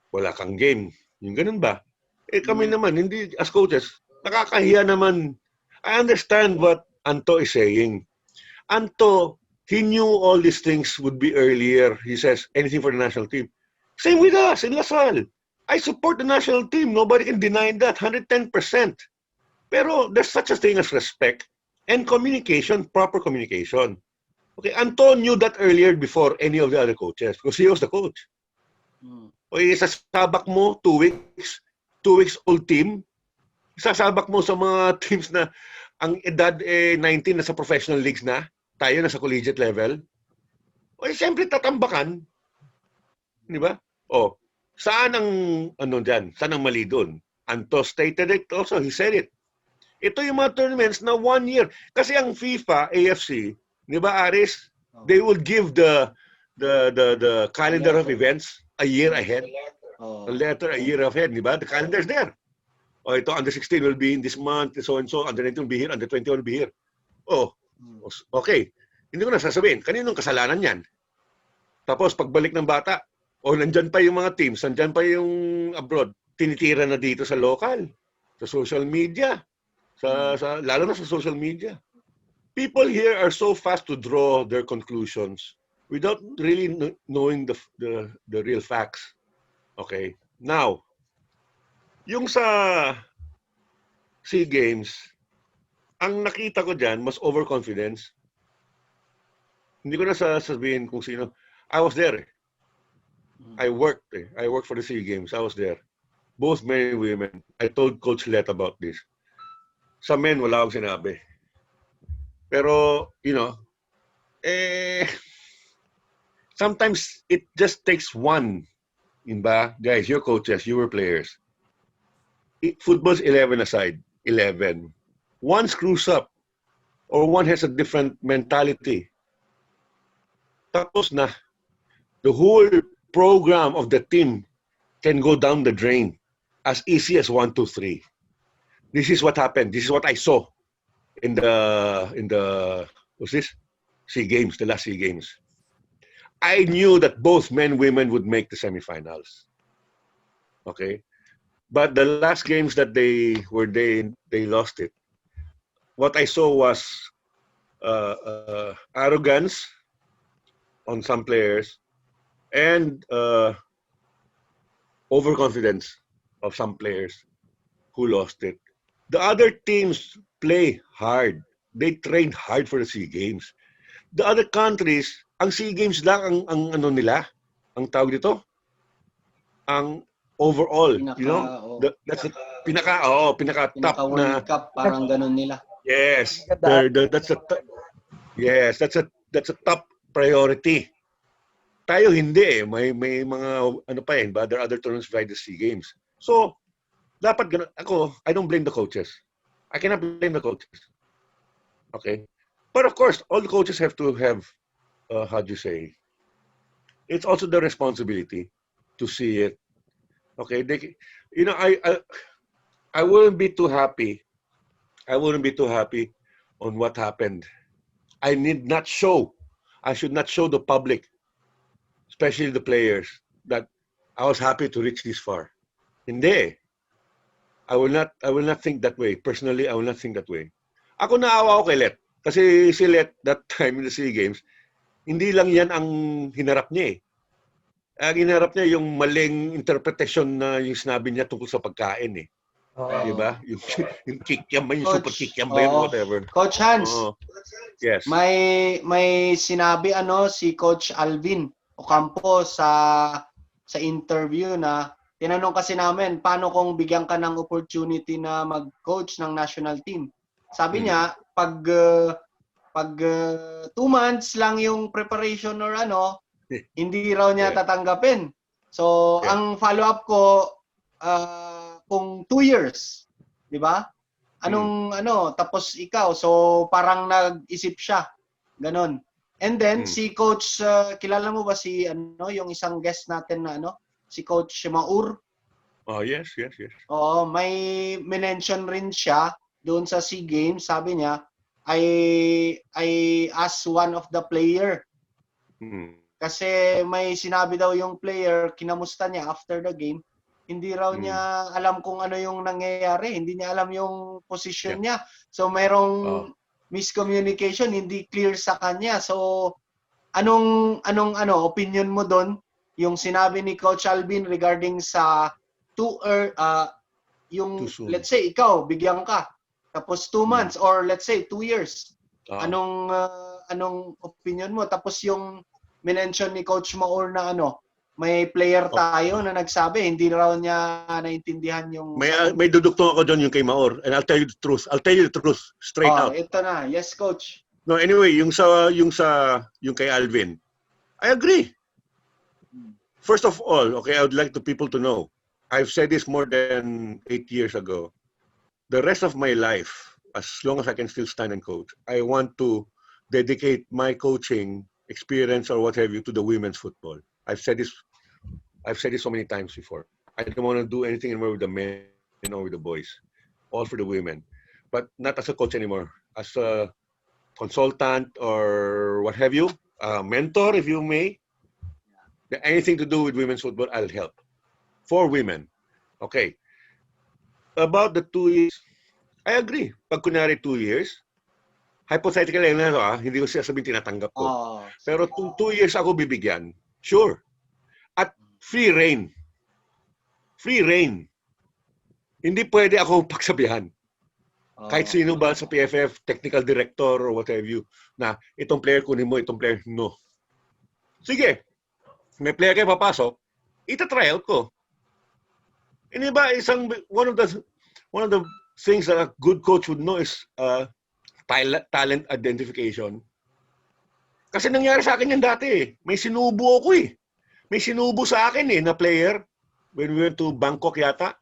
[SPEAKER 3] Wala kang game. Yung ganun ba? Kami naman, hindi as coaches, nakakahiya naman. I understand what Anto is saying. Anto, he knew all these things would be earlier. He says, anything for the national team. Same with us in Lasal. I support the national team. Nobody can deny that. 110%. Pero there's such a thing as respect and communication, proper communication. Okay, Anto knew that earlier before any of the other coaches because he was the coach. Okay, sasabak mo 2 weeks old team. Sasabak mo sa mga teams na ang edad 19 na sa professional leagues na, tayo na sa collegiate level. O siyempre tatambakan. Di ba? Saan ang dyan? Saan ang mali doon? Anto stated it also, he said it. Ito yung mga tournaments na 1 year. Kasi ang FIFA, AFC, di ba, Aris? They would give the calendar of events a year ahead. A letter a year ahead, di ba? The calendar is there. Ito, under 16 will be in this month, so and so, under 19 will be here, under 21 will be here. Okay. Hindi ko na sasabihin, kaninong kasalanan yan? Tapos, pagbalik ng bata, nandyan pa yung mga teams, nandyan pa yung abroad, tinitira na dito sa local, sa social media, lalo na sa social media. People here are so fast to draw their conclusions without really knowing the real facts. Okay. Now, yung sa SEA Games, ang nakita ko dyan, mas overconfidence. Hindi ko na sasabihin kung sino. I was there. I worked for the SEA Games. I was there. Both men and women. I told Coach Let about this. Sa men, wala akong sinabi. Pero, sometimes it just takes one. Guys, you're coaches, you were players. Football's 11 aside. 11. One screws up or one has a different mentality. Tapos na. The whole program of the team can go down the drain as easy as 1, 2, 3. This is what happened. This is what I saw in the what's this? SEA Games, the last SEA Games. I knew that both men and women would make the semifinals. Okay? But the last games that they lost it. What I saw was arrogance on some players and overconfidence of some players who lost it. The other teams play hard. They train hard for the SEA Games. The other countries, ang SEA Games lang ang ano nila, ang tawag dito, ang overall, that's the pinaka top
[SPEAKER 1] World
[SPEAKER 3] na.
[SPEAKER 1] Cup, parang ganun nila.
[SPEAKER 3] Yes, that's a top priority. Tayo hindi eh. May mga ano pa eh, other tournaments by the SEA Games. So, dapat ganun. Ako, I don't blame the coaches. I cannot blame the coaches. Okay? But of course, all the coaches have to have, how do you say, it's also their responsibility to see it. Okay? I wouldn't be too happy. I wouldn't be too happy on what happened. I should not show the public, especially the players, that I was happy to reach this far. Hindi. I will not think that way. Personally, I will not think that way. Ako naawa ako kay Let. Kasi si Let, that time in the SEA Games, hindi lang yan ang hinarap niya eh. Ang hinarap niya yung maling interpretation na yung sinabi niya tungkol sa pagkain eh. Diba? Yung kikiam ba, yung
[SPEAKER 1] Coach,
[SPEAKER 3] super kikiam ba yun, whatever.
[SPEAKER 1] Coach Hans,
[SPEAKER 3] yes.
[SPEAKER 1] may sinabi si Coach Alvin Ocampo sa interview na tinanong kasi namin, paano kung bigyan ka ng opportunity na mag-coach ng national team? Sabi niya, pag 2 months lang yung preparation or hindi raw niya tatanggapin. So, ang follow-up ko, kung 2 years, di ba? Tapos ikaw, so parang nag-isip siya. Ganon. And then, si Coach, kilala mo ba yung isang guest natin na si Coach Maur?
[SPEAKER 3] Oh, yes.
[SPEAKER 1] Oo, may mention rin siya doon sa SEA Games. Sabi niya, I asked one of the player. Kasi may sinabi daw yung player, kinamusta niya after the game. Hindi raw niya alam kung ano yung nangyayari. Hindi niya alam yung position niya. So, mayroong miscommunication, hindi clear sa kanya. So, anong opinion mo doon? Yung sinabi ni Coach Alvin regarding sa let's say, ikaw, bigyan ka. Tapos 2 months or let's say 2 years. Anong opinion mo? Tapos yung minention ni Coach Maur na may player tayo na nagsabi, hindi raw niya naintindihan yung...
[SPEAKER 3] May duduktong ako doon yung kay Maor. And I'll tell you the truth. Straight out.
[SPEAKER 1] Ito na. Yes, Coach.
[SPEAKER 3] No, anyway, yung kay Alvin, I agree. First of all, okay, I would like the people to know, I've said this more than 8 years ago. The rest of my life, as long as I can still stand and coach, I want to dedicate my coaching experience or what have you to the women's football. I've said this so many times before. I don't want to do anything anymore with the men or with the boys. All for the women. But not as a coach anymore. As a consultant or what have you. A mentor, if you may. Anything to do with women's football, I'll help. For women. Okay. About the 2 years, I agree. Pag kunwari 2 years, hypothetically lang hindi ko siya sabihin tinatanggap ko. Pero 2 years ako bibigyan. Sure. At free reign. Free reign. Hindi pwede ako pagsabihan. Kahit sino ba sa PFF, technical director or what have you, na itong player kunin mo, itong player, no. Sige. May player kayo papasok, ita-try out ko. Hindi ba one of the things that a good coach would know is talent identification. Kasi nangyari sa akin yan dati eh. May sinubo ako eh. May sinubo sa akin eh na player when we went to Bangkok yata.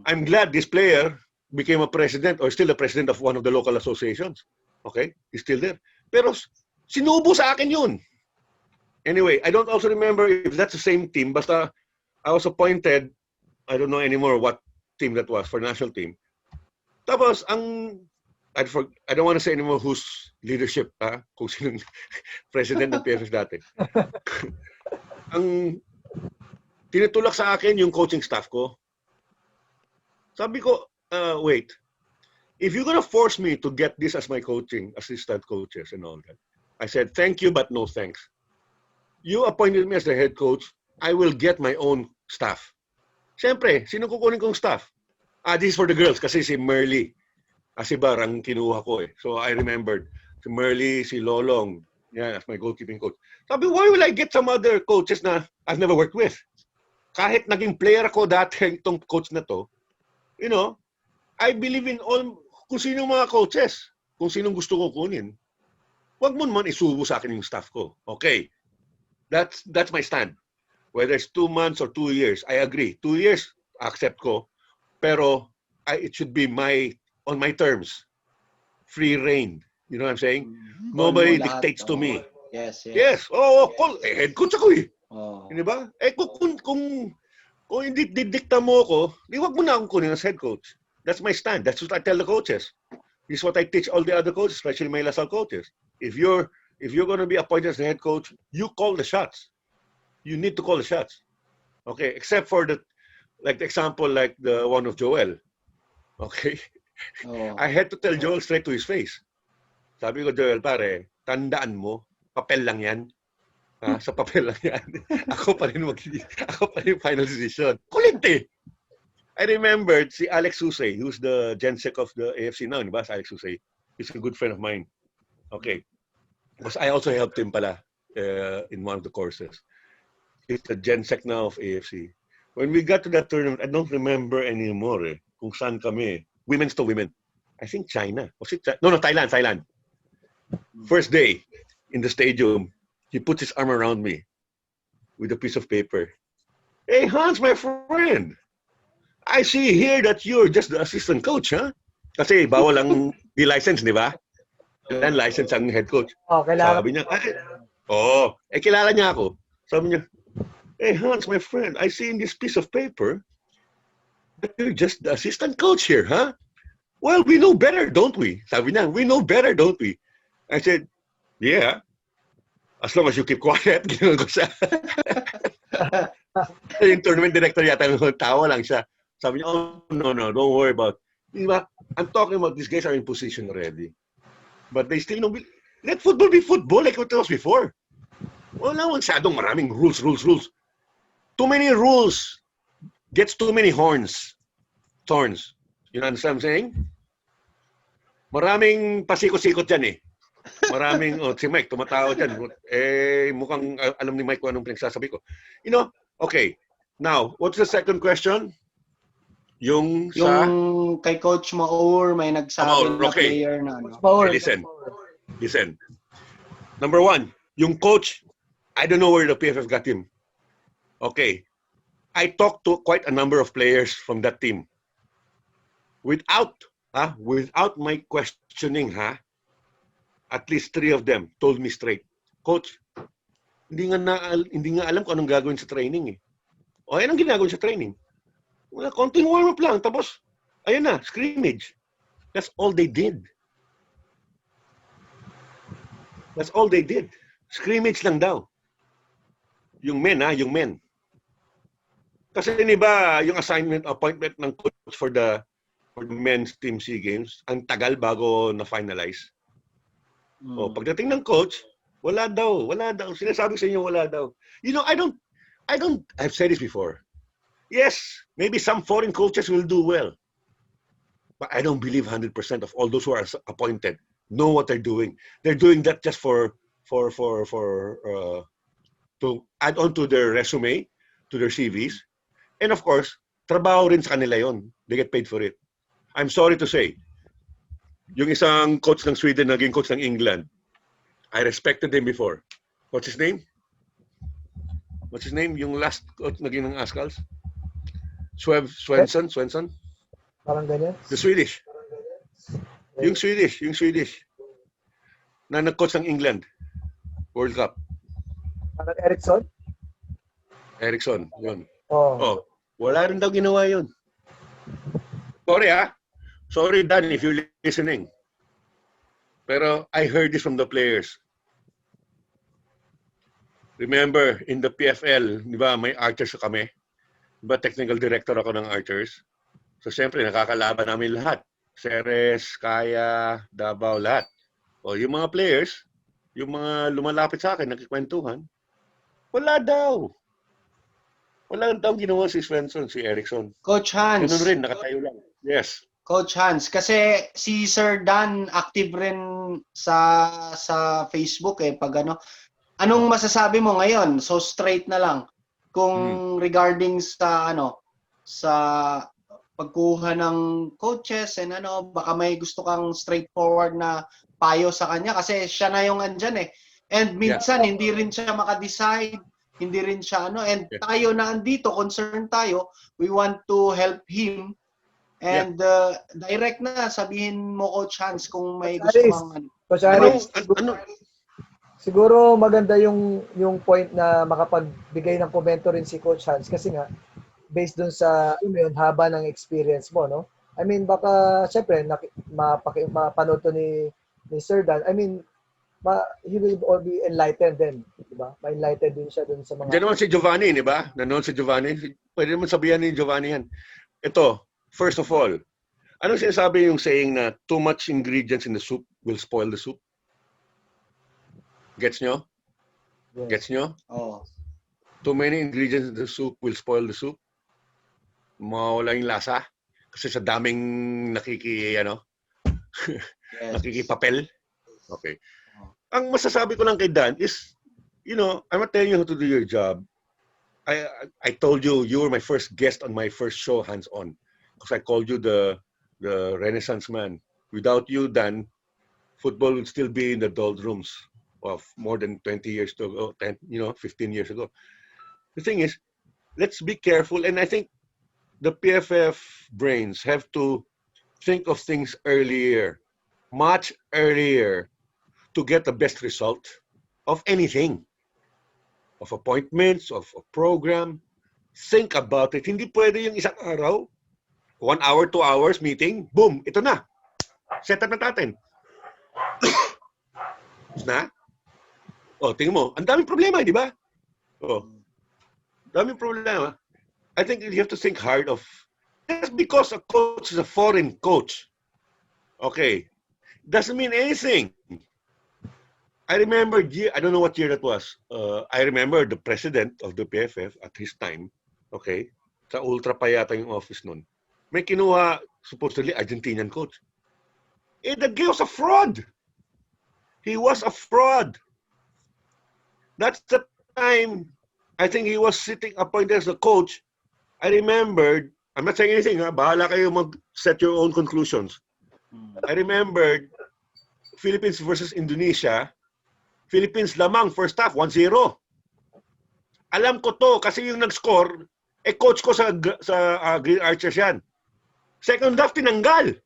[SPEAKER 3] I'm glad this player became a president or still the president of one of the local associations. Okay? He's still there. Pero sinubo sa akin yun. Anyway, I don't also remember if that's the same team. Basta I was appointed, I don't know anymore what team that was for national team. Tapos, I don't want to say anymore whose leadership, kung sinong president ng PFF dati. Ang tinutulak sa akin yung coaching staff ko. Sabi ko, wait, if you're gonna force me to get this as my coaching, assistant coaches and all that, I said, thank you, but no thanks. You appointed me as the head coach I will get my own staff. Siyempre, sino kukunin kong staff? This is for the girls kasi si Merly. Si Bar ang kinuha ko eh. So I remembered. Si Merly, si Lolong. Yan, as my goalkeeping coach. Sabi, why will I get some other coaches na I've never worked with? Kahit naging player ako dati itong coach na to, you know, I believe in all, kung sino mga coaches, kung sinong gusto ko kunin, wag mo naman isubo sa akin yung staff ko. Okay. That's my stand. Whether it's 2 months or 2 years, I agree. 2 years, accept ko. Pero it should be on my terms. Free reign. You know what I'm saying? Nobody dictates to me.
[SPEAKER 1] Yes.
[SPEAKER 3] Head coach ako eh.
[SPEAKER 1] Oh.
[SPEAKER 3] Di ba? Kung hindi didikta mo ako, di wag mo na akong kunin as head coach. That's my stand. That's what I tell the coaches. This is what I teach all the other coaches, especially my Lasal coaches. If you're going to be appointed as the head coach, you call the shots. You need to call the shots. Okay, except for the example like the one of Joel. Okay?
[SPEAKER 1] Oh.
[SPEAKER 3] I had to tell Joel straight to his face. Sabi ko, Joel, pare, tandaan mo, papel lang yan. Sa papel lang yan. Ako pa rin final decision. Kulit eh. I remembered si Alex Susay, who's the GenSec of the AFC now, diba? Si Alex Susay. He's a good friend of mine. Okay. Because I also helped him pala in one of the courses. He's the GenSec now of AFC. When we got to that tournament, I don't remember anymore kung saan kami. Women's to women. I think China. Was it China? No, Thailand. First day in the stadium, he puts his arm around me with a piece of paper. Hey, Hans, my friend. I see here that you're just the assistant coach, huh? Kasi bawal ang di-license, di ba? Kailan license ang head coach.
[SPEAKER 2] Kailangan.
[SPEAKER 3] Sabi niya, kilala niya ako. Sabi niya, hey, Hans, my friend, I see in this piece of paper that you're just the assistant coach here, huh? Well, we know better, don't we? Sabi niya, we know better, don't we? I said, yeah. As long as you keep quiet, gano'n ko siya. Yung tournament director yata, tawa lang siya. Sabi niya, no, don't worry about it. Diba? I'm talking about these guys are in position already. But they still don't let football be football like what it was before. Wala masyadong maraming rules. Too many rules gets too many thorns. You understand what I'm saying? Maraming pasikot-sikot dyan eh. Maraming, si Mike, tumatawa dyan. Mukhang alam ni Mike kung anong pinagsasabi ko. You know, okay. Now, what's the second question? Yung
[SPEAKER 1] kay Coach Maur, may nagsabi na player na.
[SPEAKER 3] Okay, listen. Number 1, yung coach, I don't know where the PFF got him. Okay. I talked to quite a number of players from that team. Without my questioning, at least 3 of them told me straight, Coach, hindi nga alam kung anong gagawin sa training eh. O, anong ginagawin sa training? Wala, konting warm-up lang. Tapos, ayun na, scrimmage. That's all they did. Scrimmage lang daw. Yung men. Kasi ba yung appointment ng coach for the men's team SEA Games, ang tagal bago na-finalize. Pagdating ng coach, wala daw. Sinasabi sa inyo, wala daw. You know, I've said this before. Yes, maybe some foreign coaches will do well. But I don't believe 100% of all those who are appointed know what they're doing. They're doing that just to add on to their resume, to their CVs. And of course, trabaho rin sa kanila yon. They get paid for it. I'm sorry to say, yung isang coach ng Sweden naging coach ng England, I respected him before. What's his name? Yung last coach naging ng Ascals? Svensson?
[SPEAKER 2] Parang ganyan.
[SPEAKER 3] The Swedish. Yung Swedish. Na nag-coach ng England. World Cup.
[SPEAKER 2] Parang
[SPEAKER 3] Eriksson, yun.
[SPEAKER 2] Wala
[SPEAKER 3] rin daw ginawa yun. Sorry, Dan, if you're listening. Pero I heard this from the players. Remember, in the PFL, di ba, may archers kami. Di ba, technical director ako ng archers. So, siyempre, nakakalaban namin lahat. Ceres, Kaya, Davao, lahat. Yung mga players, yung mga lumalapit sa akin, nakikwentuhan, wala daw. Walang taong ginawa si Svensson, si Erickson.
[SPEAKER 1] Coach Hans.
[SPEAKER 3] Ganun rin, nakatayo lang. Yes.
[SPEAKER 1] Coach Hans, kasi si Sir Dan active rin sa Facebook pag ano. Anong masasabi mo ngayon? So straight na lang kung regarding sa sa pagkuha ng coaches and baka may gusto kang straightforward na payo sa kanya kasi siya na yung andyan And minsan hindi rin siya maka-decide, hindi rin siya and tayo na andito, concerned tayo, we want to help him. And direct na sabihin mo, Coach Hans, kung may gusto kang
[SPEAKER 2] Coach Aris, siguro maganda yung point na makapagbigay ng komento rin si Coach Hans kasi nga based dun sa haba ng experience mo, no? I mean, baka syempre mapanood to ni Sir Dan. I mean, he will all be enlightened then, di ba? Ma-enlightened din siya dun sa mga...
[SPEAKER 3] Diyan naman si Giovanni, di ba? Nanonood si Giovanni. Pwede naman sabihan ni Giovanni yan. Ito, first of all, anong sinasabi yung saying na too much ingredients in the soup will spoil the soup? Gets nyo?
[SPEAKER 2] Yes.
[SPEAKER 3] Gets nyo?
[SPEAKER 1] Oh.
[SPEAKER 3] Too many ingredients in the soup will spoil the soup. Mawala yung lasa. Kasi sa daming nakikipapel. Okay. Ang masasabi ko lang kay Dan is, I'm not telling you how to do your job. I told you were my first guest on my first show, Hands On. Because I called you the Renaissance man. Without you, Dan, football would still be in the doldrums of more than 20 years ago, 15 years ago. The thing is, let's be careful. And I think the PFF brains have to think of things earlier, much earlier, to get the best result of anything, of appointments, of a program. Think about it. Hindi pwede yung isang araw, 1 hour, 2 hours meeting, boom, ito na. Set up na natin. Na? Tingnan mo, ang daming problema, di ba? Daming problema. I think you have to think hard of, just because a coach is a foreign coach, okay, doesn't mean anything. I remember, I don't know what year that was. I remember the president of the PFF at his time, okay, sa ultra pa yata yung office nun. May kinuha, supposedly, Argentinian coach. The guy was a fraud. He was a fraud. That's the time, I think he was sitting appointed as a coach. I remembered, I'm not saying anything, bahala kayo mag-set your own conclusions. I remembered Philippines versus Indonesia. Philippines lamang first half, 1-0. Alam ko to kasi yung nag-score, coach ko sa Green Archers yan. Second half, tinanggal.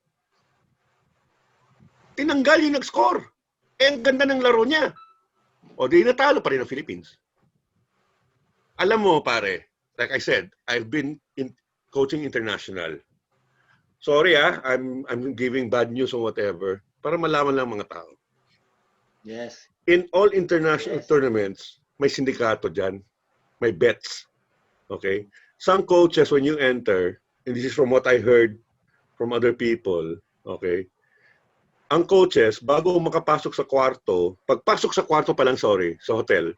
[SPEAKER 3] Tinanggal yung nag-score. Ang ganda ng laro niya. Di natalo pa rin ang Philippines. Alam mo, pare, like I said, I've been coaching international. Sorry, I'm giving bad news or whatever para malaman lang mga tao.
[SPEAKER 1] Yes.
[SPEAKER 3] In all international tournaments, may sindikato dyan. May bets. Okay? Some coaches, when you enter, and this is from what I heard from other people, okay, ang coaches, bago makapasok sa kwarto, pagpasok sa kwarto pa lang, sa hotel,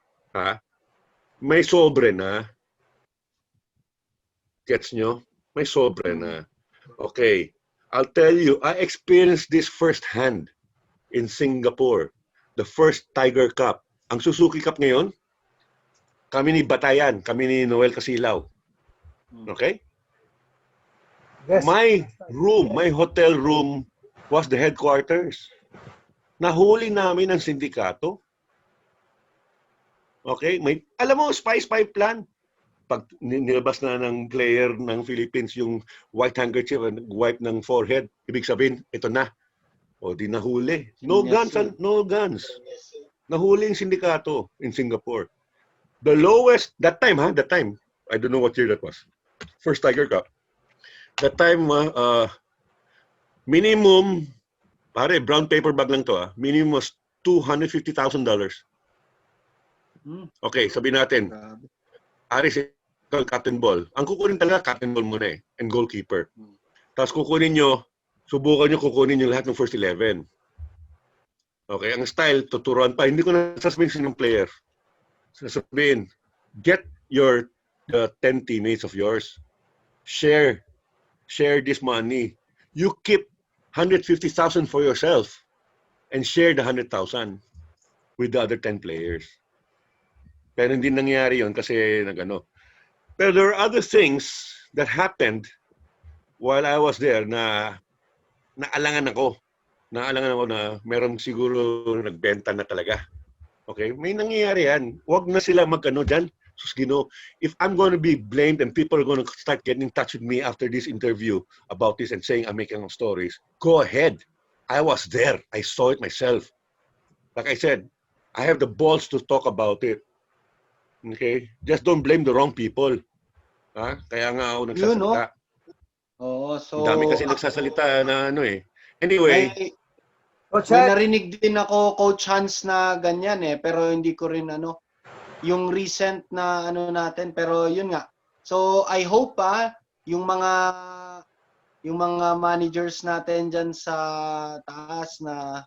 [SPEAKER 3] may sobre na. Gets nyo? May sobre na. Okay. I'll tell you, I experienced this firsthand in Singapore. The first Tiger Cup. Ang Suzuki Cup ngayon, kami ni Batayan, kami ni Noel Casilaw. Okay?
[SPEAKER 2] Yes.
[SPEAKER 3] My room, my hotel room was the headquarters. Nahuli namin ang sindikato. Okay? Alam mo, spy plan. Pag nilabas na ng player ng Philippines yung white handkerchief and wipe ng forehead, ibig sabihin, ito na. Di nahuli. No guns. Nahuli yung sindikato in Singapore. The lowest, that time, I don't know what year that was. First Tiger Cup. That time, minimum, pare, brown paper bag lang to, minimum was $250,000. Okay, sabihin natin, Aris, captain ball. Ang kukunin talaga, captain ball muna and goalkeeper. Tapos subukan nyo kukunin yung lahat ng first 11. Okay, ang style, tuturuan pa. Hindi ko na sasabihin ng player. Sasabihin, get your the 10 teammates of yours. Share this money. You keep 150,000 for yourself and share the 100,000 with the other 10 players. Pero hindi nangyari yon kasi nagano. Pero there are other things that happened while I was there na naalangan ako. Naalangan ako na meron siguro nagbenta na talaga. Okay? May nangyayari yan. Huwag na sila mag-ano dyan. Sus Gino, if I'm going to be blamed and people are going to start getting in touch with me after this interview about this and saying I'm making up stories, go ahead. I was there. I saw it myself. Like I said, I have the balls to talk about it. Okay? Just don't blame the wrong people. Ha? Kaya nga ako nagsasalita.
[SPEAKER 1] Oo, so
[SPEAKER 3] Ang dami kasi nagsasalita na ano eh. Anyway,
[SPEAKER 2] Coach
[SPEAKER 1] may
[SPEAKER 2] Hans,
[SPEAKER 1] narinig din ako, Coach Hans, na ganyan eh. Pero hindi ko rin yung recent na natin. Pero yun nga. So, I hope yung mga managers natin dyan sa taas na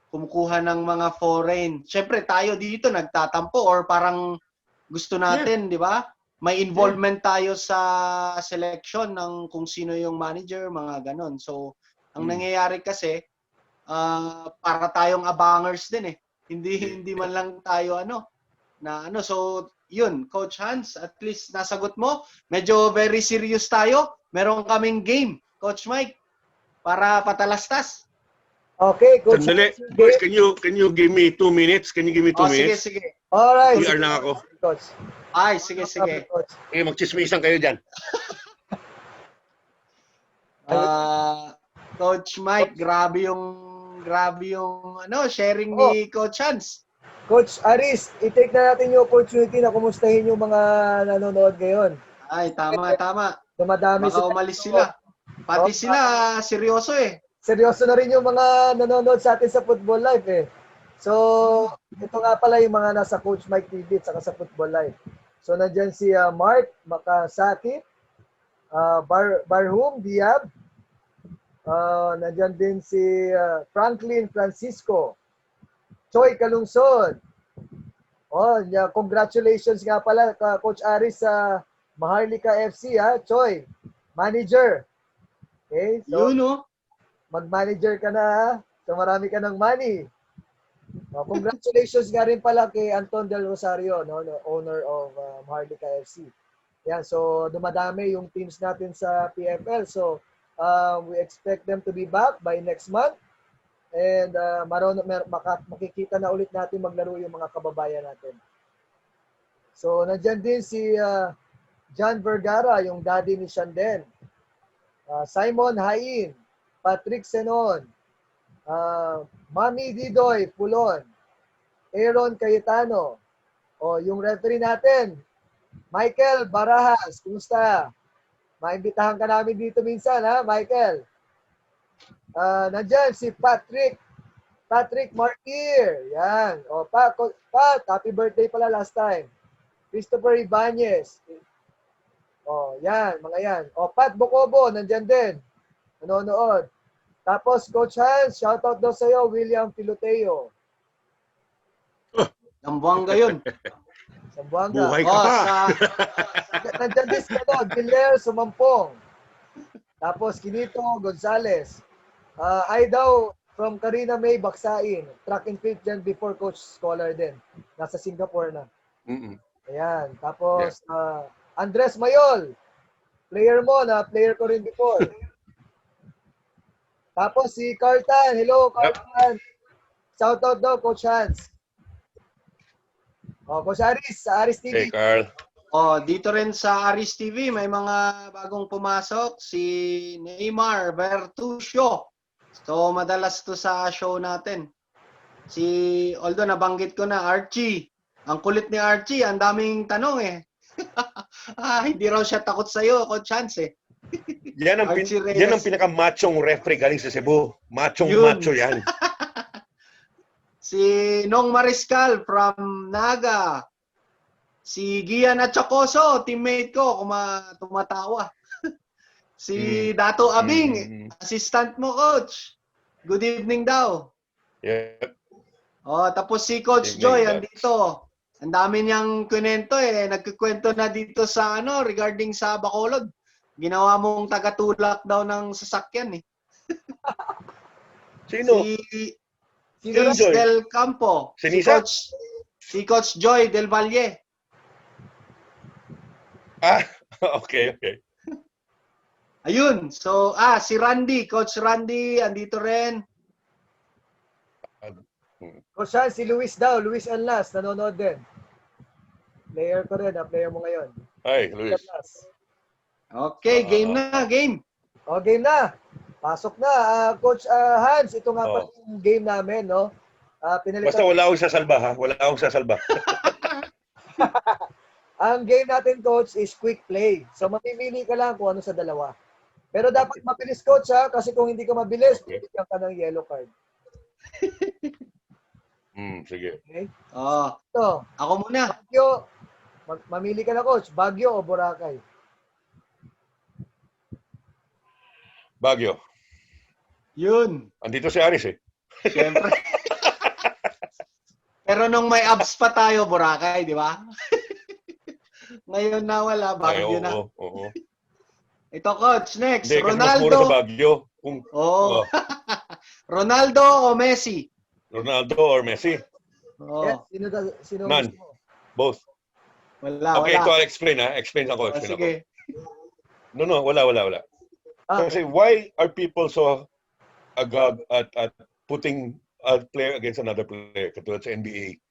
[SPEAKER 1] kumukuha ng mga foreign. Siyempre, tayo dito nagtatampo or parang gusto natin, di ba? May involvement tayo sa selection ng kung sino yung manager, mga ganon. So, ang nangyayari kasi, para tayong abangers din eh. Hindi man lang tayo So, yun, Coach Hans, at least nasagot mo. Medyo very serious tayo. Meron kaming game, Coach Mike, para patalastas.
[SPEAKER 2] okay, Coach
[SPEAKER 3] sandali.
[SPEAKER 2] Hans.
[SPEAKER 3] Boys, can you give me 2 minutes? Can you give me 2 minutes?
[SPEAKER 1] Sige.
[SPEAKER 2] Alright.
[SPEAKER 3] PR lang ako.
[SPEAKER 2] Coach.
[SPEAKER 1] Ay, sige.
[SPEAKER 2] Coach.
[SPEAKER 3] Magchismisan kayo dyan.
[SPEAKER 1] Coach Mike, grabe yung sharing ni Coach Hans.
[SPEAKER 2] Coach Aris, i-take na natin yung opportunity na kumustahin yung mga nanonood ngayon.
[SPEAKER 1] Ay, tama.
[SPEAKER 2] Dumadami
[SPEAKER 1] Baka umalis sila. Pati sila, seryoso eh.
[SPEAKER 2] Seryoso na rin yung mga nanonood sa atin sa FUTBOLife eh. So, ito nga pala yung mga nasa Coach Mike TV at saka sa FUTBOLife. So, nandyan si Mark Makasaki, Barhum Diab, nandyan din si Franklin Francisco, Choi Kalungsod. Congratulations nga pala Coach Aris sa Maharlika FC Choi, manager. Okay, so mag-manager ka na so marami ka ng money. Congratulations nga rin pala kay Anton Del Rosario, owner of Maharlika FC. Yan, so dumadami yung teams natin sa PFL. So we expect them to be back by next month. And makikita na ulit natin maglaro yung mga kababayan natin. So nandiyan din si John Vergara, yung daddy ni Shanden. Simon Hain, Patrick Senon, Mami Didoy Pulon, Aaron Cayetano, yung referee natin, Michael Barahas, kumusta? Maimbitahan ka namin dito minsan, Michael? Nandyan si Patrick Martir, yan. Pat, happy birthday pala last time. Christopher Ibanez, yan, mga yan. Pat Bocobo, nandyan din. Nanonood. Tapos, Coach Hans, shoutout daw sa'yo, William Piloteo.
[SPEAKER 1] Zamboanga yun.
[SPEAKER 2] Zamboanga.
[SPEAKER 3] Buhay ka pa.
[SPEAKER 2] Nandyan din si Guilherme Sumampong. Tapos, Kinito Gonzales. Ay daw, from Karina May Baksain. Track and field dyan before Coach Scholar din. Nasa Singapore na. Ayan. Tapos, Andres Mayol. Player mo na, player ko rin before. Tapos si Carlton. Hello, Carlton. Shoutout daw, Coach Hans. Coach Aris, sa Aris TV.
[SPEAKER 3] Hey, Carl.
[SPEAKER 1] Dito rin sa Aris TV, may mga bagong pumasok. Si Neymar Bertuccio. So, madalas to sa show natin. Although nabanggit ko na, Archie. Ang kulit ni Archie, ang daming tanong eh. Hindi raw siya takot sa'yo, Coach Hans eh.
[SPEAKER 3] Yan ang pinaka-machong referee galing sa Cebu. Macho yan.
[SPEAKER 1] Si Nong Mariscal from Naga. Si Gian Atchacoso, teammate ko, tumatawa. Si Dato Abing, assistant mo, Coach. Good evening daw.
[SPEAKER 3] Yep.
[SPEAKER 1] Tapos si Coach Joy, andito. Ang dami niyang kwento eh. Nagkikwento na dito sa regarding sa Bacolod. Ginawa mong tagatulak daw ng sasakyan eh.
[SPEAKER 3] Sino?
[SPEAKER 1] Si
[SPEAKER 2] Sino
[SPEAKER 1] Ace
[SPEAKER 3] Joy?
[SPEAKER 1] Del Campo.
[SPEAKER 3] Si Nisa?
[SPEAKER 1] Si Coach Joy Del Valle.
[SPEAKER 3] Ah, okay.
[SPEAKER 1] Ayun. So, si Randy. Coach Randy, andito rin.
[SPEAKER 2] Coach Hans, si Luis daw. Luis Anlas, nanonood din. Player ko rin, player mo ngayon.
[SPEAKER 3] Hi, Luis.
[SPEAKER 2] Anlas.
[SPEAKER 1] Okay, game na, game.
[SPEAKER 2] O, game na. Pasok na. Coach Hans, ito nga pa yung game namin, no?
[SPEAKER 3] Basta wala akong sasalba, ha? Wala akong sasalba.
[SPEAKER 2] Ang game natin, Coach, is quick play. So, mamimili ka lang kung ano sa dalawa. Pero dapat mabilis, Coach, ha? Kasi kung hindi ka mabilis, bibigyan ka ng yellow card.
[SPEAKER 3] Sige.
[SPEAKER 2] Okay?
[SPEAKER 1] Ito. Ako muna.
[SPEAKER 2] Baguio. Mamili ka na, Coach. Baguio o Boracay?
[SPEAKER 3] Baguio.
[SPEAKER 1] Yun.
[SPEAKER 3] Andito si Aris eh.
[SPEAKER 1] Siyempre. Pero nung may abs pa tayo, Boracay, di ba? Ngayon na wala, Baguio na.
[SPEAKER 3] Oo.
[SPEAKER 1] Ito, Coach. Next.
[SPEAKER 3] Hindi, kasi mas mura sa Baguio.
[SPEAKER 1] Ronaldo o Messi?
[SPEAKER 3] Ronaldo or Messi?
[SPEAKER 2] Yes, sino
[SPEAKER 3] None.
[SPEAKER 2] gusto mo?
[SPEAKER 3] Both.
[SPEAKER 1] Wala.
[SPEAKER 3] Ito I'll explain, ha? Explain ako.
[SPEAKER 1] Sige.
[SPEAKER 3] No, wala. Kasi why are people so agad at putting a player against another player? Katulad sa NBA.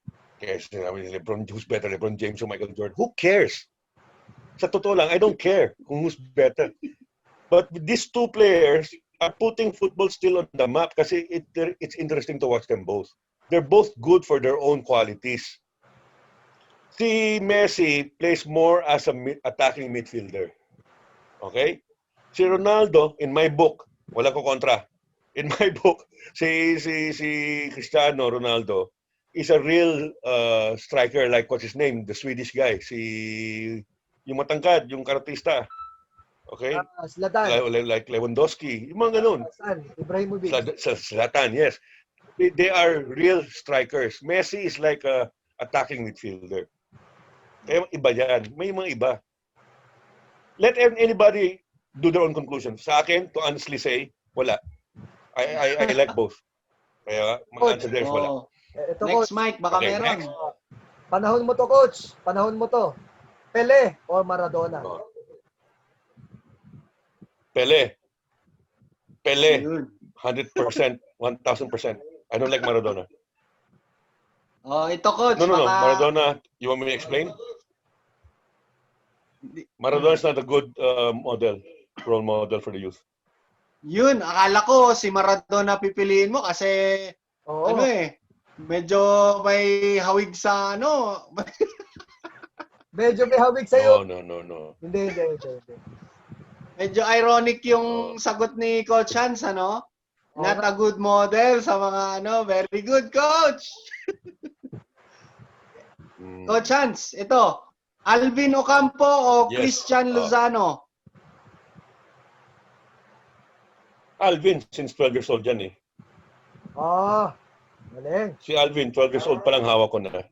[SPEAKER 3] Kaya sinabi ni LeBron, who's better, LeBron James o Michael Jordan? Who cares? Sa totoo lang, I don't care kung who's better. But these two players are putting football still on the map kasi it's interesting to watch them both. They're both good for their own qualities. Si Messi plays more as a attacking midfielder. Okay? Si Ronaldo, in my book, wala ko kontra. In my book, si Cristiano Ronaldo is a real striker like what's his name, the Swedish guy, yung matangkad, yung karatista. Okay?
[SPEAKER 2] Zlatan.
[SPEAKER 3] Like Lewandowski, yung mga ganun.
[SPEAKER 2] Ibrahimovic.
[SPEAKER 3] Zlatan, yes. They are real strikers. Messi is like a attacking midfielder. Kaya iba yan. May mga iba. Let anybody do their own conclusion. Sa akin, to honestly say, wala. I like both. Kaya, mga answer there is wala.
[SPEAKER 2] Ito,
[SPEAKER 1] Next,
[SPEAKER 2] Coach.
[SPEAKER 1] Mike, baka
[SPEAKER 3] Okay,
[SPEAKER 1] meron.
[SPEAKER 3] next.
[SPEAKER 2] Panahon mo to, Coach. Panahon mo to. Pele or Maradona?
[SPEAKER 3] Pele.
[SPEAKER 1] Yun.
[SPEAKER 3] 100%, 1,000%. I don't like Maradona.
[SPEAKER 1] Ito, Coach.
[SPEAKER 3] No.
[SPEAKER 1] Baka...
[SPEAKER 3] Maradona, you want me to explain? Maradona is not a good role model for the youth.
[SPEAKER 1] Yun, akala ko si Maradona pipiliin mo kasi medyo may hawig sa
[SPEAKER 2] Medyo may hawig sa'yo.
[SPEAKER 3] No.
[SPEAKER 2] Hindi.
[SPEAKER 1] Medyo ironic yung sagot ni Coach Hans, Not a good model sa mga very good, Coach. Coach Hans, ito. Alvin Ocampo o Christian Lozano?
[SPEAKER 3] Alvin, since 12 years old yan eh.
[SPEAKER 2] Galing.
[SPEAKER 3] Si Alvin, 12 years old pa lang hawak ko na.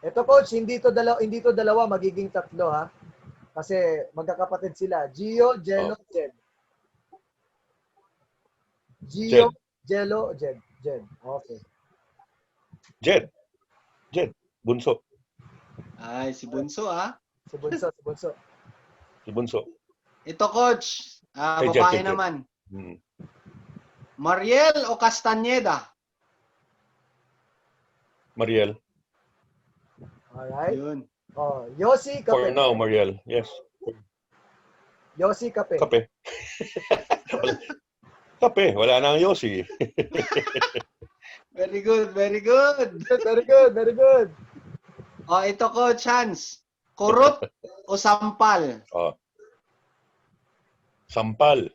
[SPEAKER 2] Ito, Coach, hindi to dalawa, magiging tatlo, ha? Kasi magkakapatid sila. Gio, Jello, Jed. Gio, Jello, Jed. Okay.
[SPEAKER 3] Jed. Bunso.
[SPEAKER 1] Ay, si Bunso,
[SPEAKER 2] Si Bunso.
[SPEAKER 3] Si Bunso.
[SPEAKER 1] Ito, Coach.
[SPEAKER 3] Kay
[SPEAKER 1] Babae
[SPEAKER 3] Jed.
[SPEAKER 1] naman. Mariel o Castañeda?
[SPEAKER 3] Mariel.
[SPEAKER 2] Alright.
[SPEAKER 1] Yun.
[SPEAKER 2] Yossi, Kape.
[SPEAKER 3] For now, Mariel. Yes.
[SPEAKER 2] Yossi, Kape.
[SPEAKER 3] Kape. Kape. Wala na ang Yossi.
[SPEAKER 1] Very good.
[SPEAKER 2] Very good.
[SPEAKER 1] Ito, Coach Hans. Kurot o sampal?
[SPEAKER 3] Sampal.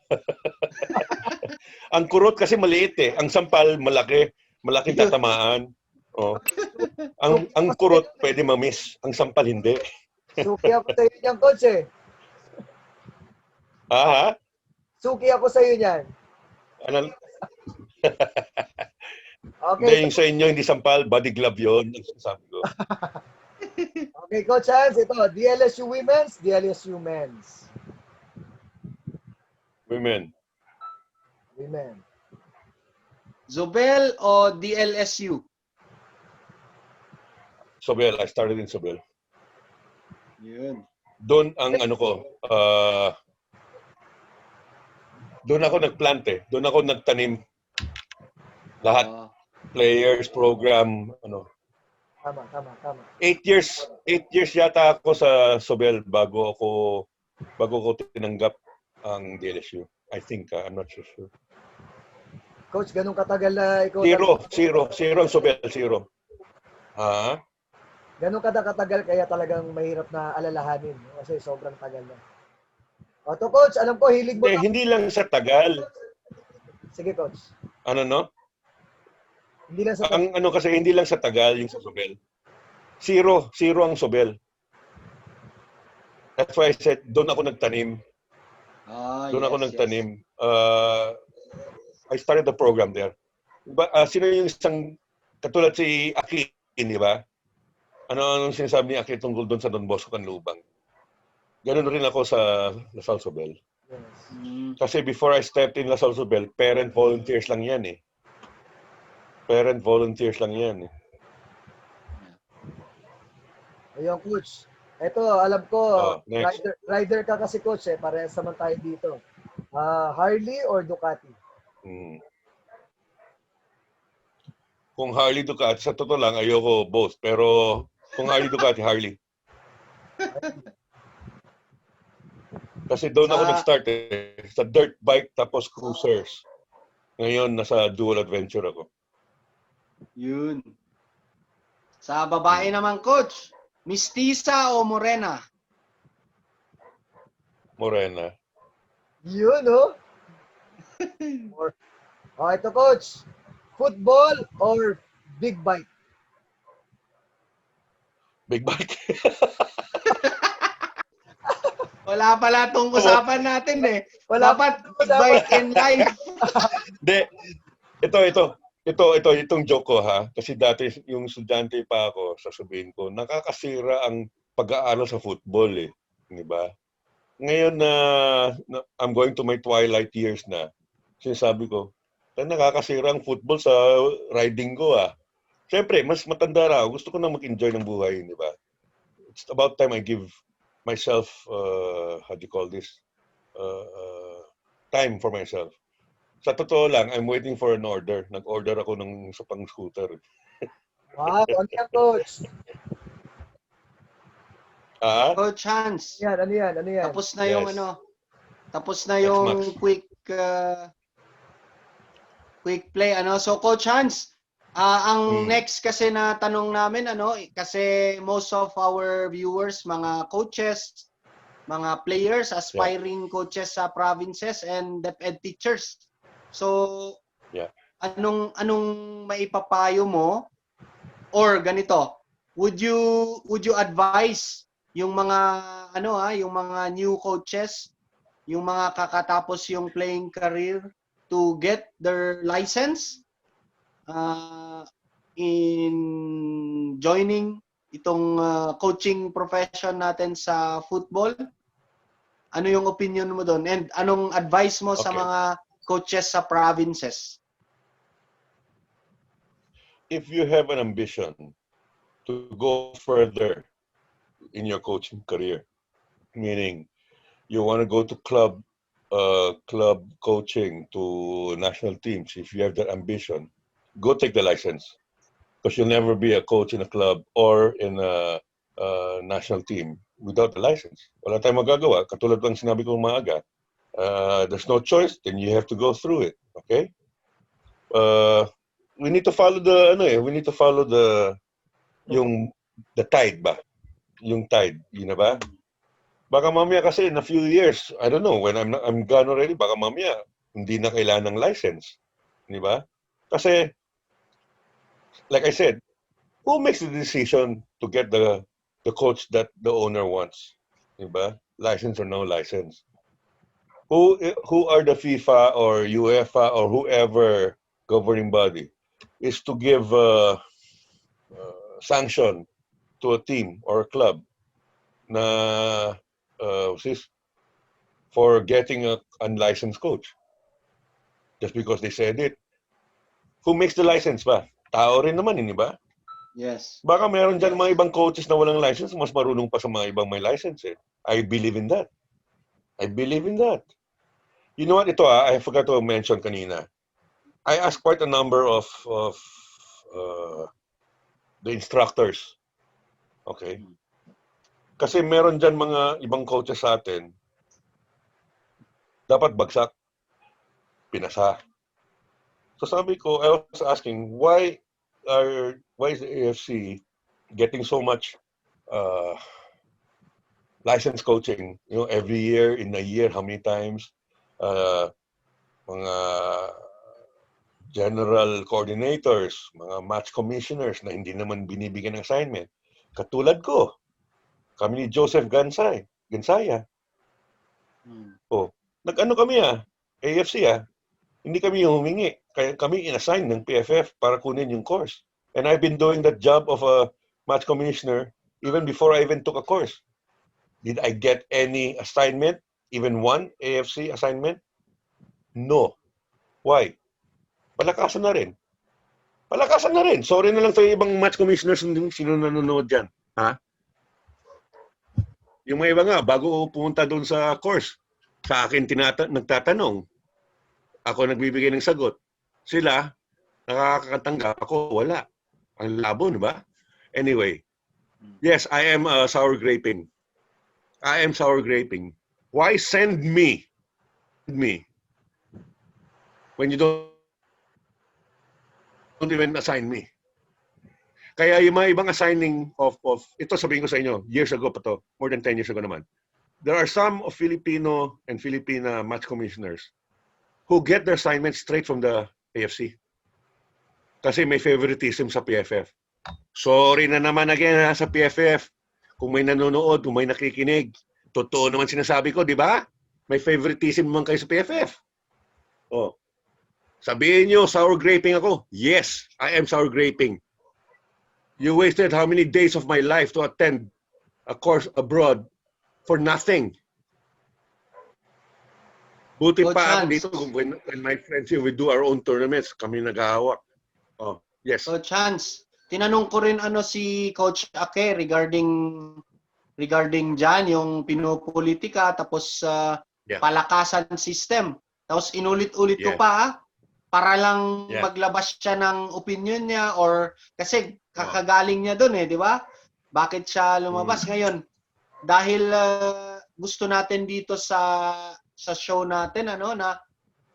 [SPEAKER 3] Ang kurot kasi maliit eh. Ang sampal malaki. Malaking tatamaan. Ang kurot pwede ma-miss. Ang sampal hindi.
[SPEAKER 2] Suki ako sa iyo niyan, Coach eh. Suki ako sa iyo niyan.
[SPEAKER 3] Ano?
[SPEAKER 2] Okay.
[SPEAKER 3] Hindi, yung sa inyo hindi sampal, body glove yun. Sabi ko. ko.
[SPEAKER 2] Okay, Coach Hans, ito, DLSU Women's, DLSU Men's.
[SPEAKER 3] Women.
[SPEAKER 2] Women.
[SPEAKER 1] Zobel o DLSU?
[SPEAKER 3] Sobel. I started in Sobel.
[SPEAKER 1] Yun.
[SPEAKER 3] Doon ang ano ko, doon ako nagplante. Doon ako nagtanim. Lahat.
[SPEAKER 1] Ah,
[SPEAKER 3] Players, program, ano.
[SPEAKER 2] Tama.
[SPEAKER 3] 8 years yata ako sa Sobel bago ko tinanggap ang DLSU. I think, I'm not so sure.
[SPEAKER 2] Coach, ganun katagal na ikaw...
[SPEAKER 3] Zero ang Sobel, zero. Ha?
[SPEAKER 2] Ganun katagal kaya talagang mahirap na alalahanin kasi sobrang tagal na. O to, Coach, alam ko, hilig mo...
[SPEAKER 3] Hindi lang sa tagal.
[SPEAKER 2] Sige, Coach.
[SPEAKER 3] Ano, no?
[SPEAKER 2] Hindi lang sa...
[SPEAKER 3] Ang ano kasi, hindi lang sa tagal yung sa Sobel. Zero ang Sobel. That's why I said, doon ako nagtanim. Doon ako nagtanim. I started the program there. Sino yung isang, katulad si Aki, di ba? Anong sinasabi ni Aki tungkol doon sa Don Bosco Canlubang? Ganun rin ako sa Lasal Sobel.
[SPEAKER 2] Yes.
[SPEAKER 3] Kasi before I stepped in Lasal Sobel, parent volunteers lang yan eh. Parent volunteers lang yan eh.
[SPEAKER 2] Ayun, Coach. Ito, alam ko,
[SPEAKER 3] next.
[SPEAKER 2] rider ka kasi, Coach, eh. Parehas naman tayo dito. Harley or Ducati?
[SPEAKER 3] Kung Harley Ducati, sa totoo lang, ayoko both. Pero kung Harley Ducati, Harley. Kasi doon ako nag-start eh. Sa dirt bike tapos cruisers. Ngayon, nasa dual adventure ako.
[SPEAKER 1] Yun. Sa babae naman, Coach, Mistisa o Morena?
[SPEAKER 3] Morena.
[SPEAKER 2] Yun, no? Ito, Coach. Football or big bike?
[SPEAKER 3] Big bike.
[SPEAKER 1] Wala pala itong usapan natin eh.
[SPEAKER 2] Wala
[SPEAKER 1] Dapat bike in life.
[SPEAKER 3] Hindi. Itong joke ko ha. Kasi dati yung estudyante pa ako, sasabihin ko, nakakasira ang pag-aaral sa football eh. Di ba? Ngayon na I'm going to my twilight years na, sinasabi ko, nakakasira ang football sa riding ko ah. Siyempre, mas matanda na ako. Gusto ko na mag-enjoy ng buhay, di ba? It's about time I give myself, how do you call this? Time for myself. Sa totoo lang, I'm waiting for an order. Nag-order ako ng sa pang-scooter.
[SPEAKER 2] Wow, ano yan, Coach?
[SPEAKER 1] Coach Hans.
[SPEAKER 2] Ano yan?
[SPEAKER 1] Tapos na yung tapos na yung quick play So Coach Hans, ang next kasi na tanong namin kasi most of our viewers mga coaches, mga players, aspiring coaches sa provinces and DepEd teachers. So anong maipapayo mo or ganito, would you advise yung mga yung mga new coaches, yung mga kakatapos yung playing career to get their license in joining itong coaching profession natin sa football? Ano yung opinion mo doon? And anong advice mo sa mga coaches sa provinces?
[SPEAKER 3] If you have an ambition to go further in your coaching career, meaning you want to go to club coaching to national teams, if you have that ambition, go take the license. Because you'll never be a coach in a club or in a national team without a license. Wala tayong magagawa. Katulad ng sinabi ko maaga, there's no choice, then you have to go through it. Okay? We need to follow the tide ba? Yung tide, yun na ba? Baka mamaya kasi in a few years, I don't know, when I'm gone already, baka mamaya hindi na kailangan ng license. Di ba? Kasi, like I said, who makes the decision to get the coach that the owner wants? Di ba? License or no license? Who are the FIFA or UEFA or whoever governing body is to give sanction to a team or a club na for getting a unlicensed coach just because they said it. Who makes the license ba? Tao rin naman, hindi ba?
[SPEAKER 1] Yes.
[SPEAKER 3] Baka meron dyan mga ibang coaches na walang license, mas marunong pa sa mga ibang may license eh. I believe in that. I believe in that. You know what? Ito I forgot to mention kanina. I asked quite a number of the instructors. Okay? Kasi meron dyan mga ibang coaches sa atin, dapat bagsak, pinasa. So sabi ko, I was asking, why is the AFC getting so much license coaching? You know, every year, in a year, how many times? Mga general coordinators, mga match commissioners na hindi naman binibigyan ng assignment. Katulad ko, kami ni Joseph Gansaya. Oh, nag-ano kami AFC hindi kami humingi. Kaya kami inassign ng PFF para kunin yung course. And I've been doing that job of a match commissioner even before I even took a course. Did I get any assignment? Even one AFC assignment? No. Why? Palakasan na rin. Palakasan na rin. Sorry na lang sa ibang match commissioners sino nanonood dyan. Ha? Yung mga iba nga, bago pumunta doon sa course, sa akin nagtatanong. Ako nagbibigay ng sagot. Sila, nakakatanggap. Ako, wala. Ang labo, di ba? Anyway, yes, I am sour graping. I am sour graping. Why send me? When you don't even assign me. Kaya yung mga ibang assigning of ito sabihin ko sa inyo, years ago pa to, more than 10 years ago naman. There are some of Filipino and Filipina match commissioners who get their assignments straight from the AFC. Kasi may favoritism sa PFF. Sorry na naman again sa PFF. Kung may nanonood, kung may nakikinig, totoo naman sinasabi ko, di ba? May favoritism naman kayo sa PFF. Oh. Sabihin nyo, sour graping ako. Yes, I am sour graping. You wasted how many days of my life to attend a course abroad for nothing. Buti
[SPEAKER 1] Coach
[SPEAKER 3] pa ako
[SPEAKER 1] Hans.
[SPEAKER 3] dito when my friends here, we do our own tournaments, kami naghahawak. Oh, yes.
[SPEAKER 1] So Chance, tinanong ko rin si Coach Ake regarding dyan, yung pinopolitika, tapos palakasan system. Tapos inulit-ulit ko pa para lang maglabas siya ng opinion niya or kasi kakagaling niya doon di ba? Bakit siya lumabas ngayon? Dahil gusto natin dito sa show natin na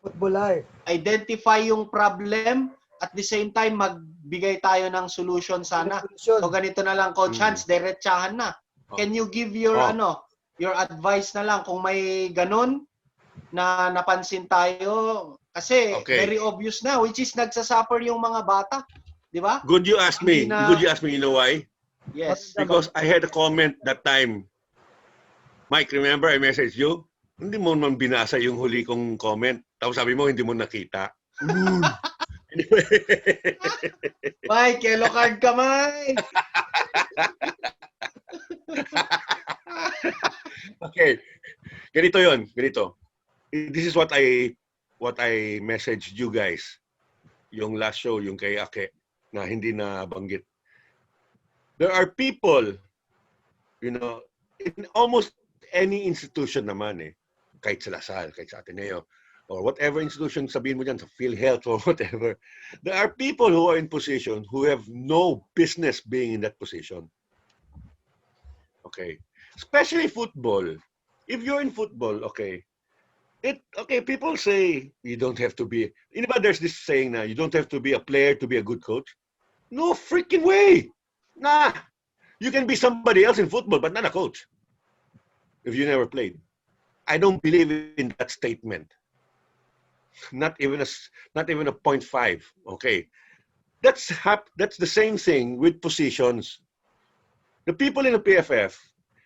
[SPEAKER 2] FUTBOLife.
[SPEAKER 1] Identify yung problem at the same time magbigay tayo ng solution sana. So ganito na lang Coach Hans, diretsahan na. Can you give your your advice na lang kung may ganun na napansin tayo kasi very obvious na which is nagsasuffer yung mga bata, di ba?
[SPEAKER 3] Good you ask me. Good you ask me, you know why?
[SPEAKER 1] Yes.
[SPEAKER 3] Because I had a comment that time. Mike, remember I messaged you? Hindi mo man binasa yung huli kong comment. Tapos sabi mo, hindi mo nakita. Anyway.
[SPEAKER 1] Mike, yellow card ka, Mike!
[SPEAKER 3] Okay. Ganito yon. Ganito. This is what I messaged you guys. Yung last show, yung kay Ake, na hindi na banggit. There are people, in almost any institution naman kahit sa Lasal, kahit sa Ateneo, or whatever institution sabihin mo dyan, sa PhilHealth or whatever, there are people who are in position who have no business being in that position. Okay. Especially football. If you're in football, people say you don't have to be, there's this saying na you don't have to be a player to be a good coach. No freaking way. Nah. You can be somebody else in football, but not a coach. If you never played. I don't believe in that statement. Not even a 0.5. Okay. That's the same thing with positions. The people in the PFF,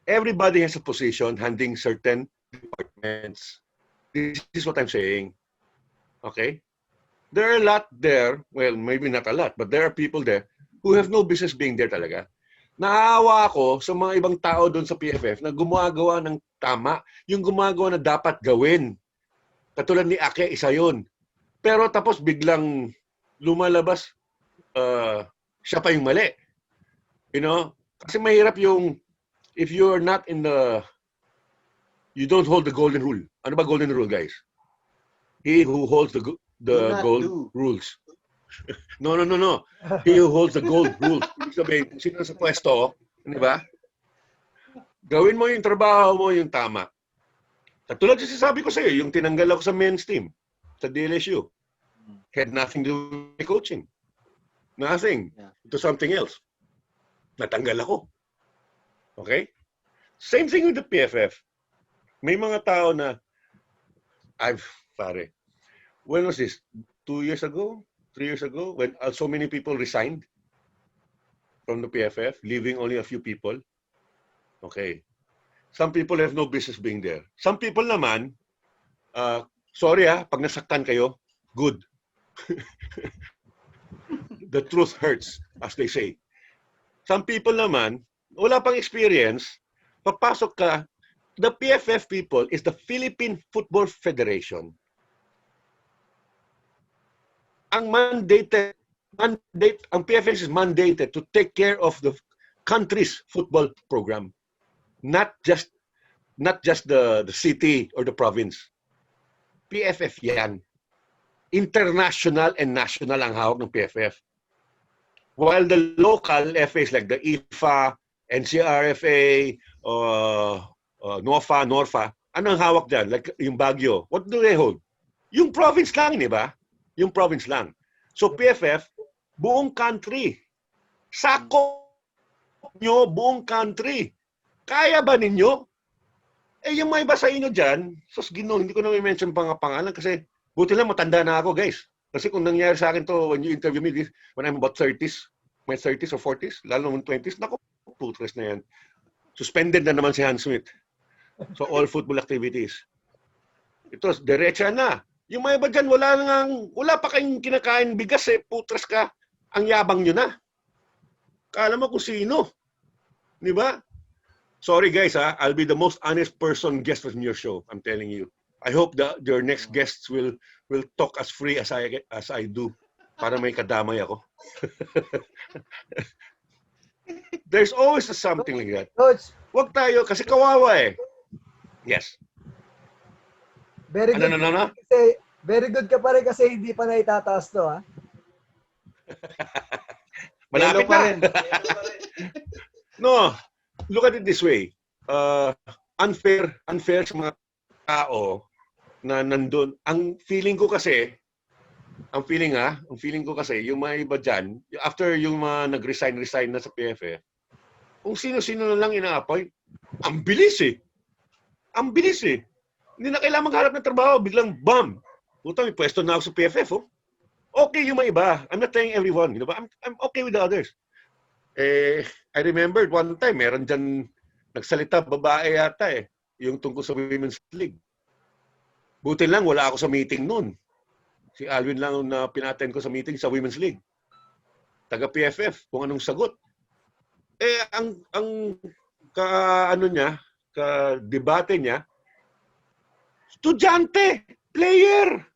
[SPEAKER 3] everybody has a position handling certain departments. This is what I'm saying. Okay? There are a lot there, well, maybe not a lot, but there are people there who have no business being there talaga. Naawa ako sa mga ibang tao doon sa PFF na gumagawa ng tama, yung gumagawa na dapat gawin. Katulad ni Ake, isa yun. Pero tapos biglang lumalabas, siya pa yung mali. You know? Kasi mahirap yung, if you're not in the, you don't hold the golden rule. Ano ba golden rule, guys? He who holds the gold rules. No. He who holds the gold rules. Ibig sabihin, kung sino sa pwesto, di ba? Gawin mo yung trabaho mo yung tama. Katulad yung sabi ko sa iyo, yung tinanggal ako sa men's team, sa DLSU. Had nothing to do with coaching. Nothing. It was something else. Natanggal ako. Okay? Same thing with the PFF. May mga tao na, when was this? 2 years ago? 3 years ago? When so many people resigned from the PFF, leaving only a few people. Okay. Some people have no business being there. Some people naman, sorry pag nasaktan kayo, good. The truth hurts, as they say. Some people naman, wala pang experience, papasok ka, the PFF people is the Philippine Football Federation. Ang PFF is mandated to take care of the country's football program, not just the city or the province. PFF yan. International and national ang hawak ng PFF. While the local FAs like the IFA, NCRFA, NORFA, ano ang hawak dyan? Like yung Baguio, what do they hold? Yung province lang, di ba? Yung province lang. So PFF, buong country. Sakop nyo, buong country. Kaya ba ninyo? Yung may iba sa inyo dyan, sus Ginoo, hindi ko na i-mention pangalan kasi buti lang matanda na ako, guys. Kasi kung nangyari sa akin to when you interview me, when I'm about 30s, my 30s or 40s, lalo naman 20s, naku, putres na yan. Suspended na naman si Hans Smit. So all football activities. Ito, diretsa na. Yung mga iba dyan, wala pa kayong kinakain bigas putres ka. Ang yabang nyo na. Kala mo kung sino. Di ba? Sorry guys I'll be the most honest person guest on your show. I'm telling you. I hope that your next guests will talk as free as I do para may kadamay ako. There's always something like that.
[SPEAKER 2] Coach,
[SPEAKER 3] Wag tayo kasi kawawa Yes.
[SPEAKER 2] very good.
[SPEAKER 3] Ano?
[SPEAKER 2] Kasi, very good ka pa rin kasi hindi pa na itataas to, ha?
[SPEAKER 3] Malapit
[SPEAKER 1] pa
[SPEAKER 3] na.
[SPEAKER 1] rin.
[SPEAKER 3] No, look at it this way. Unfair sa mga tao na nandun. Ang feeling ko kasi, yung mga iba dyan, after yung mga nag-resign na sa PFF, kung sino-sino na lang ina-appoint, ang bilis Ang bilis Hindi na kailangan maghanap ng trabaho, biglang bam! Puta, may pwesto na ako sa PFF, Okay yung mga iba. I'm not saying everyone, you know, but I'm okay with the others. I remembered one time, meron dyan nagsalita, babae yata yung tungkol sa Women's League. Buti lang, wala ako sa meeting noon. Si Alvin lang na pinattend ko sa meeting sa Women's League. Taga PFF, kung anong sagot. Ang ka-debate niya, estudyante, player.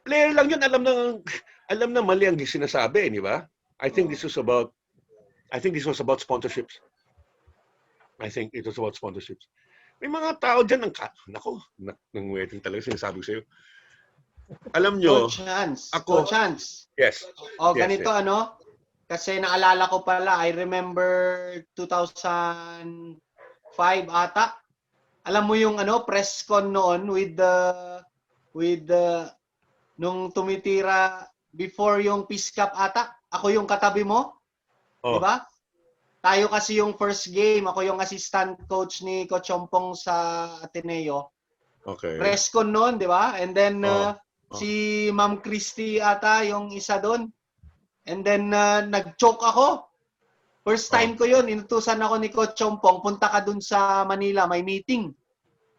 [SPEAKER 3] Player lang yun, alam na mali ang sinasabi, di ba? I think this was about sponsorships. I think it was about sponsorships. May mga tao dyan nang waiting talaga sinasabi ko sa'yo. Alam nyo,
[SPEAKER 1] Coach Hans.
[SPEAKER 3] Yes.
[SPEAKER 1] Ganito
[SPEAKER 3] yes.
[SPEAKER 1] Kasi naalala ko pala, I remember 2005 ata. Alam mo yung press con noon with nung tumitira before yung Peace Cup ata. Ako yung katabi mo. Di ba? Tayo kasi yung first game, ako yung assistant coach ni Coach Chompong sa Ateneo.
[SPEAKER 3] Okay.
[SPEAKER 1] Press con noon, di ba? And then si Ma'am Christy ata yung isa doon. And then nag-choke ako. First time ko yun, inutusan ako ni Coach Chompong, punta ka dun sa Manila, may meeting.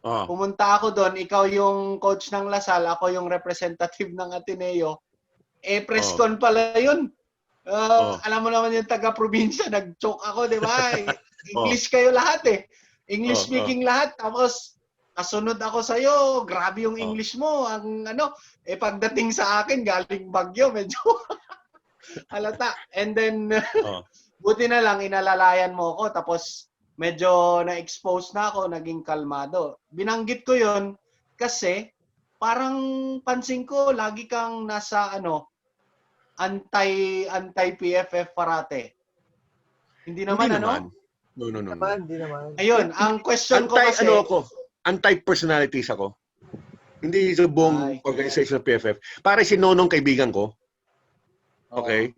[SPEAKER 1] Pumunta ako doon, ikaw yung coach ng Lasal, ako yung representative ng Ateneo. Press con pala yun.
[SPEAKER 3] Oh.
[SPEAKER 1] Alam mo naman yung taga-probinsya, nag-choke ako, di ba?
[SPEAKER 3] Oh.
[SPEAKER 1] English kayo lahat eh. English
[SPEAKER 3] Oh,
[SPEAKER 1] speaking lahat. Tapos, kasunod ako sa'yo, grabe yung
[SPEAKER 3] Oh.
[SPEAKER 1] English mo. Ang pagdating sa akin, galing Bagyo, medyo halata. And then,
[SPEAKER 3] Oh.
[SPEAKER 1] buti na lang, inalalayan mo ako. Tapos, medyo na-expose na ako, naging kalmado. Binanggit ko yon kasi, parang pansin ko, lagi kang nasa, anti-PFF parate. Hindi naman,
[SPEAKER 3] Hindi naman. No.
[SPEAKER 2] Hindi naman.
[SPEAKER 1] Ayun, ang question ko kasi...
[SPEAKER 3] Anti-personalities ako. Hindi sa buong organization ng PFF. Para si Nonong kaibigan ko. Okay?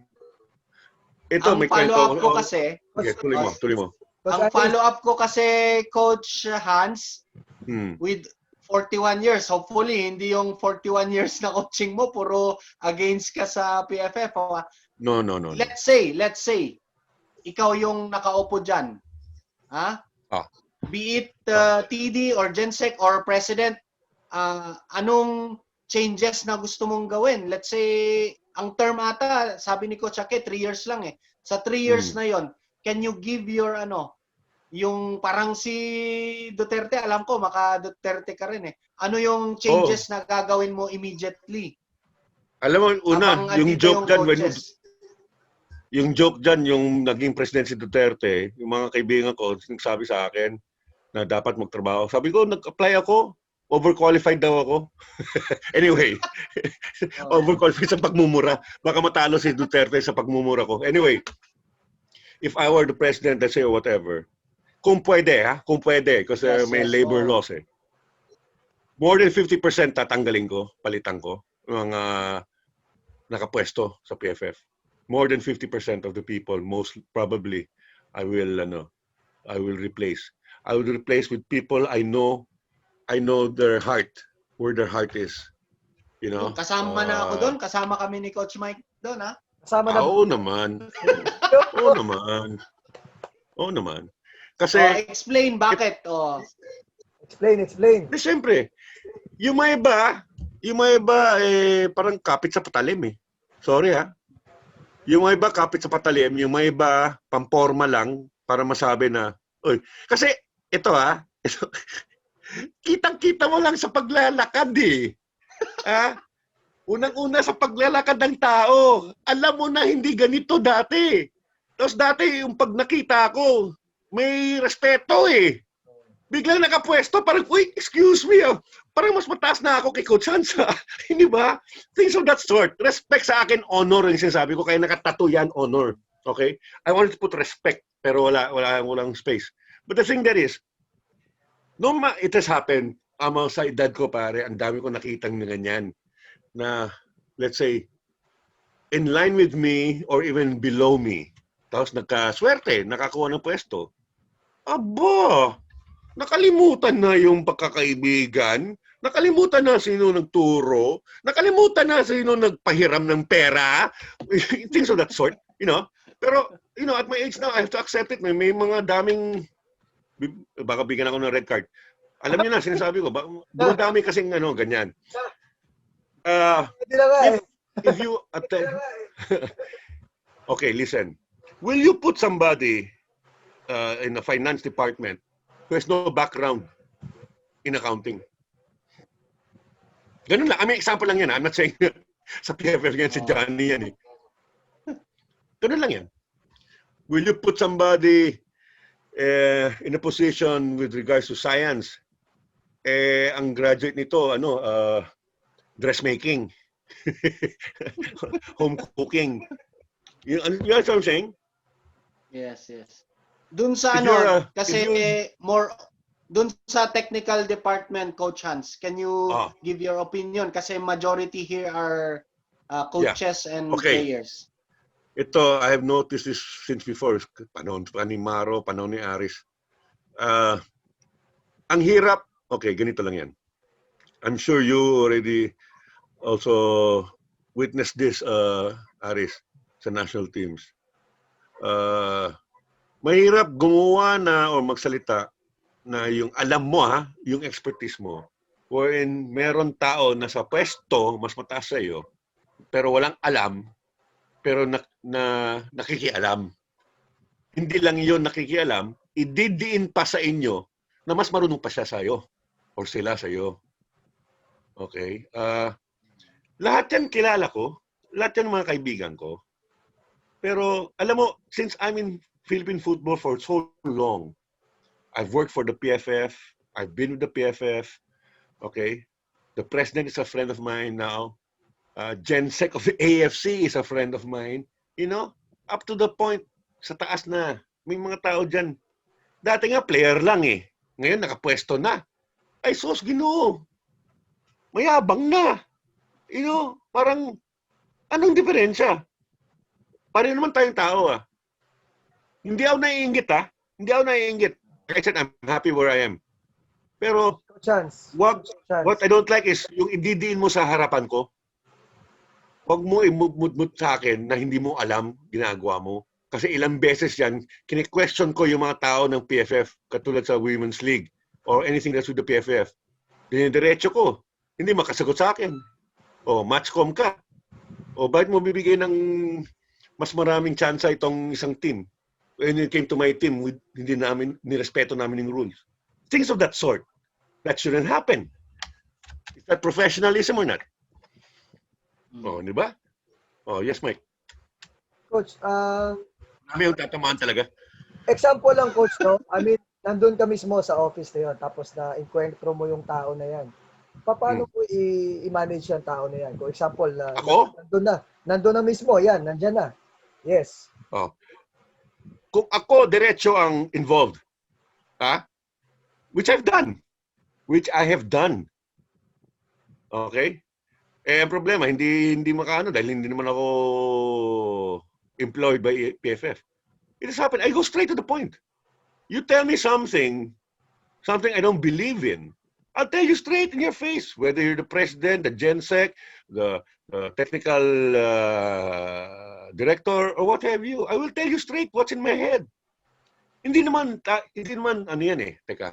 [SPEAKER 3] Ito,
[SPEAKER 1] ang
[SPEAKER 3] may kwento.
[SPEAKER 1] follow-up ko kasi...
[SPEAKER 3] Okay, tuloy mo.
[SPEAKER 1] Ang follow-up ko kasi, Coach Hans, with 41 years, hopefully, hindi yung 41 years na coaching mo, puro against ka sa PFF.
[SPEAKER 3] No.
[SPEAKER 1] Let's say, ikaw yung nakaupo dyan. Ha? Be it TD or Gensec or President, anong changes na gusto mong gawin? Let's say, ang term ata, sabi ni Coach Ake, 3 years lang eh. Sa 3 years na yon, can you give your yung parang si Duterte, alam ko, maka-Duterte ka rin eh. Ano yung changes na gagawin mo immediately?
[SPEAKER 3] Alam mo, una, yung joke dyan, yung joke dyan, yung naging president si Duterte, yung mga kaibigan ko, nagsabi sa akin na dapat magtrabaho. Sabi ko, nag-apply ako, overqualified daw ako. Anyway, overqualified sa pagmumura. Baka matalo si Duterte sa pagmumura ko. Anyway, if I were the president, let's say, or whatever, kung pwede, kasi may labor laws eh. More than 50% tatanggalin ko, palitan ko, mga nakapwesto sa PFF. More than 50% of the people, most probably, I will replace. I will replace with people I know their heart, where their heart is. You know?
[SPEAKER 1] Kasama na ako doon, kasama kami ni Coach Mike doon, ha?
[SPEAKER 2] Kasama na.
[SPEAKER 3] Oo naman. Oo naman. Kasi
[SPEAKER 1] explain bakit.
[SPEAKER 2] Explain.
[SPEAKER 3] Siyempre, yung mga iba parang kapit sa patalim eh. Sorry ha. Yung mga iba kapit sa patalim, yung mga iba pamporma lang para masabi na, oy, kasi ito kitang-kita mo lang sa paglalakad eh. Unang-una sa paglalakad ng tao, alam mo na hindi ganito dati. Tapos dati yung pag nakita ko, may respeto eh. Biglang nakapwesto, parang, uy, excuse me, parang mas mataas na ako kay Coach Hans. Hindi ba? Things of that sort. Respect sa akin, honor yung sinasabi ko, kaya nakatato yan, honor. Okay? I wanted to put respect, pero walang space. But the thing that is, it has happened, sa edad ko pare, ang dami ko nakitang na ganyan, na, let's say, in line with me or even below me, tapos nagkaswerte, nakakuha ng pwesto. Aba! Nakalimutan na yung pagkakaibigan, nakalimutan na sino nagturo, nakalimutan na sino nagpahiram ng pera, things of that sort, Pero, at my age now, I have to accept it. May mga daming, baka bigyan ako ng red card. Alam niyo na, sinasabi ko, dumadami kasing ganyan. If you attend, okay, listen. Will you put somebody in the finance department who has no background in accounting? Ganun lang. I mean, example lang yan. I'm not saying sa PFF yan, si Johnny yan eh. Ganun lang yan. Will you put somebody in a position with regards to science? Ang graduate nito, dressmaking. Home cooking. You know what I'm saying?
[SPEAKER 1] Yes. Dun sa dun sa technical department, Coach Hans, can you give your opinion? Kasi majority here are coaches and players.
[SPEAKER 3] Ito, I have noticed this since before. Panahon ni Maro, panahon ni Aris. Ang hirap, ganito lang yan. I'm sure you already also witnessed this, Aris, sa national teams. Mahirap gumawa na o magsalita na yung alam mo yung expertise mo, wherein meron tao na sa pwesto mas mataas sa iyo pero walang alam pero nakikialam. Hindi lang yon nakikialam, ididiin pa sa inyo na mas marunong pa siya sa'yo or sila sa'yo. Okay? Lahat yan kilala ko. Lahat yan mga kaibigan ko. Pero alam mo, since I'm in Philippine football for so long, I've worked for the PFF, I've been with the PFF, okay? The president is a friend of mine now. Gensec of the AFC is a friend of mine. You know, up to the point, sa taas na. May mga tao dyan. Dati nga, player lang eh. Ngayon, nakapwesto na. Ay, sus, Ginoo. Mayabang na. You know, parang, anong diferensya? Pareho naman tayong tao ah. Hindi ako naiinggit ah. Hindi ako naiinggit. Like I said, I'm happy where I am. Pero, what I don't like is, yung ididiin mo sa harapan ko, huwag mo imudmud sa akin na hindi mo alam ginagawa mo. Kasi ilang beses yan, kini-question ko yung mga tao ng PFF, katulad sa Women's League, or anything that's with the PFF. Dinidiretso ko. Hindi makasagot sa akin. O, matchcom ka. O, bakit mo bibigay ng mas maraming tsansa itong isang team? When it came to my team, hindi namin, nirespeto namin yung rules. Things of that sort. That shouldn't happen. Is that professionalism or not? Oh, di ba? Oh, yes, Mike.
[SPEAKER 2] Coach,
[SPEAKER 3] Kami yung tatamaan talaga.
[SPEAKER 2] example lang, Coach, no? I mean, nandun ka mismo sa office na yun, tapos na-encuentro mo yung tao na yan. Paano mo i-manage yung tao na yan? Kung example,
[SPEAKER 3] Ako?
[SPEAKER 2] Nandun na mismo, yan, nandyan na. Yes.
[SPEAKER 3] Oh. Kung ako diretso ang involved, which I have done. Okay? Eh, ang problema, hindi makaano dahil hindi naman ako employed by PFF. It has happened. I go straight to the point. You tell me something I don't believe in, I'll tell you straight in your face, whether you're the president, the Gensec, the technical director, or what have you. I will tell you straight what's in my head. Hindi naman ano yan eh. Teka,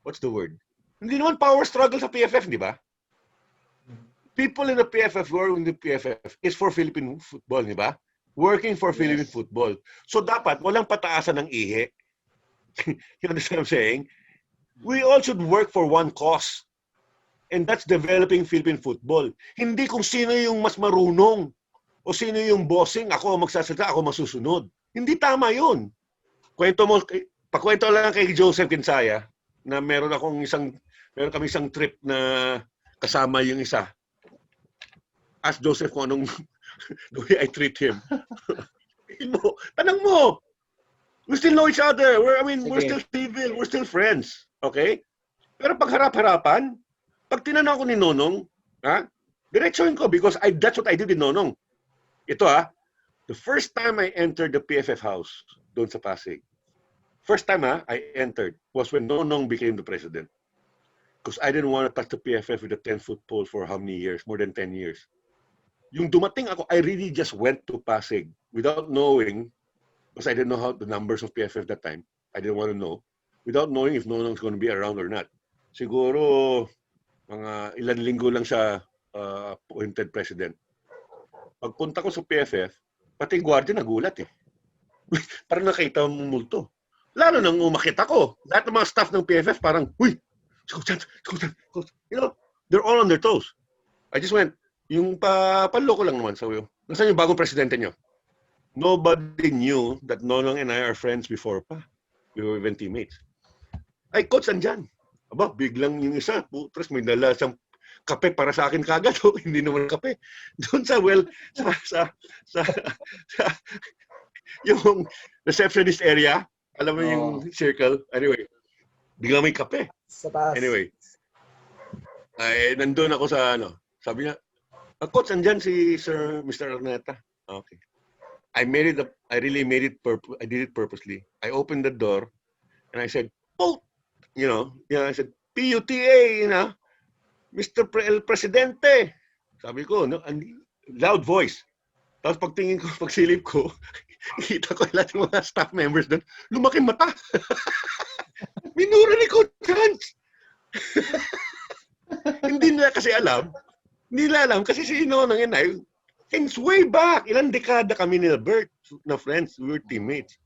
[SPEAKER 3] what's the word? Hindi naman power struggle sa PFF, di ba? People in the PFF, working in the PFF, is for Philippine football, di ba? Working for Philippine football. So dapat, walang pataasan ng ihi. You understand what I'm saying? We all should work for one cause. And that's developing Philippine football. Hindi kung sino yung mas marunong o sino yung bossing, ako magsasalita, ako masusunod. Hindi tama yun. Pakwento lang kay Joseph Kinsaya na meron kami isang trip na kasama yung isa. Ask Joseph kung anong the way I treat him. Tanang mo. We still know each other. We're still civil. We're still friends. Okay? Pero pag harap-harapan, pag tinanong ko ni Nonong, diretsoin ko because that's what I did with Nonong. Ito the first time I entered the PFF house doon sa Pasig, first time I entered was when Nonong became the president. Because I didn't want to touch the PFF with a 10-foot pole for how many years? More than 10 years. Yung dumating ako, I really just went to Pasig without knowing, because I didn't know how the numbers of PFF that time. I didn't want to know. Without knowing if Nonong's going to be around or not. Siguro, mga ilan linggo lang siya appointed president. Pagpunta ko sa PFF, pati yung guardia nagulat eh. Parang nakita mong multo. Lalo nang umakit ako. Lahat ng mga staff ng PFF parang, uy, you know, they're all on their toes. I just went, yung panloko lang naman sa iyo. Nasaan yung bagong presidente nyo? Nobody knew that Nonong and I are friends before pa. We were even teammates. Ay, coach, andyan. Aba, biglang yung isa, putras, may dala siyang kape para sa akin kagad. Hindi naman kape. Doon sa yung receptionist area, alam mo yung circle. Anyway, biglang may kape. Anyway, ay, nandun ako sa sabi niya, coach, andyan si Sir Mr. Arneta. Okay. I did it purposely. I opened the door and I said, I said, PUTA, Mr. El Presidente. Sabi ko, loud voice. Tapos pagtingin ko, pagsilip ko, kita ko lahat ng mga staff members doon, lumaki mata. Minura ni Coach Hans. Hindi nila kasi alam. Hindi nila alam kasi si Nonong and I, Since way back, ilang dekada kami ni Bert na friends, we were teammates.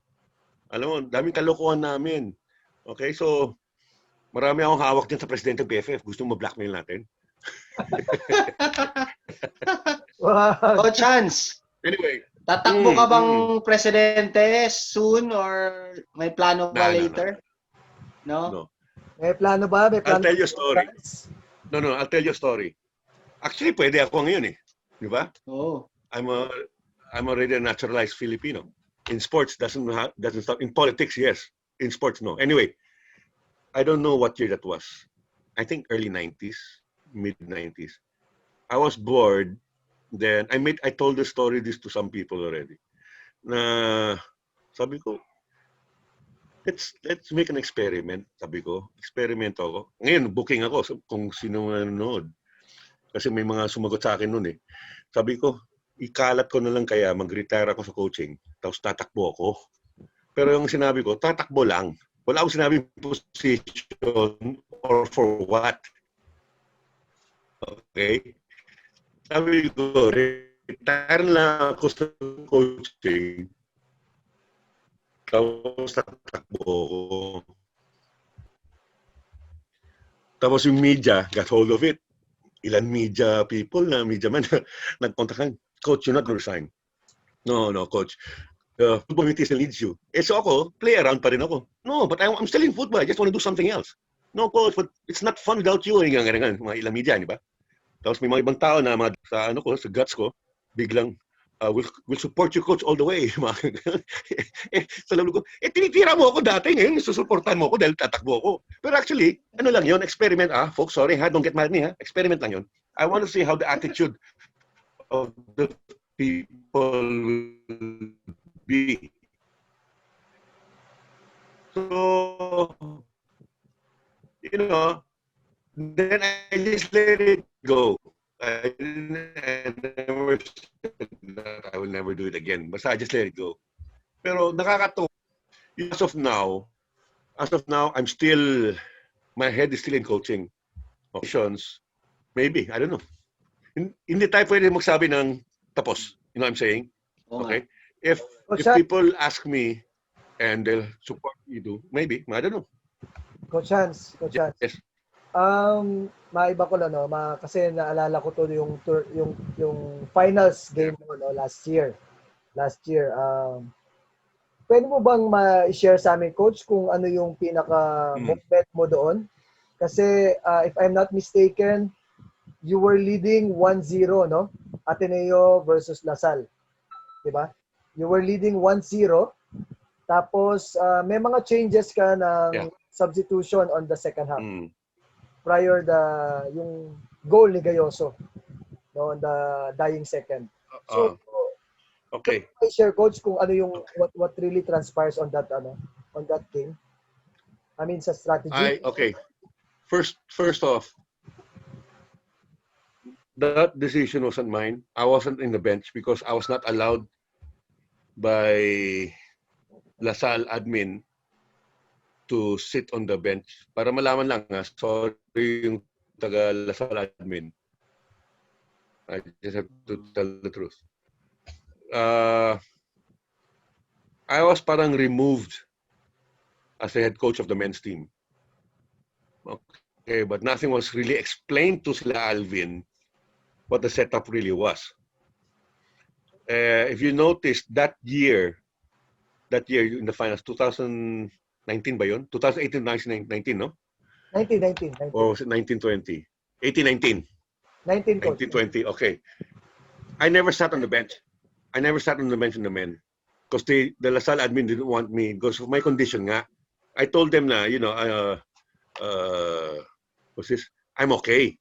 [SPEAKER 3] Alam mo, daming kalokohan namin. Okay, so marami akong hawak dyan sa presidente ng PFF. Gusto mo ma-blackmail natin?
[SPEAKER 2] Wag.
[SPEAKER 1] Oh, chance.
[SPEAKER 3] Anyway.
[SPEAKER 1] Tatakbo ka bang presidente soon or may plano pa later? No?
[SPEAKER 2] May plano ba? May plano
[SPEAKER 3] I'll tell you a story. No, I'll tell you a story. Actually, pwede ako ngayon eh. Di ba?
[SPEAKER 1] Oh.
[SPEAKER 3] I'm already a naturalized Filipino. In sports, doesn't stop. In politics, yes. In sports, no. Anyway, I don't know what year that was. I think early 90s, mid 90s. I was bored. Then I told the story this to some people already. Na sabi ko, let's make an experiment. Sabi ko, experiment ako. Ngayon, booking ako kung sino nanonood. Kasi may mga sumagot sa akin noon eh. Sabi ko, ikalat ko na lang kaya mag-retire ako sa coaching. Tapos tatakbo ako. Pero yung sinabi ko, tatakbo lang. Wala akong sinabing position or for what. Okay? Sabi ko, retire lang ako sa coaching. Tapos tatakbo ako. Tapos yung media got hold of it. Ilan media people na media man nagkontakan. Coach, you're not going to resign. No, coach. Football committee still needs you. Eh, so ako, play around pa rin ako. No, but I'm still in football. I just want to do something else. No, coach, but it's not fun without you. Mga ilang media, di ba? Tapos may mga ibang tao na sa guts ko, biglang, we'll support you, coach, all the way. Sa lalo ko, tinitira mo ako dati ngayon, susuportan mo ako dahil tatakbo ako. Pero actually, ano lang yun, experiment, folks, sorry ha, don't get mad at me ha, experiment lang yun. I want to see how the attitude of the people will be. So, then I just let it go. I will never do it again. Basta I just let it go. Pero nakakatawa. As of now, I'm still, my head is still in coaching. Options, maybe, I don't know. Hindi tayo pwede magsabi ng tapos. You know what I'm saying? Okay? If people ask me and they'll support me to, maybe, I don't know.
[SPEAKER 2] Coach Hans.
[SPEAKER 3] Yes.
[SPEAKER 2] Maiba ko lang, no? Kasi naalala ko to yung finals game mo, no? Last year. Pwede mo bang ma-share sa amin, Coach, kung ano yung pinaka-moment mo doon? Kasi, if I'm not mistaken, you were leading 1-0, no? Ateneo versus Lasal. Diba? You were leading 1-0. Tapos, may mga changes ka ng substitution on the second half. Prior yung goal ni Gayoso, no, on the dying second. So,
[SPEAKER 3] okay.
[SPEAKER 2] Share, Coach, kung ano yung what really transpires on that game. I mean, sa strategy.
[SPEAKER 3] Okay. First off, that decision wasn't mine. I wasn't in the bench because I was not allowed by LaSalle admin to sit on the bench. Para malaman lang, sorry yung taga LaSalle admin. I just have to tell the truth. I was parang removed as the head coach of the men's team. Okay, but nothing was really explained to sila Alvin what the setup really was. If you noticed that year in the finals, 2019 ba yun? 2018, 19, no?
[SPEAKER 2] 19.
[SPEAKER 3] Or was it 1920? 18, 19. 1920, okay. I never sat on the bench. In the men. Because the LaSalle admin didn't want me because of my condition nga. I told them na, what's this? I'm okay.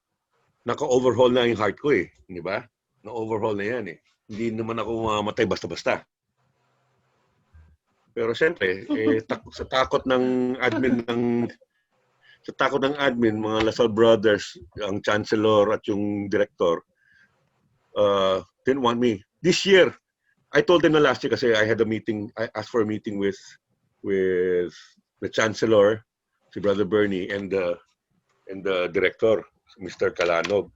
[SPEAKER 3] Naka-overhaul na yung heart ko eh. Di ba? Na-overhaul na yan eh. Hindi naman ako mamamatay basta-basta. Pero siyempre, sa takot ng admin, mga LaSalle brothers, ang chancellor at yung director, didn't want me. This year, I told them na last year kasi I had a meeting, I asked for a meeting with the chancellor, si Brother Bernie, and the director, Mr. Kalanog,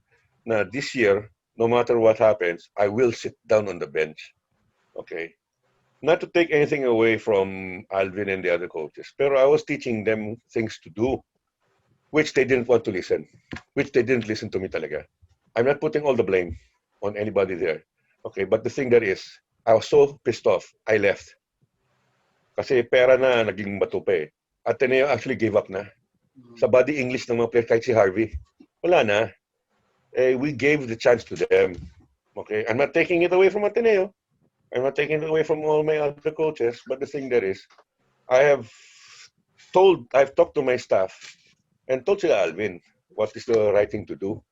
[SPEAKER 3] na this year, no matter what happens, I will sit down on the bench. Okay? Not to take anything away from Alvin and the other coaches, pero I was teaching them things to do, which they didn't want to listen, which they didn't listen to me talaga. I'm not putting all the blame on anybody there. Okay, but the thing that is, I was so pissed off, I left. Kasi pera na naging bato pa eh. Ateneo actually gave up na. Sa body English ng mga players, kahit si Harvey, wala na. We gave the chance to them. Okay, I'm not taking it away from Ateneo. I'm not taking it away from all my other coaches. But the thing that is, I've talked to my staff and told sila Alvin what is the right thing to do.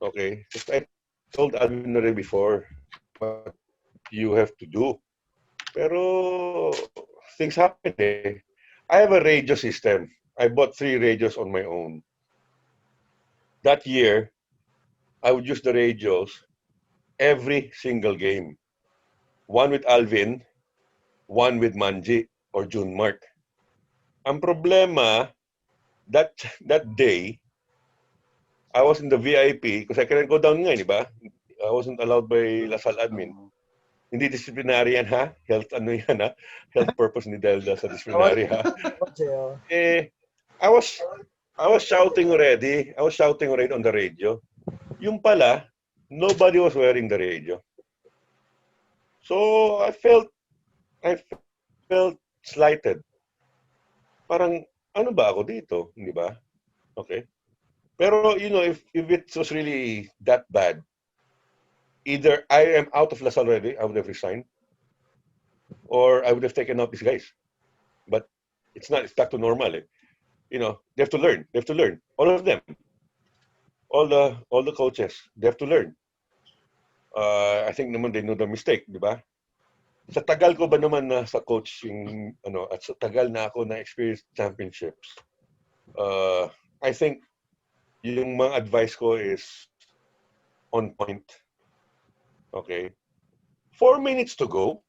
[SPEAKER 3] Okay, just I told Alvin already before what you have to do. Pero things happen eh. I have a radio system. I bought 3 radios on my own. That year, I would use the radios every single game. One with Alvin, one with Manji or June Mark. Ang problema, that day, I was in the VIP because I couldn't go down nga, di ba? I wasn't allowed by Lasal admin. Hindi disciplinary yan, ha? Health ano yan, ha? Health purpose ni Delda sa disciplinary, ha? I was shouting already. I was shouting already on the radio. Yung pala, nobody was wearing the radio. So I felt slighted. Parang ano ba ako dito, hindi ba? Okay. Pero you know, if it was really that bad, either I am out of Lasal already, I would have resigned, or I would have taken out these guys. But it's not. It's back to normal. Eh? You know, they have to learn. They have to learn. All of them. All the coaches. They have to learn. I think naman they know the mistake, di ba? Sa tagal ko ba naman na sa coaching, at sa tagal na ako na experience championships, I think yung mga advice ko is on point. Okay? 4 minutes to go,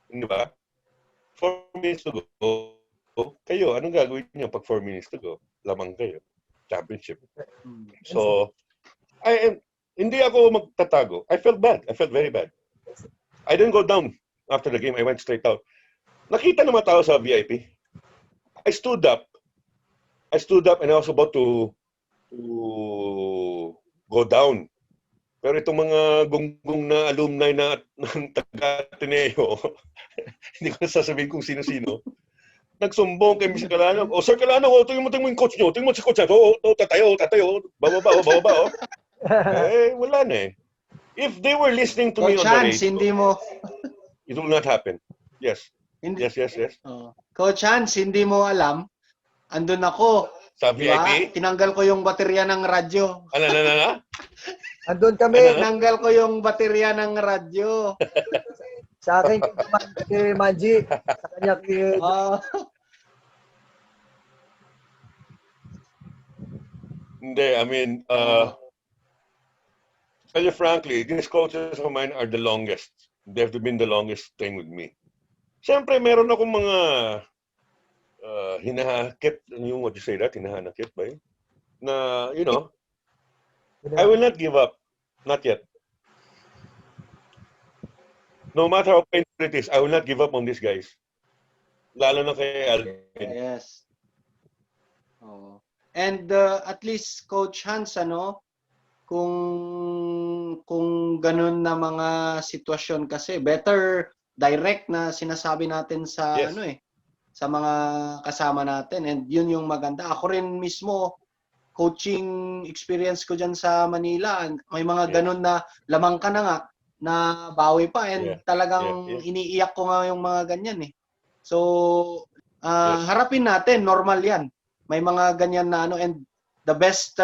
[SPEAKER 3] di ba? 4 minutes to go. Kayo, anong gagawin niyo pag 4 minutes to go? Lamang kayo. Championship. So, hindi ako magtatago. I felt bad. I felt very bad. I didn't go down after the game. I went straight out. Nakita ng mga tao sa VIP. I stood up and I was about to go down. Pero itong mga gunggong na alumni ng taga-Ateneo, hindi ko na sasabihin kung sino-sino, nagsumbong kay Mr. Calano. Sir Calano, tingin mo yung coach nyo. Tingin mo si coach na. Tatayo. Bababa. Wala na eh. If they were listening to me on the radio,
[SPEAKER 1] hindi mo.
[SPEAKER 3] It will not happen. Yes. Yes.
[SPEAKER 1] Coach Hans, hindi mo alam. Andun ako.
[SPEAKER 3] Sa
[SPEAKER 1] diba?
[SPEAKER 3] VIP?
[SPEAKER 1] Tinanggal ko yung baterya ng radyo.
[SPEAKER 3] Ano?
[SPEAKER 2] Andun kami.
[SPEAKER 1] Tinanggal ko yung baterya ng radyo.
[SPEAKER 2] Sa akin, kay Manji. Sa kanya,
[SPEAKER 3] Hindi, I mean, tell you frankly, these coaches of mine are the longest. They've been the longest staying with me. Siyempre, meron akong mga hinahakit. What you say that? Hinahanakit ba yun? Na, you know, I will not give up. Not yet. No matter how painful it is, I will not give up on these guys. Lalo na kay Alvin.
[SPEAKER 1] Yes. Oh. And at least Coach Hans, kung ganun na mga sitwasyon kasi, better direct na sinasabi natin sa
[SPEAKER 3] Yes.
[SPEAKER 1] Sa mga kasama natin, and yun yung maganda. Ako rin mismo, coaching experience ko dyan sa Manila, may mga ganun na lamang ka na nga, na bawi pa, and talagang iniiyak ko nga yung mga ganyan eh. So, harapin natin, normal yan. May mga ganyan na and the best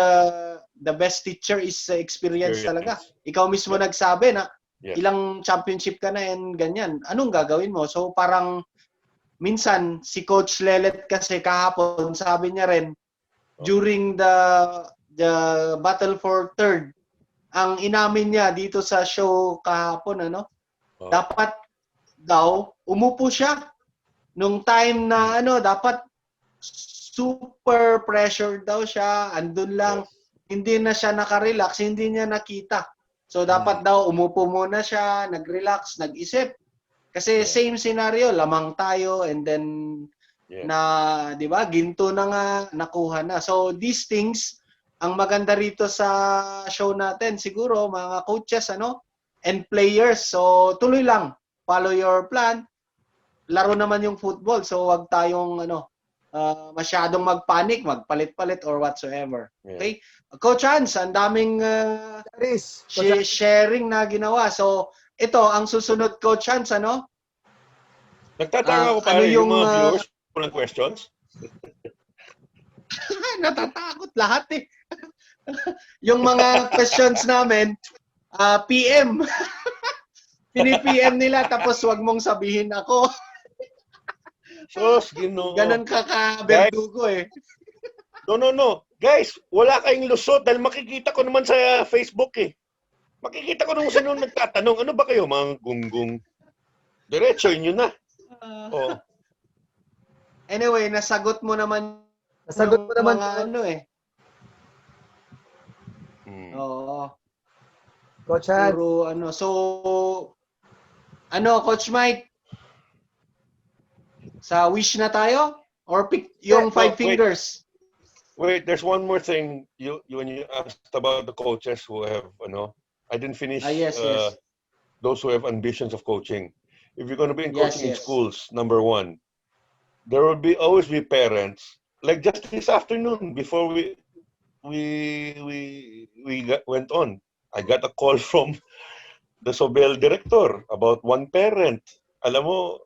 [SPEAKER 1] teacher is experience talaga. Ikaw mismo nagsabi na ilang championship ka na and ganyan. Anong gagawin mo? So parang minsan si Coach Lelet kasi kahapon sabi niya rin during the battle for third, ang inamin niya dito sa show kahapon, dapat daw umupo siya nung time na dapat super pressure daw siya, andun lang, hindi na siya nakarelax, hindi niya nakita So dapat daw umupo muna siya, nag-relax, nag-isip. Kasi
[SPEAKER 3] Yeah.
[SPEAKER 1] same scenario, lamang tayo and then
[SPEAKER 3] Yeah.
[SPEAKER 1] na, 'di ba? Ginto na nga nakuha na. So these things ang maganda rito sa show natin siguro mga coaches and players. So tuloy lang, follow your plan. Laro naman yung football. So wag tayong masyadong magpanic, magpalit-palit or whatsoever.
[SPEAKER 3] Yeah.
[SPEAKER 1] Okay? Coach Hans, ang daming
[SPEAKER 2] Charis,
[SPEAKER 1] sharing na ginawa. So ito ang susunod, Coach Hans,
[SPEAKER 3] Nagtataka ako
[SPEAKER 1] ano
[SPEAKER 3] pare, yung
[SPEAKER 1] yung
[SPEAKER 3] mga viewers walang questions.
[SPEAKER 1] natatakot lahat eh. Yung mga questions namin, PM. Pini-PM nila tapos wag mong sabihin ako.
[SPEAKER 3] Sos, Ginoo.
[SPEAKER 1] Ganon ka-berdugo eh.
[SPEAKER 3] No. Guys, wala kayong lusot dahil makikita ko naman sa Facebook eh. Makikita ko nung sino nagtatanong, ano ba kayo mga gunggong? Diretso inyo na. Oh.
[SPEAKER 1] Anyway, nasagot mo naman mga Oo.
[SPEAKER 2] Coach Hans.
[SPEAKER 1] Puro So, Coach Mike? Sa wish na tayo? Or pick yung five fingers?
[SPEAKER 3] Wait, there's one more thing. When you asked about the coaches who have, I didn't finish
[SPEAKER 1] Yes.
[SPEAKER 3] those who have ambitions of coaching. If you're going to be in
[SPEAKER 1] Yes,
[SPEAKER 3] coaching in
[SPEAKER 1] yes.
[SPEAKER 3] schools, number one, there will always be parents. Like just this afternoon, before we went on, I got a call from the Sobel director about one parent. Alam mo,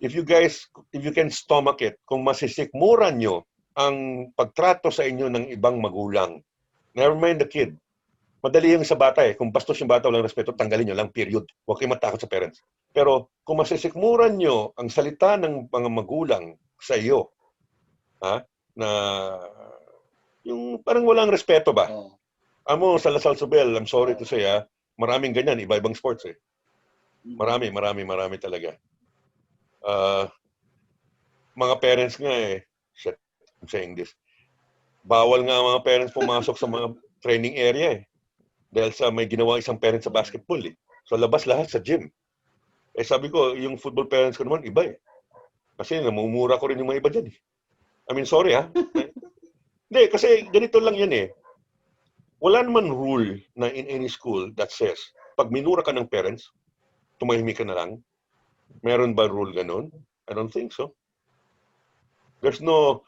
[SPEAKER 3] if you can stomach it, kung masisikmuran nyo ang pagtrato sa inyo ng ibang magulang, never mind the kid. Madali yung sa bata eh. Kung bastos yung bata, walang respeto, tanggalin nyo lang, period. Huwag kayong matakot sa parents. Pero kung masisikmuran nyo ang salita ng mga magulang sa iyo, na yung parang walang respeto ba? Amo, sa Lasal Sobel, I'm sorry to say, maraming ganyan, iba-ibang sports eh. Marami talaga. Mga parents nga shit, I'm saying this. Bawal nga mga parents pumasok sa mga training area eh. Dahil sa may ginawa isang parent sa basketball eh. So labas lahat sa gym. Sabi ko, yung football parents ko naman, iba eh. Kasi namumura ko rin yung mga iba dyan eh. I mean, sorry Hindi, kasi ganito lang yan eh. Wala naman rule na in any school that says, pag minura ka ng parents, tumahimik ka na lang. Meron ba rule ganun? I don't think so. There's no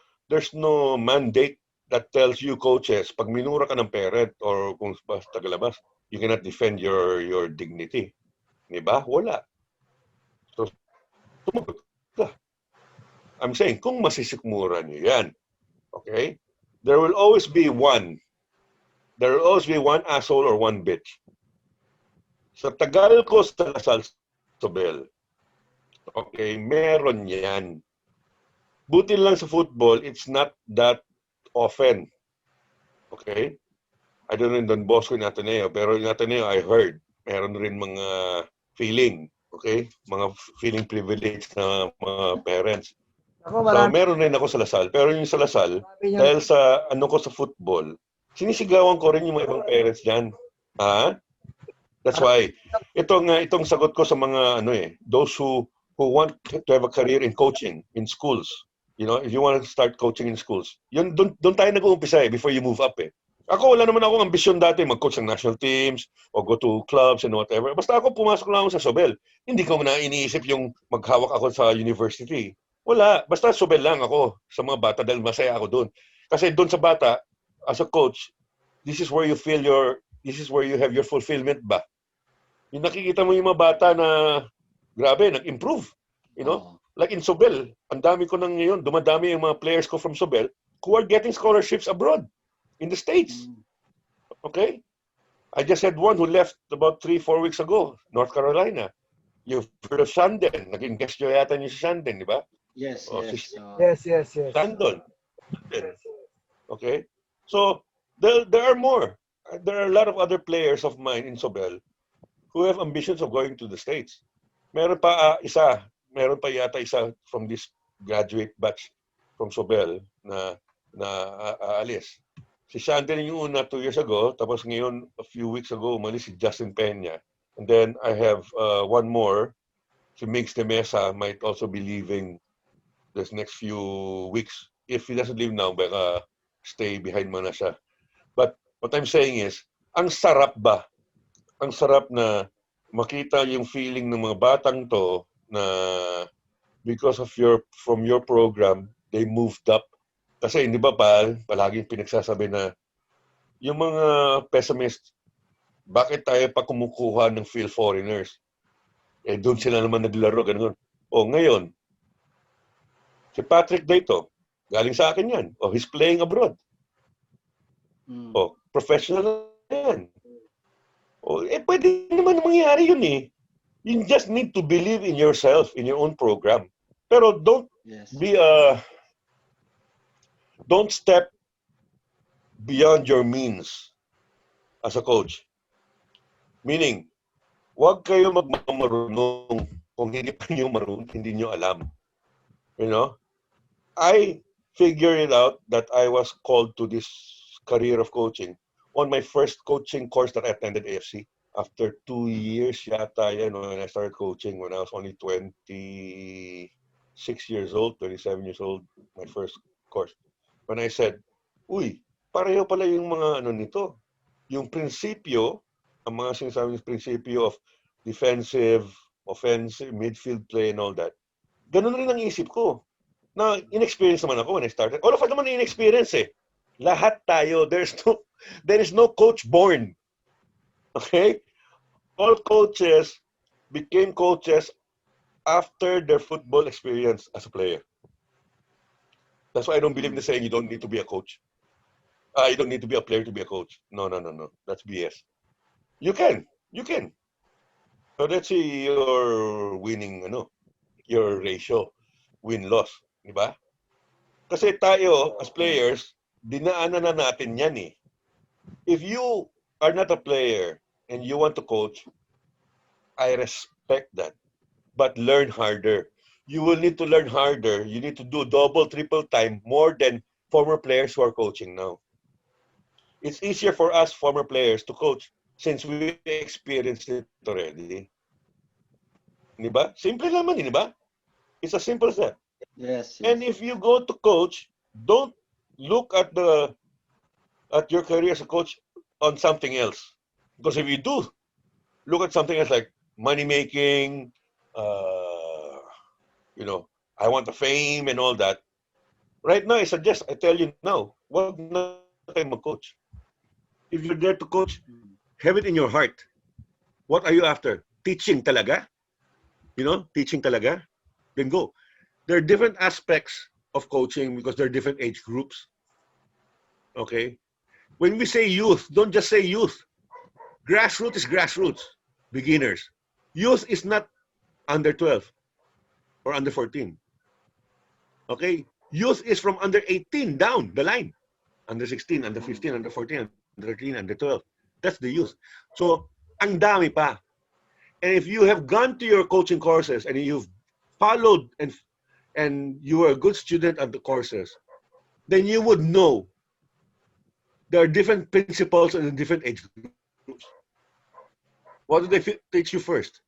[SPEAKER 3] mandate that tells you coaches, pag minura ka ng parent or kung tagalabas, you cannot defend your dignity. Diba? Wala. So, tumagot ka. I'm saying, kung masisikmura niyo yan, okay? There will always be one asshole or one bitch. Sa tagal ko sa Lasal Sobel, okay, meron yan. Buti lang sa football, it's not that often. Okay? I don't know in Don Bosco in Ateneo, pero in Ateneo, I heard, meron rin mga feeling, okay? Mga feeling privilege na mga parents. So, meron rin ako sa Lasal. Pero yung sa Lasal, dahil sa ko sa football, sinisigawan ko rin yung mga ibang parents dyan. That's why. Itong sagot ko sa mga those who want to have a career in coaching in schools. If you want to start coaching in schools, yun doon tayo nag-uumpisa before you move up eh. Ako wala naman akong ambisyon dati mag-coach ng national teams o go to clubs and whatever. Basta ako pumasok lang ako sa Sobel. Hindi ko na iniisip yung maghawak ako sa university. Wala. Basta Sobel lang ako sa mga bata dahil masaya ako doon. Kasi doon sa bata, as a coach, this is where you have your fulfillment ba? Yung nakikita mo yung mga bata na grabe, nag-improve. Like in Sobel, ang dami ko nang ngayon, dumadami yung mga players ko from Sobel who are getting scholarships abroad in the States. Okay? I just had one who left about 3-4 weeks ago, North Carolina. You've heard of Shandon. Naging guest nyo yata niyo si Shandon, di ba?
[SPEAKER 1] Yes.
[SPEAKER 2] Yes.
[SPEAKER 3] Shandon. Okay? So, there are more. There are a lot of other players of mine in Sobel who have ambitions of going to the States. Meron pa yata isa from this graduate batch from Sobel na aalis. Si Shandel yung una 2 years ago, tapos ngayon, a few weeks ago, umalis si Justin Peña. And then I have one more, si Migs de Mesa might also be leaving this next few weeks. If he doesn't leave now, baka stay behind mo na siya. But what I'm saying is, ang sarap ba? Ang sarap na makita yung feeling ng mga batang to na because of from your program, they moved up. Kasi hindi ba palaging pinagsasabi na yung mga pessimists, bakit tayo pa kumukuha ng field foreigners? Eh doon sila naman naglaro, ganun. O ngayon, si Patrick Dato, galing sa akin yan. O he's playing abroad. O professional yan. O pwede naman mangyari yun eh. You just need to believe in yourself, in your own program. Pero don't don't step beyond your means as a coach. Meaning, huwag kayo magmamarunong kung hindi pa niyo marunong, hindi niyo alam. You know? I figured it out that I was called to this career of coaching on my first coaching course that I attended AFC. After 2 years yata yan when I started coaching when I was only 26 years old, 27 years old, my first course. When I said, uy, pareho pala yung mga nito. Yung prinsipyo, ang mga sinasabing prinsipyo of defensive, offensive, midfield play and all that. Ganun rin ang isip ko. Na inexperience naman ako when I started. All of us naman inexperience eh. Lahat tayo. There is no coach born. Okay? All coaches became coaches after their football experience as a player. That's why I don't believe in saying you don't need to be a coach. You don't need to be a player to be a coach. No. That's BS. You can. So let's see your winning, your ratio, win-loss. Di ba? Kasi tayo, as players, dinaanan na natin yan eh. If you are not a player and you want to coach, I respect that. But learn harder. You will need to learn harder. You need to do double, triple time more than former players who are coaching now. It's easier for us former players to coach since we experienced it already. Di ba? Simple naman, di ba? It's as simple as that.
[SPEAKER 1] Yes.
[SPEAKER 3] And if you go to coach, don't look at your career as a coach on something else. Because if you do, look at something else like money making, I want the fame and all that. Right now, I tell you now, wag na kayo mag-coach. If you're there to coach, have it in your heart. What are you after? Teaching talaga? Teaching talaga? Then go. There are different aspects of coaching because there are different age groups. Okay? When we say youth, don't just say youth. Grassroots is grassroots. Beginners. Youth is not under 12 or under 14. Okay? Youth is from under 18 down the line. Under 16, under 15, under 14, under 13, under 12. That's the youth. So, ang dami pa. And if you have gone to your coaching courses and you've followed and you were a good student at the courses, then you would know there are different principles and different age groups. What do they teach you first?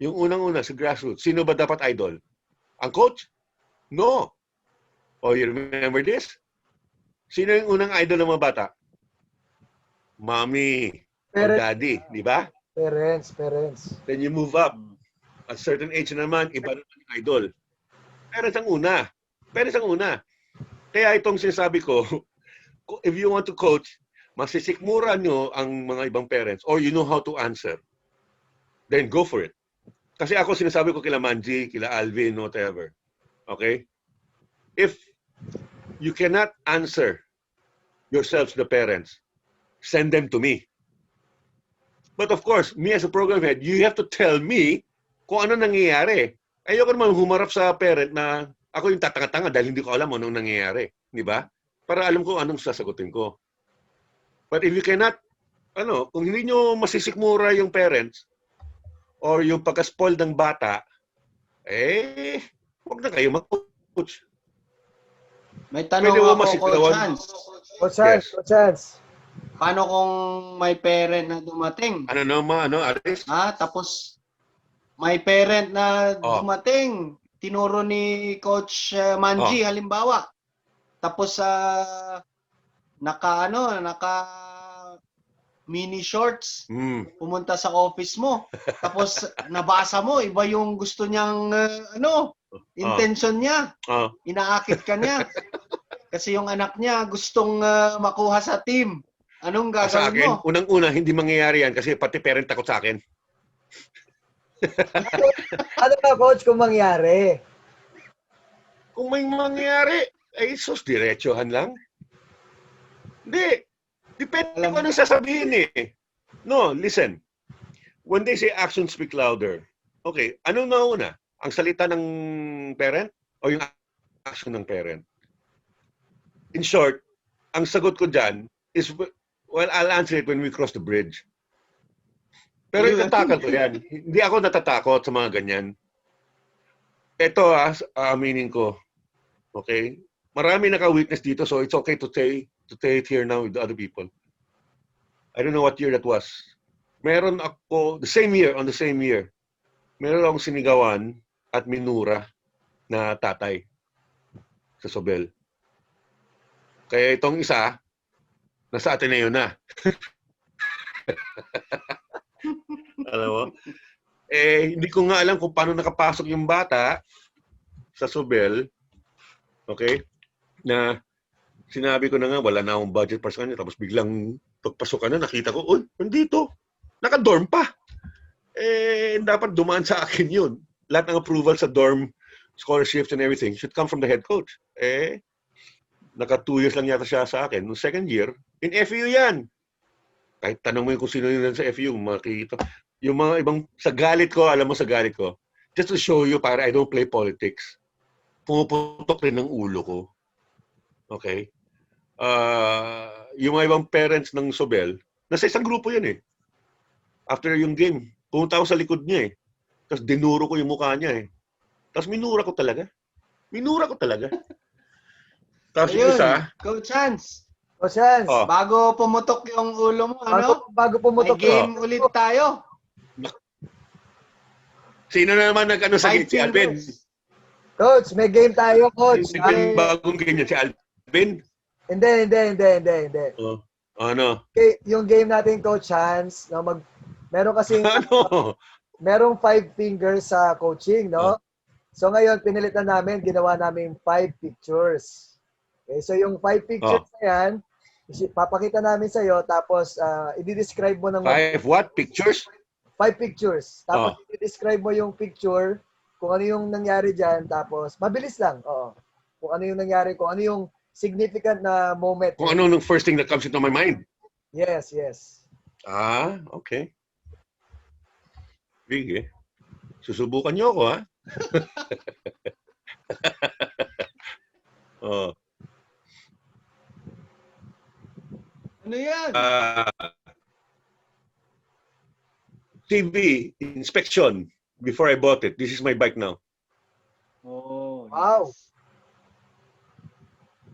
[SPEAKER 3] Yung unang-una sa grassroots, sino ba dapat idol? Ang coach? No. Oh, you remember this? Sino yung unang idol ng mga bata? Mommy or daddy, di ba?
[SPEAKER 2] Parents.
[SPEAKER 3] Then you move up. At certain age naman, iba naman yung idol. Parents ang una. Kaya itong sinasabi ko, if you want to coach, masisikmura nyo ang mga ibang parents or you know how to answer, then go for it. Kasi ako sinasabi ko kila Manji, kila Alvin, whatever. Okay? If you cannot answer yourselves, the parents, send them to me. But of course, me as a program head, you have to tell me kung ano nangyayari. Ayoko naman humarap sa parent na ako yung tatanga-tanga dahil hindi ko alam anong nangyayari. Di ba? Para alam ko anong sasagutin ko. But if you cannot, kung hindi nyo masisikmura yung parents or yung pagka-spoiled ng bata, huwag na kayo mag-coach.
[SPEAKER 1] May tanong ako, Coach Hans.
[SPEAKER 2] Coach Hans,
[SPEAKER 3] Yes.
[SPEAKER 2] Coach Hans.
[SPEAKER 1] Paano kung may parent na dumating?
[SPEAKER 3] Ano naman, Aris?
[SPEAKER 1] Tapos may parent na
[SPEAKER 3] Oh.
[SPEAKER 1] dumating, tinuro ni Coach Manji halimbawa. Tapos naka mini shorts, pumunta sa office mo. Tapos nabasa mo, iba yung gusto niyang intention niya. Inaakit ka niya. Kasi yung anak niya gustong makuha sa team. Anong
[SPEAKER 3] Sa
[SPEAKER 1] gagawin
[SPEAKER 3] akin,
[SPEAKER 1] mo?
[SPEAKER 3] unang-una, hindi mangyayari yan kasi pati parent takot sa akin.
[SPEAKER 2] Ano ba, Coach, kung mangyari?
[SPEAKER 3] Kung may mangyayari, ay sus, diretsohan lang. Hindi. Depende kung anong sasabihin eh. No, listen. When they say actions speak louder, okay, anong nauna? Ang salita ng parent o yung action ng parent? In short, ang sagot ko dyan is, well, I'll answer it when we cross the bridge. Pero itatakal ko yan. Hindi ako natatakot sa mga ganyan. Ito aminin ko. Okay? Marami naka-witness dito, so it's okay to say it here now with the other people. I don't know what year that was. Meron ako, on the same year, meron akong sinigawan at minura na tatay sa Sobel. Kaya itong isa, nasa Ateneo na. Alam mo? Hindi ko nga alam kung paano nakapasok yung bata sa Sobel. Okay? Na sinabi ko na nga, wala na akong budget para sa kanya. Tapos biglang pagpasok na, nakita ko, uy, nandito. Naka-dorm pa. Dapat dumaan sa akin yun. Lahat ng approval sa dorm, scholarships and everything should come from the head coach. Naka 2 years lang yata siya sa akin. Noong second year, in FU yan. Kahit tanong mo yung kung sino yun sa FU, makikita. Yung mga ibang, sa galit ko, alam mo sa galit ko, just to show you, para I don't play politics, pumuputok rin ng ulo ko. Okay? Yung mga ibang parents ng Sobel, nasa isang grupo yun eh. After yung game, pumunta ako sa likod niya eh. Tapos dinuro ko yung mukha niya eh. Tapos minura ko talaga. Tapos yung isa,
[SPEAKER 1] Coach Hans,
[SPEAKER 2] Coach Hans,
[SPEAKER 1] bago pumutok yung ulo mo,
[SPEAKER 2] bago pumutok
[SPEAKER 1] may game ulit tayo.
[SPEAKER 3] sino na naman nag-ano sa
[SPEAKER 1] Five
[SPEAKER 3] si Alvin?
[SPEAKER 1] fingers.
[SPEAKER 2] Coach, may game tayo, Coach.
[SPEAKER 3] Yung bagong game niya, si Alvin?
[SPEAKER 2] Hindi.
[SPEAKER 3] Ano?
[SPEAKER 2] Okay, yung game natin, Coach Hans, meron kasi merong 5 fingers sa coaching, no? So ngayon, pinilitan namin, ginawa namin 5 pictures. Okay, so yung 5 pictures na yan, papakita namin sa'yo, tapos i-describe mo ng...
[SPEAKER 3] 5 what? Pictures?
[SPEAKER 2] 5 pictures. Tapos i-describe mo yung picture, kung ano yung nangyari dyan, tapos mabilis lang. Oo. Kung ano yung nangyari, kung ano yung significant na moment.
[SPEAKER 3] Kung ano yung first thing that comes into my mind?
[SPEAKER 2] Yes.
[SPEAKER 3] Okay. Sige. Susubukan niyo ako, ha?
[SPEAKER 1] Ano yan?
[SPEAKER 3] TV inspection before I bought it. This is my bike now.
[SPEAKER 1] Oh,
[SPEAKER 2] Wow.
[SPEAKER 1] Yes.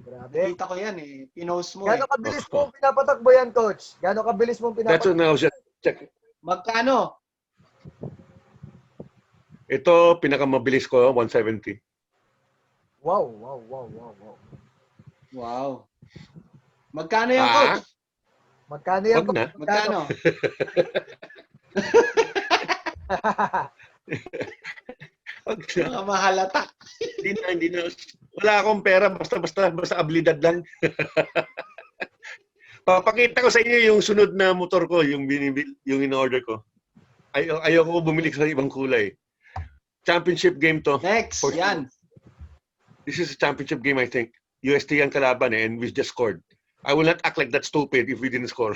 [SPEAKER 2] Grabe.
[SPEAKER 1] Nakita ko yan eh. Pinost mo
[SPEAKER 2] Gano'ng kabilis mo pinapatakbo yan, Coach? Gano'ng kabilis mo
[SPEAKER 3] That's
[SPEAKER 2] pinapatakbo?
[SPEAKER 3] what I was just check.
[SPEAKER 1] Magkano?
[SPEAKER 3] Ito, pinakamabilis ko, 170.
[SPEAKER 2] Wow.
[SPEAKER 1] Wow. Magkano yan, Coach?
[SPEAKER 2] Magkano yan,
[SPEAKER 3] Wag na.
[SPEAKER 2] Coach?
[SPEAKER 1] Magkano? Mahalata.
[SPEAKER 3] Hindi na. Wala akong pera, basta abilidad lang. Papakita ko sa inyo yung sunod na motor ko, yung in-order ko. Ayoko bumili sa ibang kulay. Championship game to.
[SPEAKER 1] Next, yan.
[SPEAKER 3] This is a championship game, I think. UST yan kalaban and we just scored. I will not act like that stupid if we didn't score.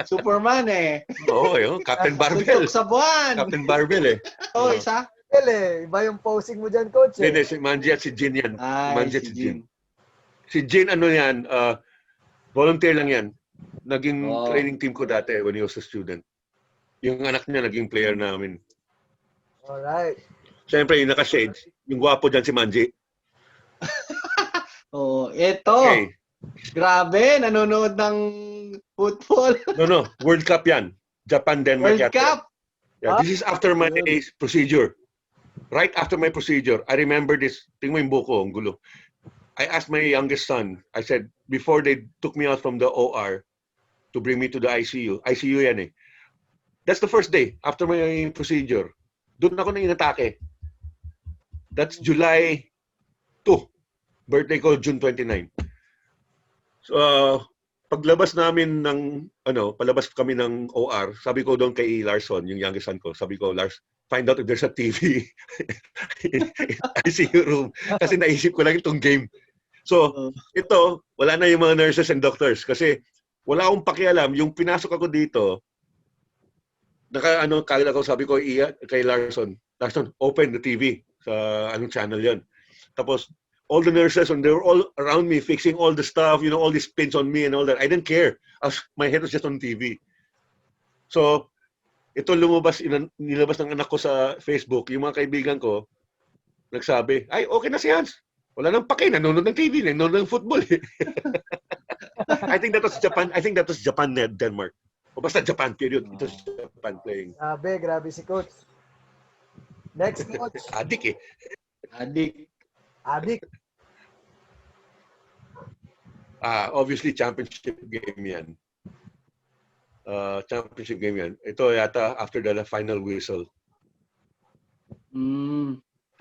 [SPEAKER 1] Superman eh.
[SPEAKER 3] Oo, Captain Barbell.
[SPEAKER 1] Tutok sa buwan.
[SPEAKER 3] Captain Barbell eh.
[SPEAKER 1] Isa?
[SPEAKER 2] Iba yung posing mo dyan, Coach.
[SPEAKER 3] Hindi, si Manji at si Jin yan. Manji at si Jin.
[SPEAKER 1] Jin.
[SPEAKER 3] Si Jin, yan, volunteer lang yan. Naging training team ko dati when he was a student. Yung anak niya naging player namin.
[SPEAKER 2] Alright.
[SPEAKER 3] Siyempre, yung naka-shades. Yung gwapo dyan si Manji.
[SPEAKER 1] Ito.
[SPEAKER 3] Okay.
[SPEAKER 1] Grabe, nanonood ng football.
[SPEAKER 3] No, World Cup yan. Japan-Denmark
[SPEAKER 1] World
[SPEAKER 3] yata.
[SPEAKER 1] Cup.
[SPEAKER 3] Yeah, this is after my
[SPEAKER 1] Yun.
[SPEAKER 3] procedure. Right after my procedure, I remember this. Tingnan mo yung buko, ang gulo. I asked my youngest son, I said, before they took me out from the OR to bring me to the ICU, ICU yan eh. That's the first day after my procedure. Doon ako na inatake. That's July 2. Birthday ko, June 29. So, paglabas namin ng, palabas kami ng OR, sabi ko doon kay Larson, yung youngest son ko, sabi ko, Lars, find out if there's a TV in ICU room. Kasi naisip ko lang itong game. So, ito, wala na yung mga nurses and doctors kasi wala akong pakialam. Yung pinasok ako dito, kagad ako, sabi ko kay Larson, open the TV sa anong channel yon. Tapos, all the nurses, and they were all around me fixing all the stuff, all these pins on me and all that. I didn't care. My head was just on TV. So, ito nilabas ng anak ko sa Facebook. Yung mga kaibigan ko, nagsabi, ay, okay na si Hans. Wala nang pake, nanonood ng TV, nanonood ng football. I think that was Japan, Denmark. O basta Japan, period. It was Japan playing.
[SPEAKER 2] Grabe si Coach. Next, Coach.
[SPEAKER 3] Adik eh.
[SPEAKER 2] Adik.
[SPEAKER 3] Obviously, championship game yan. Championship game yan. Ito yata after the final whistle.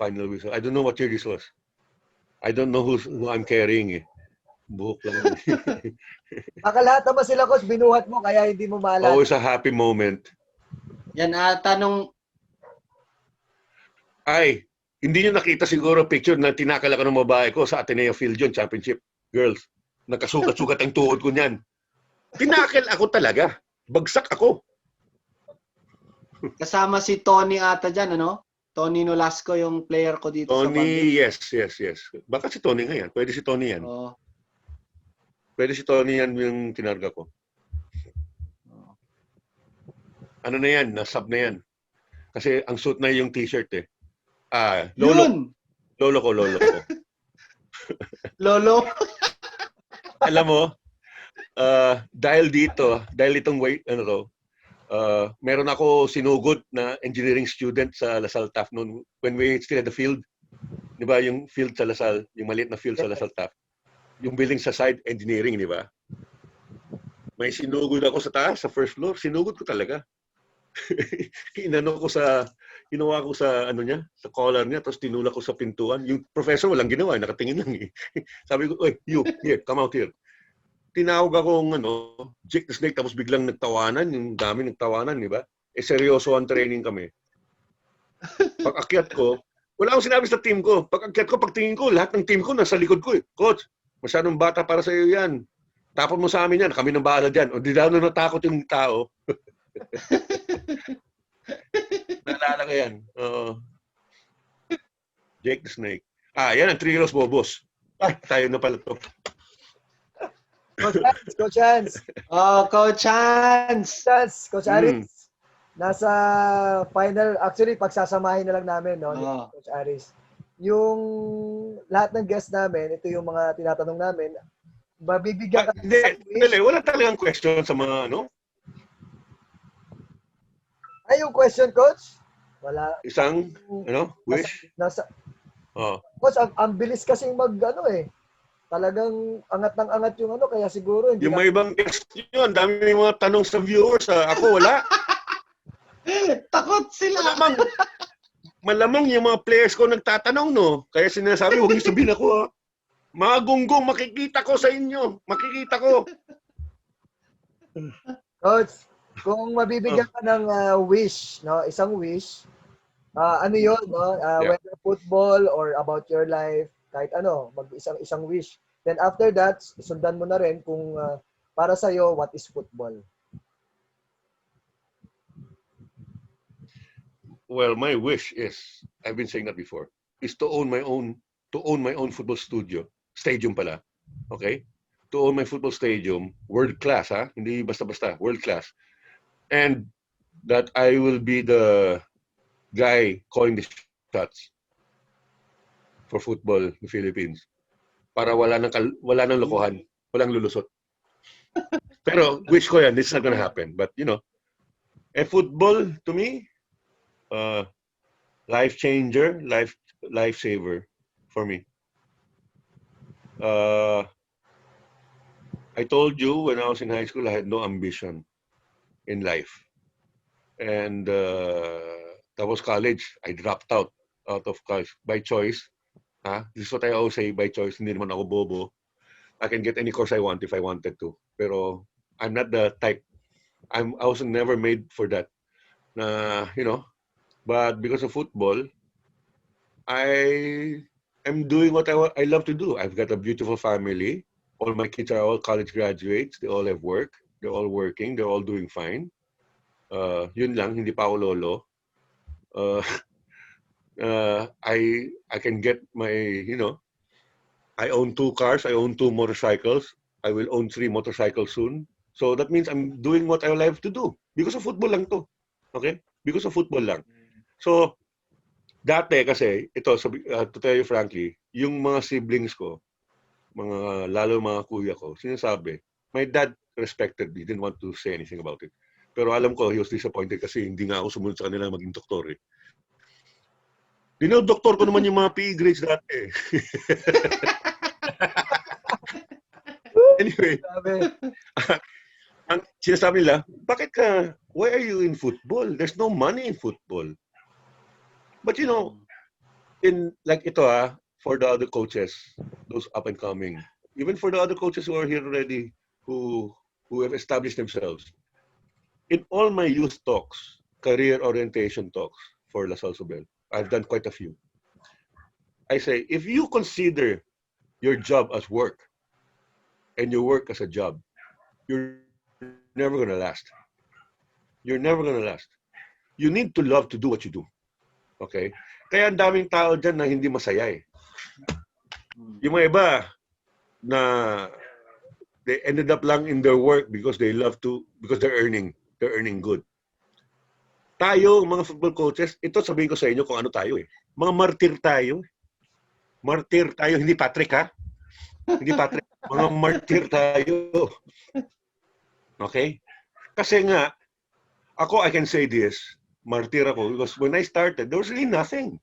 [SPEAKER 3] Final whistle. I don't know what year this was. I don't know who I'm carrying eh. Buhok lang.
[SPEAKER 2] Baka lahat naman sila, Coach, binuhat mo kaya hindi mo maalala.
[SPEAKER 3] Always a happy moment.
[SPEAKER 1] Yan tanong.
[SPEAKER 3] Ay, hindi nyo nakita siguro picture na tinakal ako ng babae ko sa Ateneo Field yun, championship. Girls, nagkasukat-sukat ang tuhod ko niyan. Tinakal ako talaga. Bagsak ako.
[SPEAKER 1] Kasama si Tony ata dyan, ano? Tony Nolasco yung player ko dito sa
[SPEAKER 3] Tony, yes. Baka si Tony nga yan. Pwede si Tony yan.
[SPEAKER 1] Oh.
[SPEAKER 3] Pwede si Tony yan yung kinarga ko. Ano na yan? Nasub na yan. Kasi ang suit na yung t-shirt eh. Lolo.
[SPEAKER 1] Yun!
[SPEAKER 3] Lolo ko.
[SPEAKER 1] Lolo.
[SPEAKER 3] Alam mo, dahil itong meron ako sinugod na engineering student sa Lasal TAF noon when we still had the field. Di ba yung field sa Lasal, yung maliit na field sa Lasal TAF. Yung building sa side, engineering, di ba? May sinugod ako sa taas, sa first floor. Sinugod ko talaga. Ginawa ko sa sa collar niya, tapos tinulak ko sa pintuan. Yung professor walang ginawa, nakatingin lang eh. Sabi ko, "Oy, you, here, come out here." Tinawag akong Jake the Snake, tapos biglang nagtawanan, yung dami nagtawanan, di ba? Seryoso ang training kami. Pag-akyat ko, wala akong sinabi sa team ko. Pag-akyat ko, pagtingin ko, lahat ng team ko nasa likod ko eh. Coach, masyadong bata para sa iyo yan. Tapon mo sa amin yan, kami nang bahala dyan. O di daw na natakot yung tao. Naalala ko yan. Jake the Snake. Yan ang 3 Heroes Bobos. Ay, tayo na pala to.
[SPEAKER 2] Coach Hans.
[SPEAKER 1] Coach Hans.
[SPEAKER 2] Coach Aris. Nasa final, actually, pagsasamahin na lang namin, no? Coach Aris. Yung lahat ng guests namin, ito yung mga tinatanong namin, mabibigyan ka
[SPEAKER 3] Hindi, wala talagang question sa mga
[SPEAKER 2] Ay, yung question, Coach? Wala.
[SPEAKER 3] Isang, wish?
[SPEAKER 2] Coach, ang bilis kasing talagang angat ng angat yung kaya siguro hindi
[SPEAKER 3] yung may ibang question, dami mga tanong sa viewers. Ako wala.
[SPEAKER 1] Takot sila.
[SPEAKER 3] Malamang yung mga players ko nagtatanong, no? Kaya sinasabi, huwag niyo sabihin ako, mga gunggong, makikita ko sa inyo. Makikita ko.
[SPEAKER 2] Coach, kung mabibigyan ka ng wish, no? Isang wish, ano yun, no? Whether football or about your life, kahit mag-isang wish. Then after that, sundan mo na rin kung para sa'yo, what is football?
[SPEAKER 3] Well, my wish is, I've been saying that before, is to own my own football stadium pala. Okay? To own my football stadium, world class, hindi basta-basta, world class. And that I will be the guy calling the shots for football in the Philippines. Para wala nang lokohan. Walang lulusot. Pero wish ko yan, this is not gonna happen. But football to me, life changer, life saver for me. I told you when I was in high school, I had no ambition in life. And that was college. I dropped out of college by choice. This is what I always say, by choice. Hindi naman ako bobo. I can get any course I want if I wanted to. Pero I'm not the type. I was never made for that. But because of football, I am doing what I love to do. I've got a beautiful family. All my kids are all college graduates. They all have work. They're all working. They're all doing fine. Yun lang, hindi pa ako lolo. I can get my, I own 2 cars. I own 2 motorcycles. I will own 3 motorcycles soon. So that means I'm doing what I love to do. Because of football lang to. Okay? Because of football lang. So, dati kasi, to tell you frankly, yung mga siblings ko, lalo mga kuya ko, sinasabi, my dad respected me, didn't want to say anything about it. Pero alam ko, he was disappointed kasi hindi nga ako sumunod sa kanila maging doktor eh. Doktor ko naman yung mga PE grades dati. Anyway, ang sinasabi nila, why are you in football? There's no money in football. But in like ito for the other coaches, those up and coming, even for the other coaches who are here already, who have established themselves, in all my youth talks, career orientation talks for La Salle Sobel, I've done quite a few. I say, if you consider your job as work and your work as a job, you're never going to last. You're never going to last. You need to love to do what you do. Okay? Kaya ang daming tao dyan na hindi masaya eh. Yung mga iba na they ended up lang in their work because because they're earning good. Tayo, mga football coaches, ito sabihin ko sa inyo kung ano tayo eh. Mga martir tayo. Martir tayo, hindi Patrick ha? Hindi Patrick. Mga martir tayo. Okay? Kasi nga, I can say this, martir ako, because when I started, there was really nothing.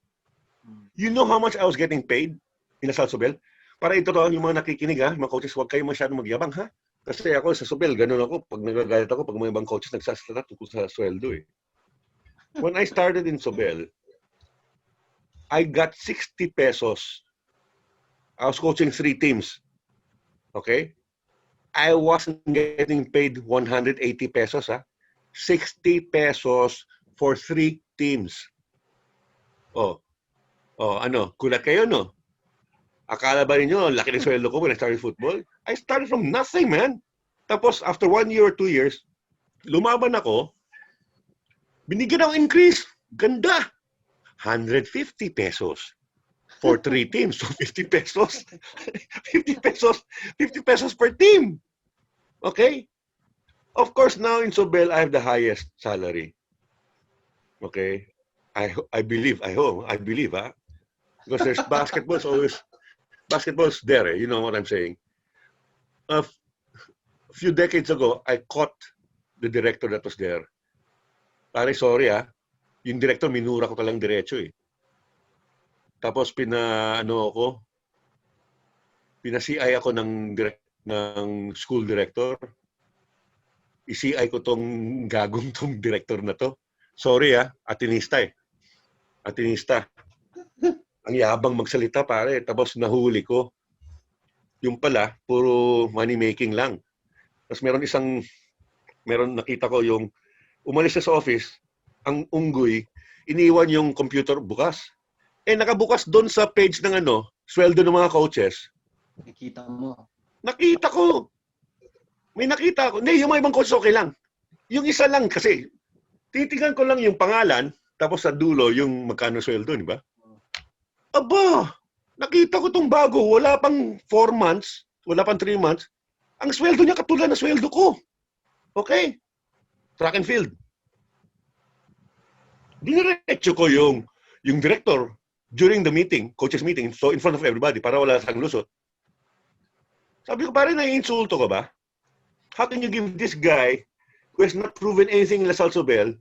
[SPEAKER 3] You know how much I was getting paid in La Salle Sobel? Para ito yung mga nakikinig mga coaches, huwag kayo masyadong magyabang ha? Kasi ako sa Sobel, ganun ako, pag nagagalit ako, pag may ibang coaches nagsasala tungkol sa sweldo eh. When I started in Sobel, I got 60 pesos. I was coaching 3 teams. Okay? I wasn't getting paid 180 pesos 60 pesos for 3 teams. Kulat kayo no? Akala ba ninyo, laki ng sweldo ko when I started football? I started from nothing, man. Tapos, after 1 year or 2 years, lumaban ako, binigyan ako increase. Ganda. 150 pesos for 3 teams. So, 50 pesos. 50 pesos per team. Okay? Of course, now in Sobel, I have the highest salary. Okay? I believe. Because there's basketball's there. You know what I'm saying? A few decades ago, I caught the director that was there. Pare, sorry yung director, minura ko talang diretso eh. Tapos pina-CI ako ng school director. I-CI ko tong gagong tong director na to. Sorry atinista eh. Atinista. Ang yabang magsalita pare, tapos nahuli ko. Yung pala, puro money making lang. Tapos meron nakita ko yung umalis sa office, ang unggoy, iniwan yung computer bukas. Nakabukas doon sa page ng sweldo ng mga coaches.
[SPEAKER 1] Nakita mo.
[SPEAKER 3] Nakita ko. May nakita ko. Hindi, yung mga ibang coaches okay lang. Yung isa lang kasi, titingnan ko lang yung pangalan, tapos sa dulo yung magkano sweldo, di ba? Aba, nakita ko tong bago, wala pang 4 months, wala pang 3 months, ang sweldo niya katulad na sweldo ko. Okay? Track and field. Diniretso ko yung director during the meeting, coaches meeting, so in front of everybody, para wala sang lusot. Sabi ko, pare, naiinsulto ka ba? How can you give this guy who has not proven anything in Lasal Sobel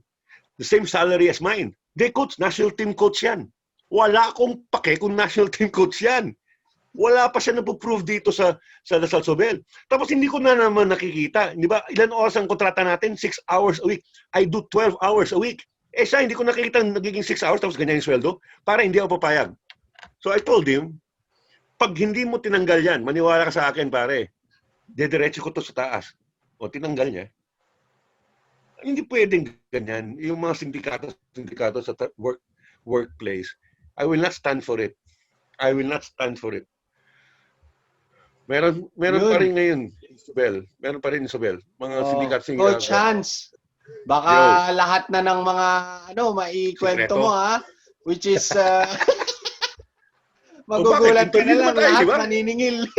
[SPEAKER 3] the same salary as mine? They coach, national team coach yan. Wala akong pake kung national team coach yan. Wala pa siya napuprove dito sa Lasal Sobel. Tapos hindi ko na naman nakikita. Di ba? Ilan oras ang kontrata natin? 6 hours a week. I do 12 hours a week. Siya, hindi ko nakikita nagiging 6 hours tapos ganyan yung sweldo. Para hindi ako papayag. So I told him, pag hindi mo tinanggal yan, maniwala ka sa akin, pare, dediretso ko to sa taas. O tinanggal niya. Hindi pwedeng ganyan. Yung mga sindikato sa workplace, I will not stand for it. I will not stand for it. Meron pa rin ngayon, Isabel. Meron pa rin, Isabel. Mga sindikato.
[SPEAKER 1] Coach Hans, baka lahat na ng mga maikwento mo ha, which is magugulat ka na lang, lahat diba? Maniningil.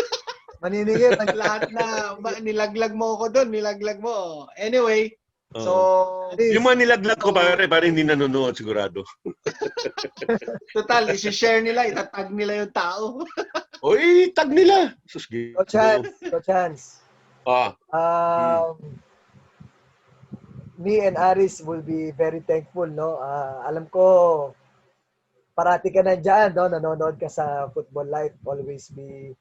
[SPEAKER 2] Maniningil.
[SPEAKER 1] Lahat na nilaglag mo ako doon, nilaglag mo. Anyway, so
[SPEAKER 3] yung mga nilaglag ko pare hindi nanonood sigurado.
[SPEAKER 1] Total, i-share nila, itatag nila yung tao.
[SPEAKER 3] Oy, tag nila.
[SPEAKER 2] Coach Hans. Me and Aris will be very thankful, no? Alam ko, parati ka nandiyan, no? Nanonood ka sa FUTBOLife. Always be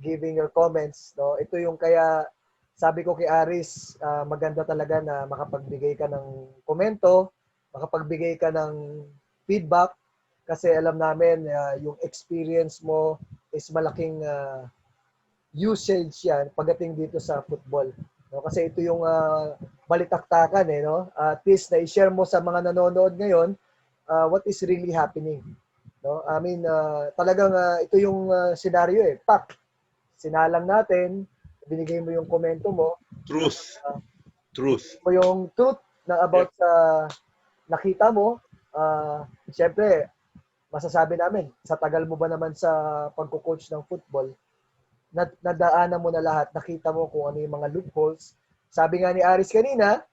[SPEAKER 2] giving your comments, no? Ito yung kaya sabi ko kay Aris, maganda talaga na makapagbigay ka ng komento, makapagbigay ka ng feedback, kasi alam namin yung experience mo is malaking usage yan pagdating dito sa football. No? Kasi ito yung balitaktakan, no? At least na i-share mo sa mga nanonood ngayon what is really happening. No? I mean, talagang ito yung scenario Pak, sinalang natin, binigay mo yung komento mo.
[SPEAKER 3] Truth.
[SPEAKER 2] Yung truth na about sa nakita mo. Siyempre, masasabi namin, sa tagal mo ba naman sa pagko-coach ng football, nadaanan mo na lahat, nakita mo kung ano yung mga loopholes. Sabi nga ni Aris kanina,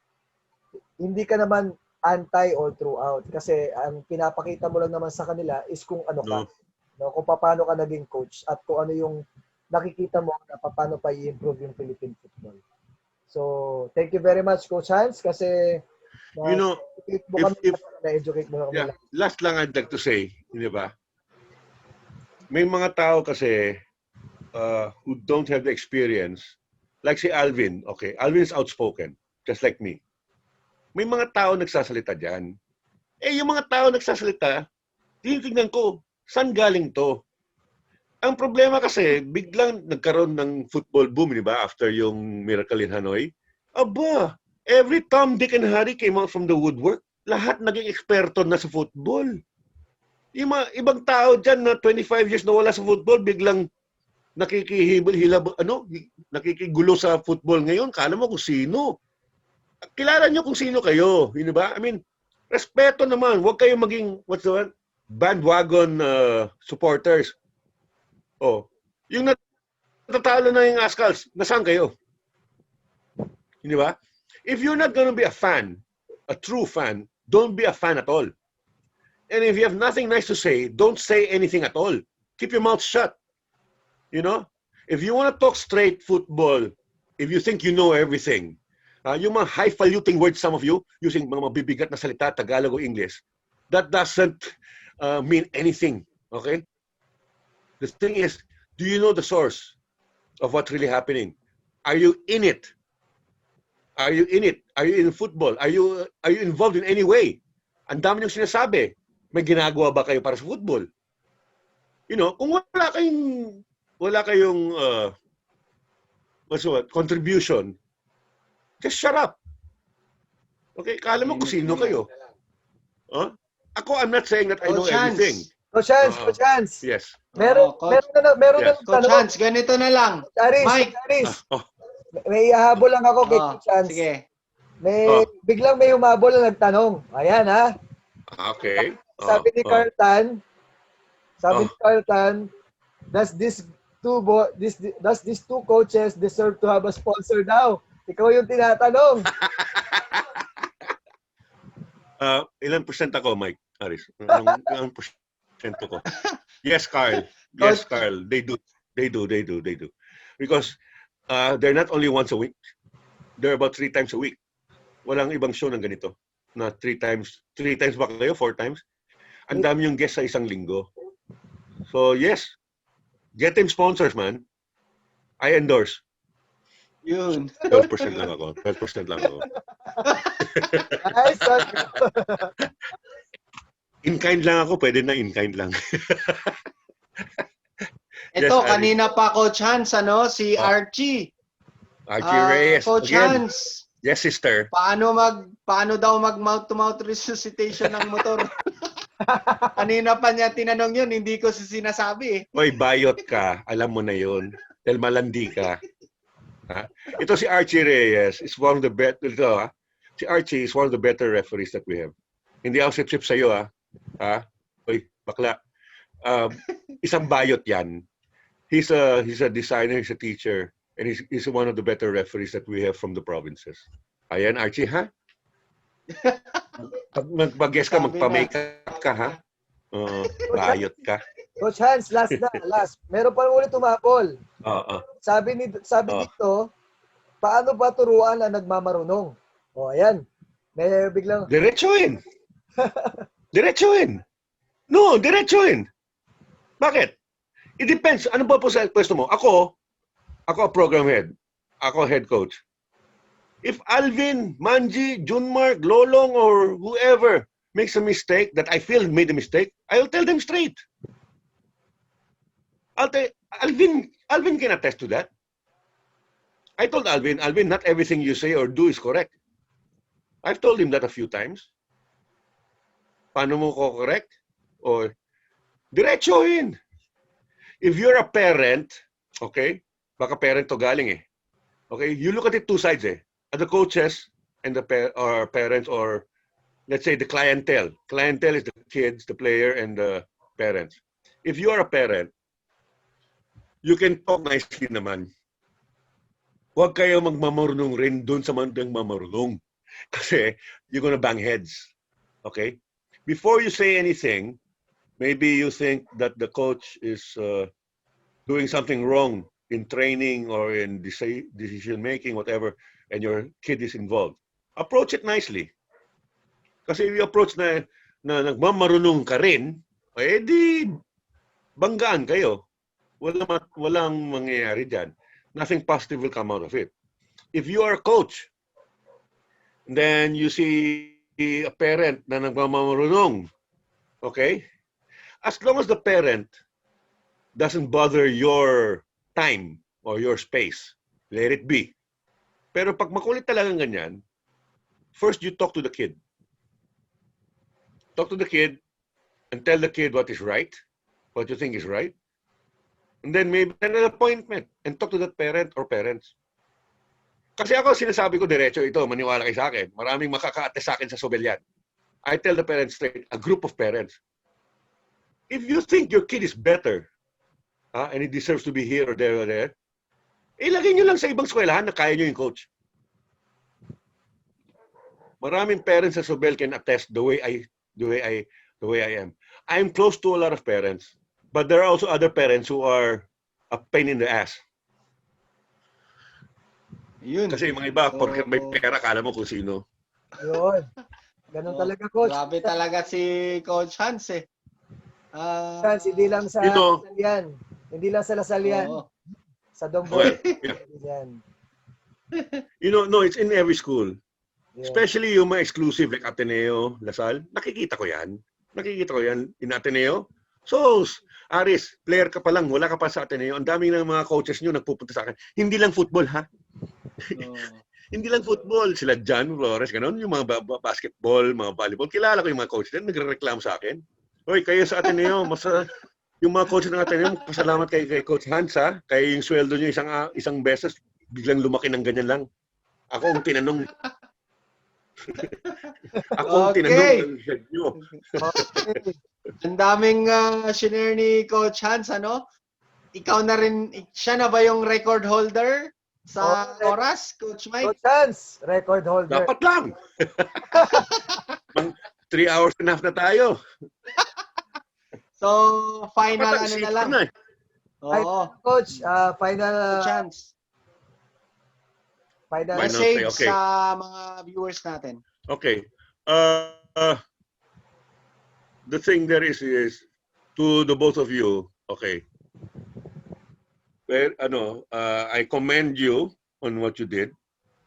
[SPEAKER 2] hindi ka naman anti all throughout. Kasi ang pinapakita mo lang naman sa kanila is kung ano ka. No, kung paano ka naging coach at kung ano yung nakikita mo na paano pa i-improve yung Philippine football. So, thank you very much, Coach Hans, kasi na-educate mo kami.
[SPEAKER 3] Last lang I'd like to say, di ba? May mga tao kasi who don't have the experience, like si Alvin, okay, Alvin is outspoken, just like me. May mga tao nagsasalita dyan. Yung mga tao nagsasalita, tinitignan ko, saan galing to? Ang problema kasi, biglang nagkaroon ng football boom, di ba? After yung Miracle in Hanoi. Aba, every Tom, Dick, and Harry came out from the woodwork. Lahat naging eksperto na sa football. Yung mga ibang tao dyan na 25 years na wala sa football, biglang nakikigulo sa football ngayon. Kala mo kung sino. Kilala nyo kung sino kayo. Di ba? I mean, respeto naman. Huwag kayong maging, bandwagon supporters. Yung natatalo na yung Ascals, nasaan kayo? Di ba? If you're not gonna be a fan, a true fan, don't be a fan at all. And if you have nothing nice to say, don't say anything at all. Keep your mouth shut. You know? If you want to talk straight football, if you think you know everything, yung mga highfalutin words, some of you, using mga mabibigat na salita, Tagalog o English, that doesn't mean anything. Okay? The thing is, do you know the source of what's really happening? Are you in it? Are you in it? Are you in football? Are you involved in any way? Ang dami niyong sinasabi. May ginagawa ba kayo para sa football? You know, kung wala kayong contribution, just shut up. Okay? Kala mo kung sino kayo. Ako, I'm not saying that I know everything.
[SPEAKER 2] Coach Hans.
[SPEAKER 3] Yes.
[SPEAKER 2] Meron na
[SPEAKER 1] Coach Hans, ganito na lang.
[SPEAKER 2] Aris, may ihahabol lang ako kay Coach Hans.
[SPEAKER 1] Sige.
[SPEAKER 2] Biglang may humabol na nagtanong. Ayan ha.
[SPEAKER 3] Okay.
[SPEAKER 2] Sabi ni Carlton, does these two coaches deserve to have a sponsor daw? Ikaw yung tinatanong.
[SPEAKER 3] Ilan percent ako, Mike? Aris? Ilang percent ko? Yes, Carl. Yes, Carl. They do. Because they're not only once a week. They're about 3 times a week. Walang ibang show ng ganito. Na 3 times ba kayo? 4 times? Ang dami yung guest sa isang linggo. So, yes. Get him sponsors, man. I endorse.
[SPEAKER 1] Yun.
[SPEAKER 3] 12% lang ako. 12% lang ako.
[SPEAKER 2] Nice one.
[SPEAKER 3] In-kind lang ako. Pwede na in-kind lang.
[SPEAKER 1] Ito,
[SPEAKER 3] Yes,
[SPEAKER 1] kanina pa, Coach Hans, si Archie.
[SPEAKER 3] Archie Reyes.
[SPEAKER 1] Coach
[SPEAKER 3] Again.
[SPEAKER 1] Hans,
[SPEAKER 3] Yes, sister.
[SPEAKER 1] paano daw mag mouth-to-mouth resuscitation ng motor? Kanina pa niya tinanong yun, hindi ko sinasabi eh.
[SPEAKER 3] Oy, bayot ka. Alam mo na yun. Dahil malandi ka. Ha? Ito si Archie Reyes is one of the better. Si Archie is one of the better referees that we have. Hindi ako sip-sip sa'yo, ha? Ha? Oy, bakla. Isang bayot yan. He's a designer, he's a teacher, and he's one of the better referees that we have from the provinces. Ayan, Archie, ha? Pag mag-guess ka, magpa-makeup ka, ha? Bayot ka.
[SPEAKER 2] Coach Hans, last. Meron pa ulit tumapol. Sabi dito, paano ba turuan ang nagmamarunong? Ayan. May biglang...
[SPEAKER 3] Diretsuhin. No, diretsuhin. Bakit? It depends. Ano ba po sa pwesto mo? Ako a program head. Ako head coach. If Alvin, Manji, Junmark, Lolong, or whoever makes a mistake that I feel made a mistake, I'll tell them straight. Alvin can attest to that. I told Alvin, not everything you say or do is correct. I've told him that a few times. Paano mo ko correct? Or, diretsuhin. If you're a parent, okay, baka parent to galing eh. Okay, you look at it two sides eh. At the coaches and the parents, or let's say the clientele. Clientele is the kids, the player, and the parents. If you are a parent, you can talk nicely naman. Huwag kayo magmamarunong rin dun sa mandang mamarunong. Kasi you're gonna bang heads. Okay? Before you say anything, maybe you think that the coach is doing something wrong in training or in decision making, whatever, and your kid is involved. Approach it nicely. Kasi if you approach na nagmamarunong ka rin, eh di banggaan kayo. Walang mangyayari dyan. Nothing positive will come out of it. If you are a coach, then you see a parent na nagmamarunong, okay? As long as the parent doesn't bother your time or your space, let it be. Pero pag makulit talagang ganyan, first you talk to the kid. Talk to the kid and tell the kid what is right, what you think is right. And then maybe an appointment and talk to that parent or parents. Kasi ako, sinasabi ko diretso ito, maniwala kayo sa akin. Maraming makaka-attest sa akin sa Sobel yan. I tell the parents straight, a group of parents, if you think your kid is better, and he deserves to be here or there, ilagay nyo lang sa ibang eskwelahan na kaya nyo yung coach. Maraming parents sa Sobel can attest the way I am. I'm close to a lot of parents, but there are also other parents who are a pain in the ass.
[SPEAKER 1] Yun.
[SPEAKER 3] Kasi yung mga iba, porque may pera, kala mo kung sino.
[SPEAKER 2] Yun. Ganun talaga, Coach.
[SPEAKER 1] Grabe talaga si Coach Hans eh.
[SPEAKER 2] Hans, hindi lang sa Lasal yan. Hindi lang sa Lasal yan. Sa Domboy. Yan.
[SPEAKER 3] No, it's in every school.
[SPEAKER 2] Yeah.
[SPEAKER 3] Especially yung mga exclusive like Ateneo, Lasal. Nakikita ko yan in Ateneo. So, Aris, player ka pa lang, wala ka pa sa Ateneo. Ang dami ng mga coaches nyo nagpupunta sa akin. Hindi lang football, ha? Hindi lang football. Sila John Flores, ganun. Yung mga basketball, mga volleyball. Kilala ko yung mga coaches din. Nagre-reklamo sa akin. Hoy, kayo sa Ateneo, yung mga coaches ng Ateneo, pasalamat kay Coach Hans, ha? Kaya yung sweldo nyo isang beses, biglang lumaki ng ganyan lang. Ako ang tinanong. Tinanong ng head nyo.
[SPEAKER 2] Okay.
[SPEAKER 1] Ang daming shinare ni Coach Hans, Ikaw na rin, siya na ba yung record holder sa oras, Coach Mike?
[SPEAKER 2] Coach Hans, record holder.
[SPEAKER 3] Dapat lang. 3 hours and a half na tayo.
[SPEAKER 1] So, final na lang.
[SPEAKER 2] Oo. Coach, final
[SPEAKER 1] Chance.
[SPEAKER 2] Final
[SPEAKER 1] Message
[SPEAKER 3] say, okay.
[SPEAKER 1] sa mga viewers natin.
[SPEAKER 3] Okay. The thing there is to the both of you, okay. Well, I commend you on what you did.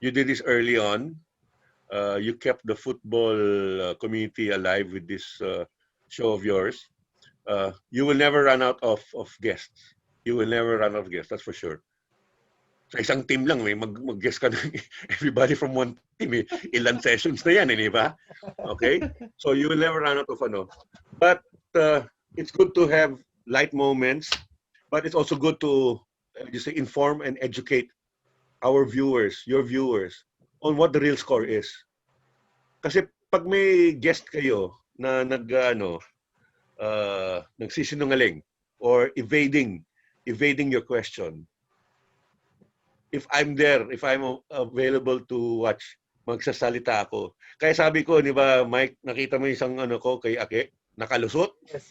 [SPEAKER 3] You did this early on. You kept the football community alive with this show of yours. You will never run out of guests. You will never run out of guests, that's for sure. Sa isang team lang, mag-guest ka ng everybody from one team. Ilan sessions na yan, di ba? Okay? So you will never run out of But it's good to have light moments, but it's also good to inform and educate our viewers, your viewers, on what the real score is. Kasi pag may guest kayo na nagsisinungaling or evading your question, if I'm there, if I'm available to watch, magsasalita ako. Kaya sabi ko, di ba, Mike, nakita mo isang ko kay Ake, nakalusot?
[SPEAKER 2] Yes.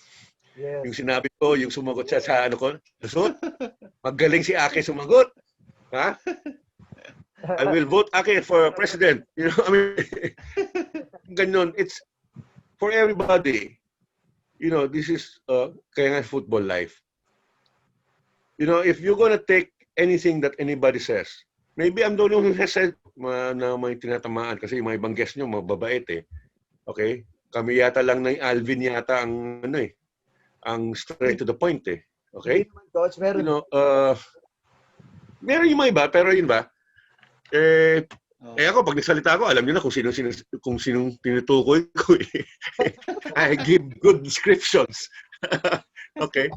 [SPEAKER 2] Yes.
[SPEAKER 3] Yung sinabi ko, yung sumagot siya sa lusot? Magaling si Ake sumagot. Ha? I will vote Ake for president. You know, I mean, ganun. It's for everybody. You know, this is kaya nga football life. You know, if you're gonna take anything that anybody says, maybe I'm the only one who has said na may tinatamaan kasi yung mga ibang guest nyo, mababait eh. Okay? Kami yata lang na Alvin yata ang ang straight to the point eh. Okay?
[SPEAKER 2] Coach, meron.
[SPEAKER 3] You know, meron yung mga iba, pero yun ba? Ako, pag nagsalita ako, alam niyo na kung sinong tinutukoy ko eh. I give good descriptions. Okay?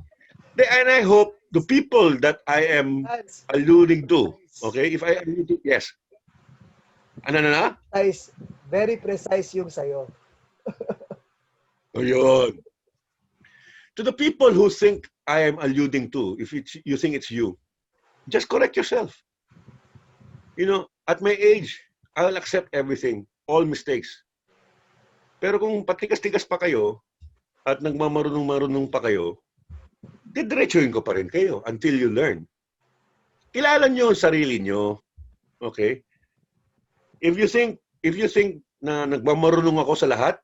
[SPEAKER 3] And I hope the people that I am alluding to, okay? If I allude to, yes. Ano na?
[SPEAKER 2] Precise. Very precise yung sayo.
[SPEAKER 3] Ayun. To the people who think I am alluding to, if you think it's you, just correct yourself. You know, at my age, I'll accept everything, all mistakes. Pero kung patigas-tigas pa kayo at nagmamarunong-marunong pa kayo, didiretsuhin ko pa rin kayo until you learn. Kilala nyo ang sarili nyo. Okay? If you think na nagmamarunong ako sa lahat,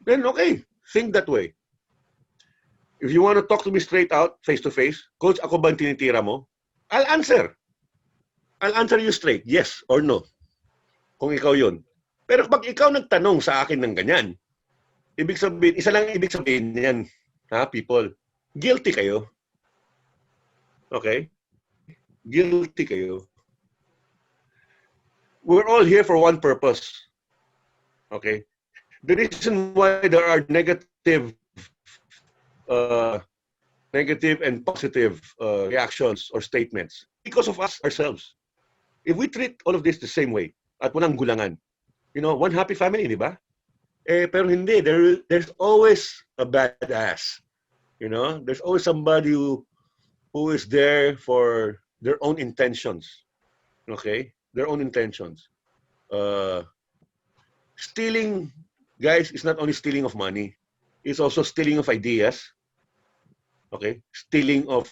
[SPEAKER 3] then okay, think that way. If you want to talk to me straight out, face to face, coach, ako ba ang tinitira mo? I'll answer. I'll answer you straight, yes or no. Kung ikaw yun. Pero pag ikaw nagtanong sa akin ng ganyan, ibig sabihin, isa lang ibig sabihin yan, ha, people, guilty kayo. Okay? Guilty kayo. We're all here for one purpose. Okay? The reason why there are negative and positive reactions or statements because of us ourselves. If we treat all of this the same way at walang gulangan, you know, one happy family, di ba? Pero hindi. There's always a badass. You know, there's always somebody who is there for their own intentions. Okay? Their own intentions. Stealing, guys, is not only stealing of money. It's also stealing of ideas. Okay? Stealing of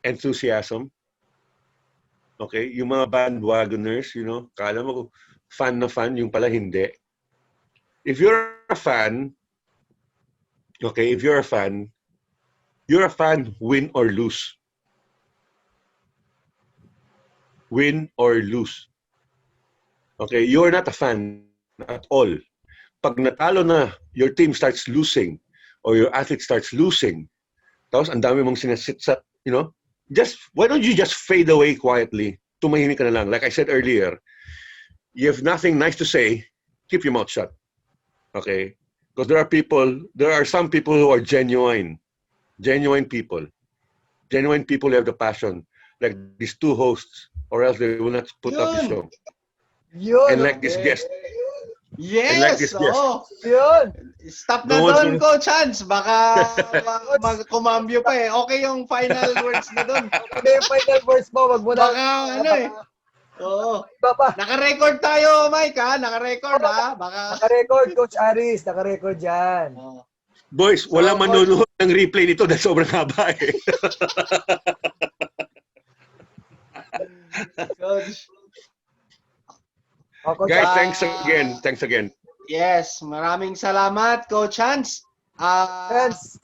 [SPEAKER 3] enthusiasm. Okay? Yung mga bandwagoners, you know, kala mo fan na fan, yung pala hindi. If you're a fan, okay, if you're a fan win or lose. Win or lose. Okay, you're not a fan at all. Pag natalo na, your team starts losing or your athlete starts losing, tapos ang dami mong sinasitsat, you know, why don't you just fade away quietly? Tumahimik ka na lang. Like I said earlier, you have nothing nice to say, keep your mouth shut. Okay? Because there are some people who are genuine people. Genuine people who have the passion. Like these two hosts, or else they will not put up the show.
[SPEAKER 2] Yun.
[SPEAKER 3] And like this guest.
[SPEAKER 1] Yes!
[SPEAKER 3] And like this guest.
[SPEAKER 2] Yun.
[SPEAKER 1] Stop na doon, Coach Hans. Baka kumambyo pa eh. Okay yung final words na doon.
[SPEAKER 2] Ano yung final words mo? Wag mo na.
[SPEAKER 1] Baka ano eh. Oo.
[SPEAKER 2] Iba pa.
[SPEAKER 1] Naka-record tayo, Mike, ha? Naka-record, ha? Baka...
[SPEAKER 2] Naka-record, Coach Aris. Naka-record yan.
[SPEAKER 1] Oh.
[SPEAKER 3] Boys, wala manunood ng replay nito dahil sobrang haba eh.
[SPEAKER 1] Coach.
[SPEAKER 2] O, Coach,
[SPEAKER 3] Guys,
[SPEAKER 1] Ah,
[SPEAKER 3] thanks again.
[SPEAKER 1] yes, maraming salamat, Coach Hans.
[SPEAKER 2] Hans,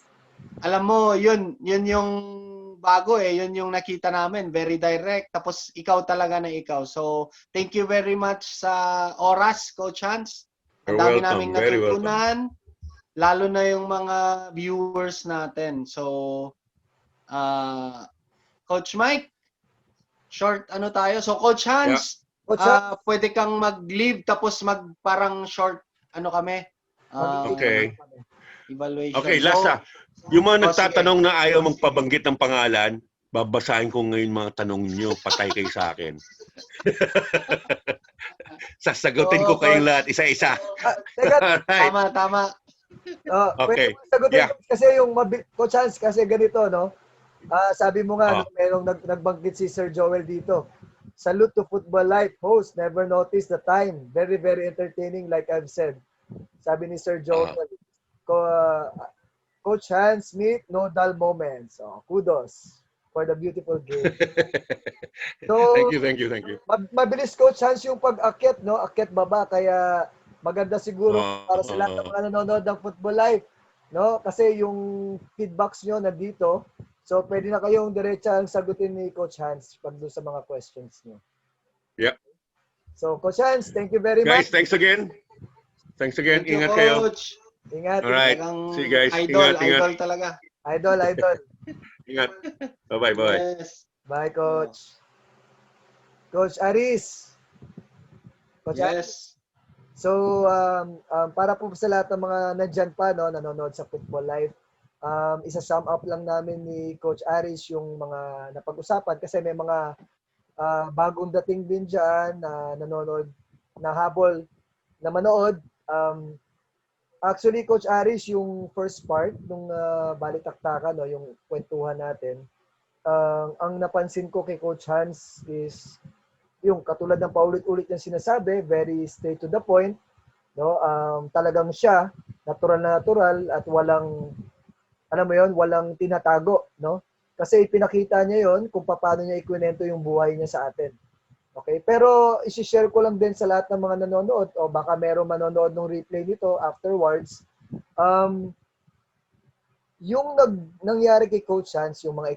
[SPEAKER 1] Alam mo, yun yung bago yun yung nakita namin, very direct. Tapos ikaw talaga na ikaw. So, thank you very much sa oras, Coach Hans. Ang
[SPEAKER 3] You're
[SPEAKER 1] dami
[SPEAKER 3] welcome.
[SPEAKER 1] naming
[SPEAKER 3] Very welcome.
[SPEAKER 1] natutunan, lalo na yung mga viewers natin. So, Coach Mike, short ano tayo. So, Coach
[SPEAKER 3] Yeah.
[SPEAKER 1] Hans,
[SPEAKER 2] Coach Hans,
[SPEAKER 1] pwede kang mag-leave tapos parang short ano kami,
[SPEAKER 3] Okay.
[SPEAKER 1] evaluation.
[SPEAKER 3] Okay,
[SPEAKER 1] So,
[SPEAKER 3] last yung mga
[SPEAKER 1] sige.
[SPEAKER 3] nagtatanong na ayaw mong pabanggit ng pangalan, babasahin ko ngayon mga tanong niyo, patay kayo sa akin. Sasagutin ko kayong lahat isa-isa.
[SPEAKER 2] teka,
[SPEAKER 3] Alright.
[SPEAKER 1] Tama.
[SPEAKER 2] pwede
[SPEAKER 3] Okay.
[SPEAKER 2] mo sagutin,
[SPEAKER 3] Yeah.
[SPEAKER 2] kasi yung Coach Hans, kasi ganito, no? Sabi mo nga, merong nagbanggit si Sir Joel dito. Salute to FUTBOLife host. Never noticed the time. Very, very entertaining, like I've said. Sabi ni Sir Joel. Coach Hans Smit, no dull moments. So, kudos for the beautiful game. So,
[SPEAKER 3] Thank you.
[SPEAKER 2] mabilis, Coach Hans, yung pag-akyat, no? Akyat baba, kaya maganda siguro para sa lahat ng mga nanonood ng FUTBOLife, no? Kasi yung feedbacks nyo nandito, so pwede na kayong diretsang sagutin ni Coach Hans pag doon sa mga questions nyo.
[SPEAKER 3] Yeah.
[SPEAKER 2] So, Coach Hans, thank you very
[SPEAKER 3] Guys,
[SPEAKER 2] much.
[SPEAKER 3] thanks again.
[SPEAKER 1] Thank you,
[SPEAKER 3] Ingat kayo.
[SPEAKER 1] Coach.
[SPEAKER 2] Ingat.
[SPEAKER 3] Alright.
[SPEAKER 1] Talagang
[SPEAKER 3] See you guys.
[SPEAKER 1] idol
[SPEAKER 3] Ingat.
[SPEAKER 1] talaga.
[SPEAKER 2] Idol.
[SPEAKER 3] Ingat. Bye-bye.
[SPEAKER 1] Yes.
[SPEAKER 2] Bye, Coach. Coach Aris. Coach Aris.
[SPEAKER 1] Yes.
[SPEAKER 2] So, para po sa lahat ng mga nandyan pa, no, nanonood sa FUTBOLife, isa-sum up lang namin ni Coach Aris yung mga napag-usapan kasi may mga bagong dating din dyan na nanonood, na habol na manood. Actually, Coach Aris, yung first part nung balitaktakan, no, yung kwentuhan natin, ang napansin ko kay Coach Hans is yung katulad ng paulit-ulit niyang sinasabi, very straight to the point, no? Talagang siya, natural na natural at walang, alam mo yon, walang tinatago, no? Kasi ipinakita niya yon kung paano niya ikwento yung buhay niya sa atin. Okay? Pero isi-share ko lang din sa lahat ng mga nanonood o baka merong manonood ng replay nito afterwards. Yung nangyari kay Coach Hans, yung mga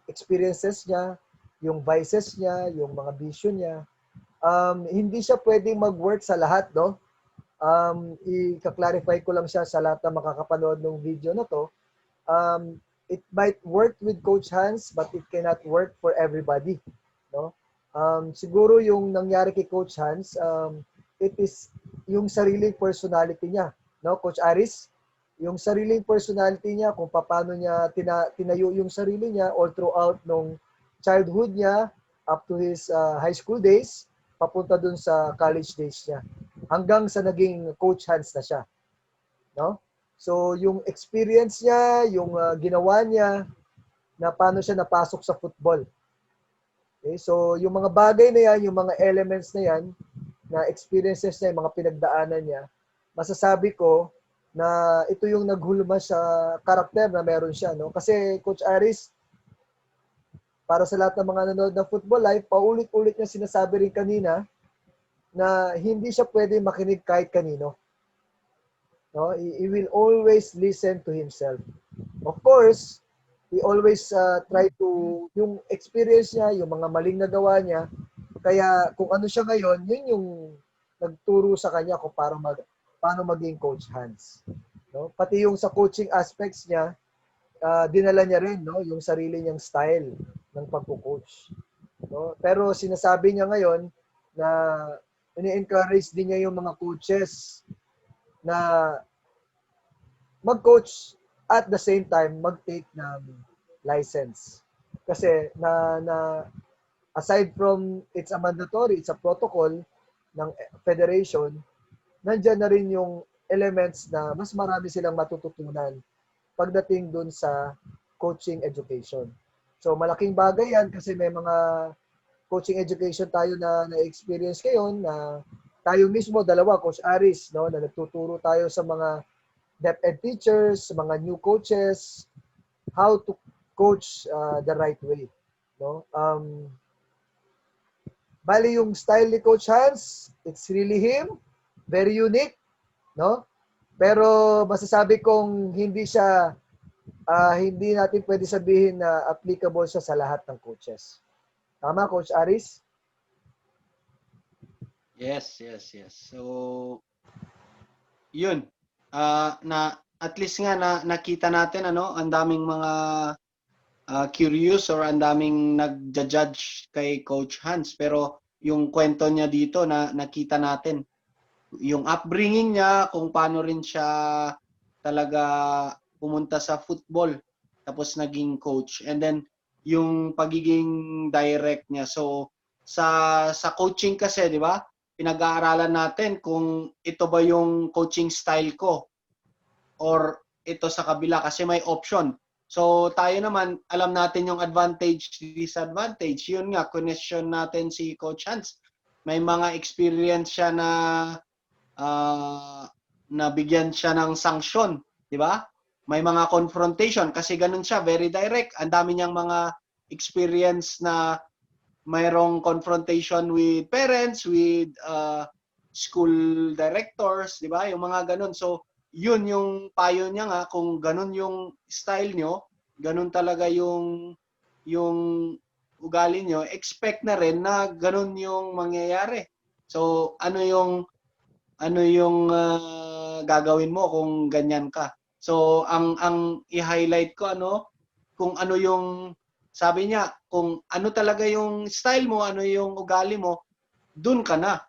[SPEAKER 2] experiences niya, yung vices niya, yung mga vision niya, hindi siya pwedeng mag-work sa lahat, no? I-clarify ko lang siya sa lahat ng makakapanood ng video na to. It might work with Coach Hans, but it cannot work for everybody, no? Siguro yung nangyari kay Coach Hans, it is yung sariling personality niya, no, Coach Aris? Yung sariling personality niya, kung paano niya tinayo yung sarili niya all throughout nung childhood niya up to his high school days, papunta dun sa college days niya, hanggang sa naging Coach Hans na siya, no? So yung experience niya, yung ginawa niya, na paano siya napasok sa football. Okay, so yung mga bagay na yan, yung mga elements na yan, na experiences niya, yung mga pinagdaanan niya, masasabi ko na ito yung naghulma sa karakter na meron siya, no? Kasi Coach Aris, para sa lahat ng mga nanonood ng FUTBOLife, paulit-ulit niya sinasabi rin kanina na hindi siya pwede makinig kahit kanino. No? He will always listen to himself. Of course, he always try to, yung experience niya, yung mga maling nagawa niya, kaya kung ano siya ngayon, yun yung nagturo sa kanya kung paano maging Coach Hans. No? Pati yung sa coaching aspects niya, dinala niya rin, no, yung sarili niyang style ng pagko-coach. No? Pero sinasabi niya ngayon na ini-encourage din niya yung mga coaches na mag-coach at the same time mag-take ng license. Kasi aside from it's a mandatory, it's a protocol ng federation, nandiyan na rin yung elements na mas marami silang matututunan pagdating dun sa coaching education. So malaking bagay yan kasi may mga coaching education tayo na experience ngayon na tayo mismo, dalawa, Coach Aris, no, na nagtuturo tayo sa mga DepEd teachers, sa mga new coaches, how to coach the right way. No? Bali yung style ni Coach Hans, it's really him, very unique, no? Pero masasabi kong hindi natin pwede sabihin na applicable siya sa lahat ng coaches. Tama, Coach Aris?
[SPEAKER 1] Yes, yes, yes. So, yun. Na at least nga na nakita natin ang daming mga curious or ang daming nagja-judge kay Coach Hans, pero yung kwento niya dito na nakita natin yung upbringing niya, kung paano rin siya talaga pumunta sa football tapos naging coach, and then yung pagiging direct niya. So sa coaching kasi, di ba, pinag-aaralan natin kung ito ba yung coaching style ko or ito sa kabila, kasi may option. So tayo naman, alam natin yung advantage, disadvantage. Yun nga, connection natin si Coach Hans. May mga experience siya na nabigyan siya ng sanction, di ba? May mga confrontation kasi ganun siya, very direct. Ang dami niyang mga experience na mayroong confrontation with parents, with school directors, di ba? Yung mga ganun. So, yun yung payo niya nga, kung ganun yung style nyo, ganun talaga yung ugali nyo, expect na rin na ganun yung mangyayari. So, ano yung gagawin mo kung ganyan ka? So, ang i-highlight ko kung ano yung sabi niya, kung ano talaga yung style mo, ano yung ugali mo, dun ka na.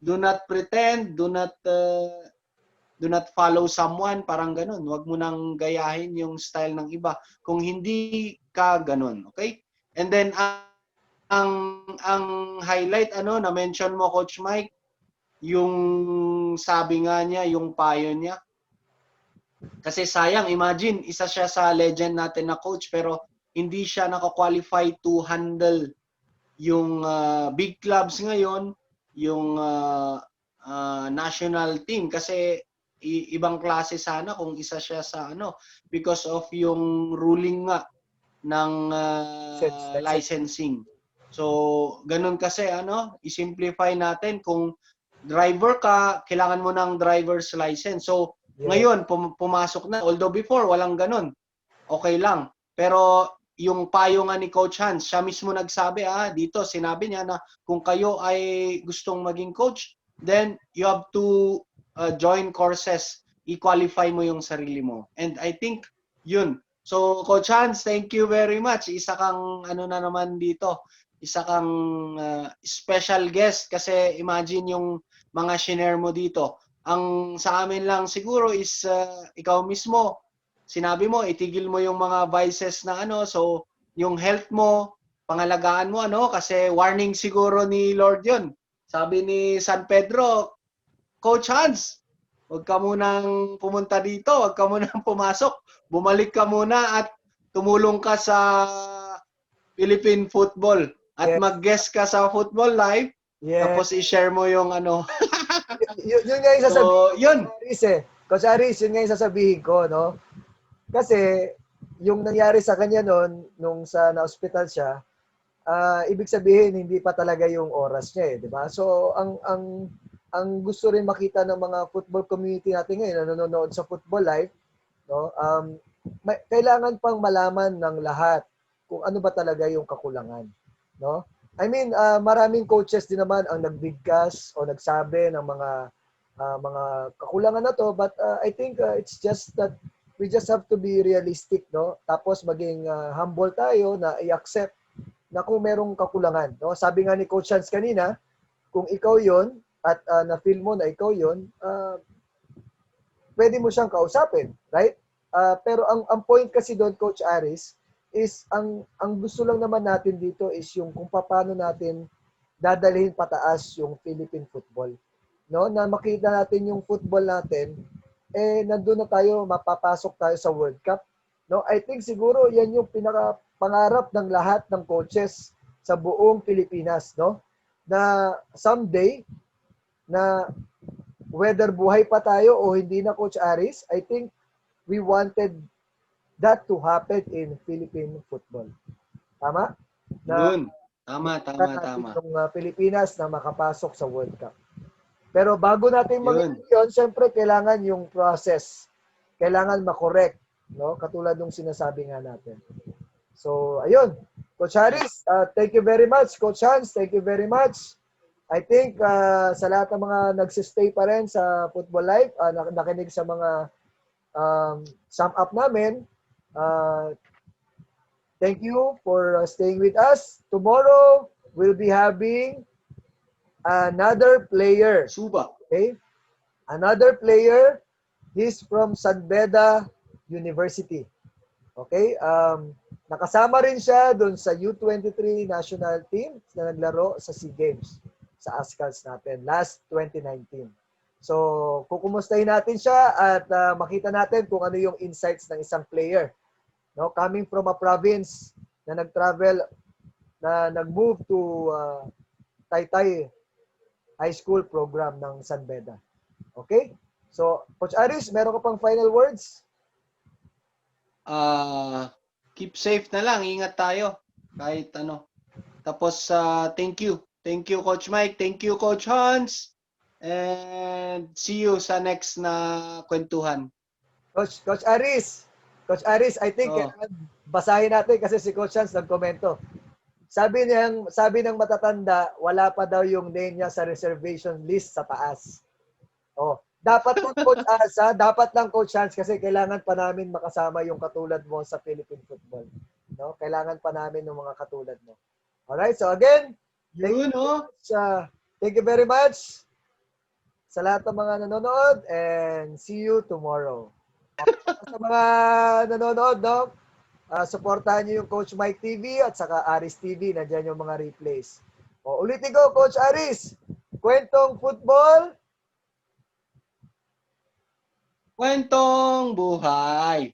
[SPEAKER 1] Do not pretend, do not follow someone, parang ganun. Huwag mo nang gayahin yung style ng iba kung hindi ka ganun, okay? And then ang highlight na mention mo, Coach Mike, yung sabi nga niya, yung payo niya. Kasi sayang, imagine, isa siya sa legend natin na coach, pero hindi siya naka-qualify to handle yung big clubs ngayon, yung national team. Kasi ibang klase sana kung isa siya sa because of yung ruling nga ng licensing. So, ganun kasi i-simplify natin, kung driver ka, kailangan mo ng driver's license. So, ngayon, pumasok na. Although before, walang ganun. Okay lang. Pero, yung payo nga ni Coach Hans, siya mismo nagsabi, dito, sinabi niya na kung kayo ay gustong maging coach, then you have to join courses. I-qualify mo yung sarili mo. And I think, yun. So, Coach Hans, thank you very much. Isa kang, na naman dito, isa kang special guest, kasi imagine yung mga shinare mo dito. Ang sa amin lang siguro is ikaw mismo, sinabi mo, itigil mo yung mga vices na so yung health mo, pangalagaan mo kasi warning siguro ni Lord yun. Sabi ni San Pedro, Coach Hans, huwag ka munang pumunta dito, huwag ka munang pumasok. Bumalik ka muna at tumulong ka sa Philippine football at mag-guest ka sa FUTBOLife. Tapos i-share mo yung
[SPEAKER 2] yun nga yung sasabihin
[SPEAKER 1] so, yun.
[SPEAKER 2] Coach Aris, yun nga yung sasabihin ko, no? Kasi, yung nangyari sa kanya noon, nung sa na-hospital siya, ibig sabihin, hindi pa talaga yung oras niya, di ba? So, ang gusto rin makita ng mga football community natin ngayon, na nanonood sa FUTBOLife, no? Kailangan pang malaman ng lahat kung ano ba talaga yung kakulangan, no? I mean, maraming coaches din naman ang nagbigkas o nagsabi ng mga kakulangan na to, but I think it's just that we just have to be realistic, no? Tapos maging humble tayo na i-accept na kung merong kakulangan, no? Sabi nga ni Coach Hans kanina, kung ikaw 'yon at na-feel mo na ikaw 'yon, pwede mo siyang kausapin, right? Pero ang point kasi doon, Coach Aris, is ang gusto lang naman natin dito is yung kung paano natin dadalhin pataas yung Philippine football, no? Na makita natin yung football natin, nandoon na tayo, mapapasok tayo sa World Cup, no? I think siguro yan yung pinaka-pangarap ng lahat ng coaches sa buong Pilipinas, no? Na someday, na whether buhay pa tayo o hindi na, Coach Aris, I think we wanted that to happen in Philippine football. Tama?
[SPEAKER 1] Yun. Tama,
[SPEAKER 2] natin
[SPEAKER 1] tama.
[SPEAKER 2] yung Pilipinas na makapasok sa World Cup. Pero bago natin
[SPEAKER 1] Yun.
[SPEAKER 2] mangyari yun, syempre kailangan yung process. Kailangan makorek, no? Katulad nung sinasabi nga natin. So, ayun. Coach Harris, thank you very much. Coach Hans, thank you very much. I think sa lahat ng mga nagsistay pa rin sa FUTBOLife, nakinig sa mga sum up namin, thank you for staying with us. Tomorrow, we'll be having another player.
[SPEAKER 1] Suba.
[SPEAKER 2] Okay? Another player, he's from San Beda University. Okay? Nakasama rin siya doon sa U23 national team na naglaro sa SEA Games sa ASCALs natin last 2019. So, kukumustahin natin siya at makita natin kung ano yung insights ng isang player. No, coming from a province na nag-travel, na nag-move to Taytay High School program ng San Beda. Okay? So, Coach Aris, meron ka pang final words?
[SPEAKER 1] Keep safe na lang, ingat tayo kahit ano. Tapos thank you. Thank you Coach Mike, thank you Coach Hans. And see you sa next na kwentuhan.
[SPEAKER 2] Coach Aris. Coach Aris, I think kailangan basahin natin kasi si Coach Hans nagkomento. Sabi ng matatanda, wala pa daw yung name niya sa reservation list sa taas. Oh, dapat lang Coach Asa, dapat lang Coach Hans kasi kailangan pa namin makasama yung katulad mo sa Philippine football. No? Kailangan pa namin ng mga katulad mo. Alright, so again, thank you very much sa lahat ng mga nanonood and see you tomorrow. Sa mga nanonood, no? Supportahan niyo yung Coach Mike TV at saka Aris TV. Nandiyan yung mga replays. O, ulitin ko, Coach Aris. Kwentong Futbol.
[SPEAKER 1] Kwentong buhay.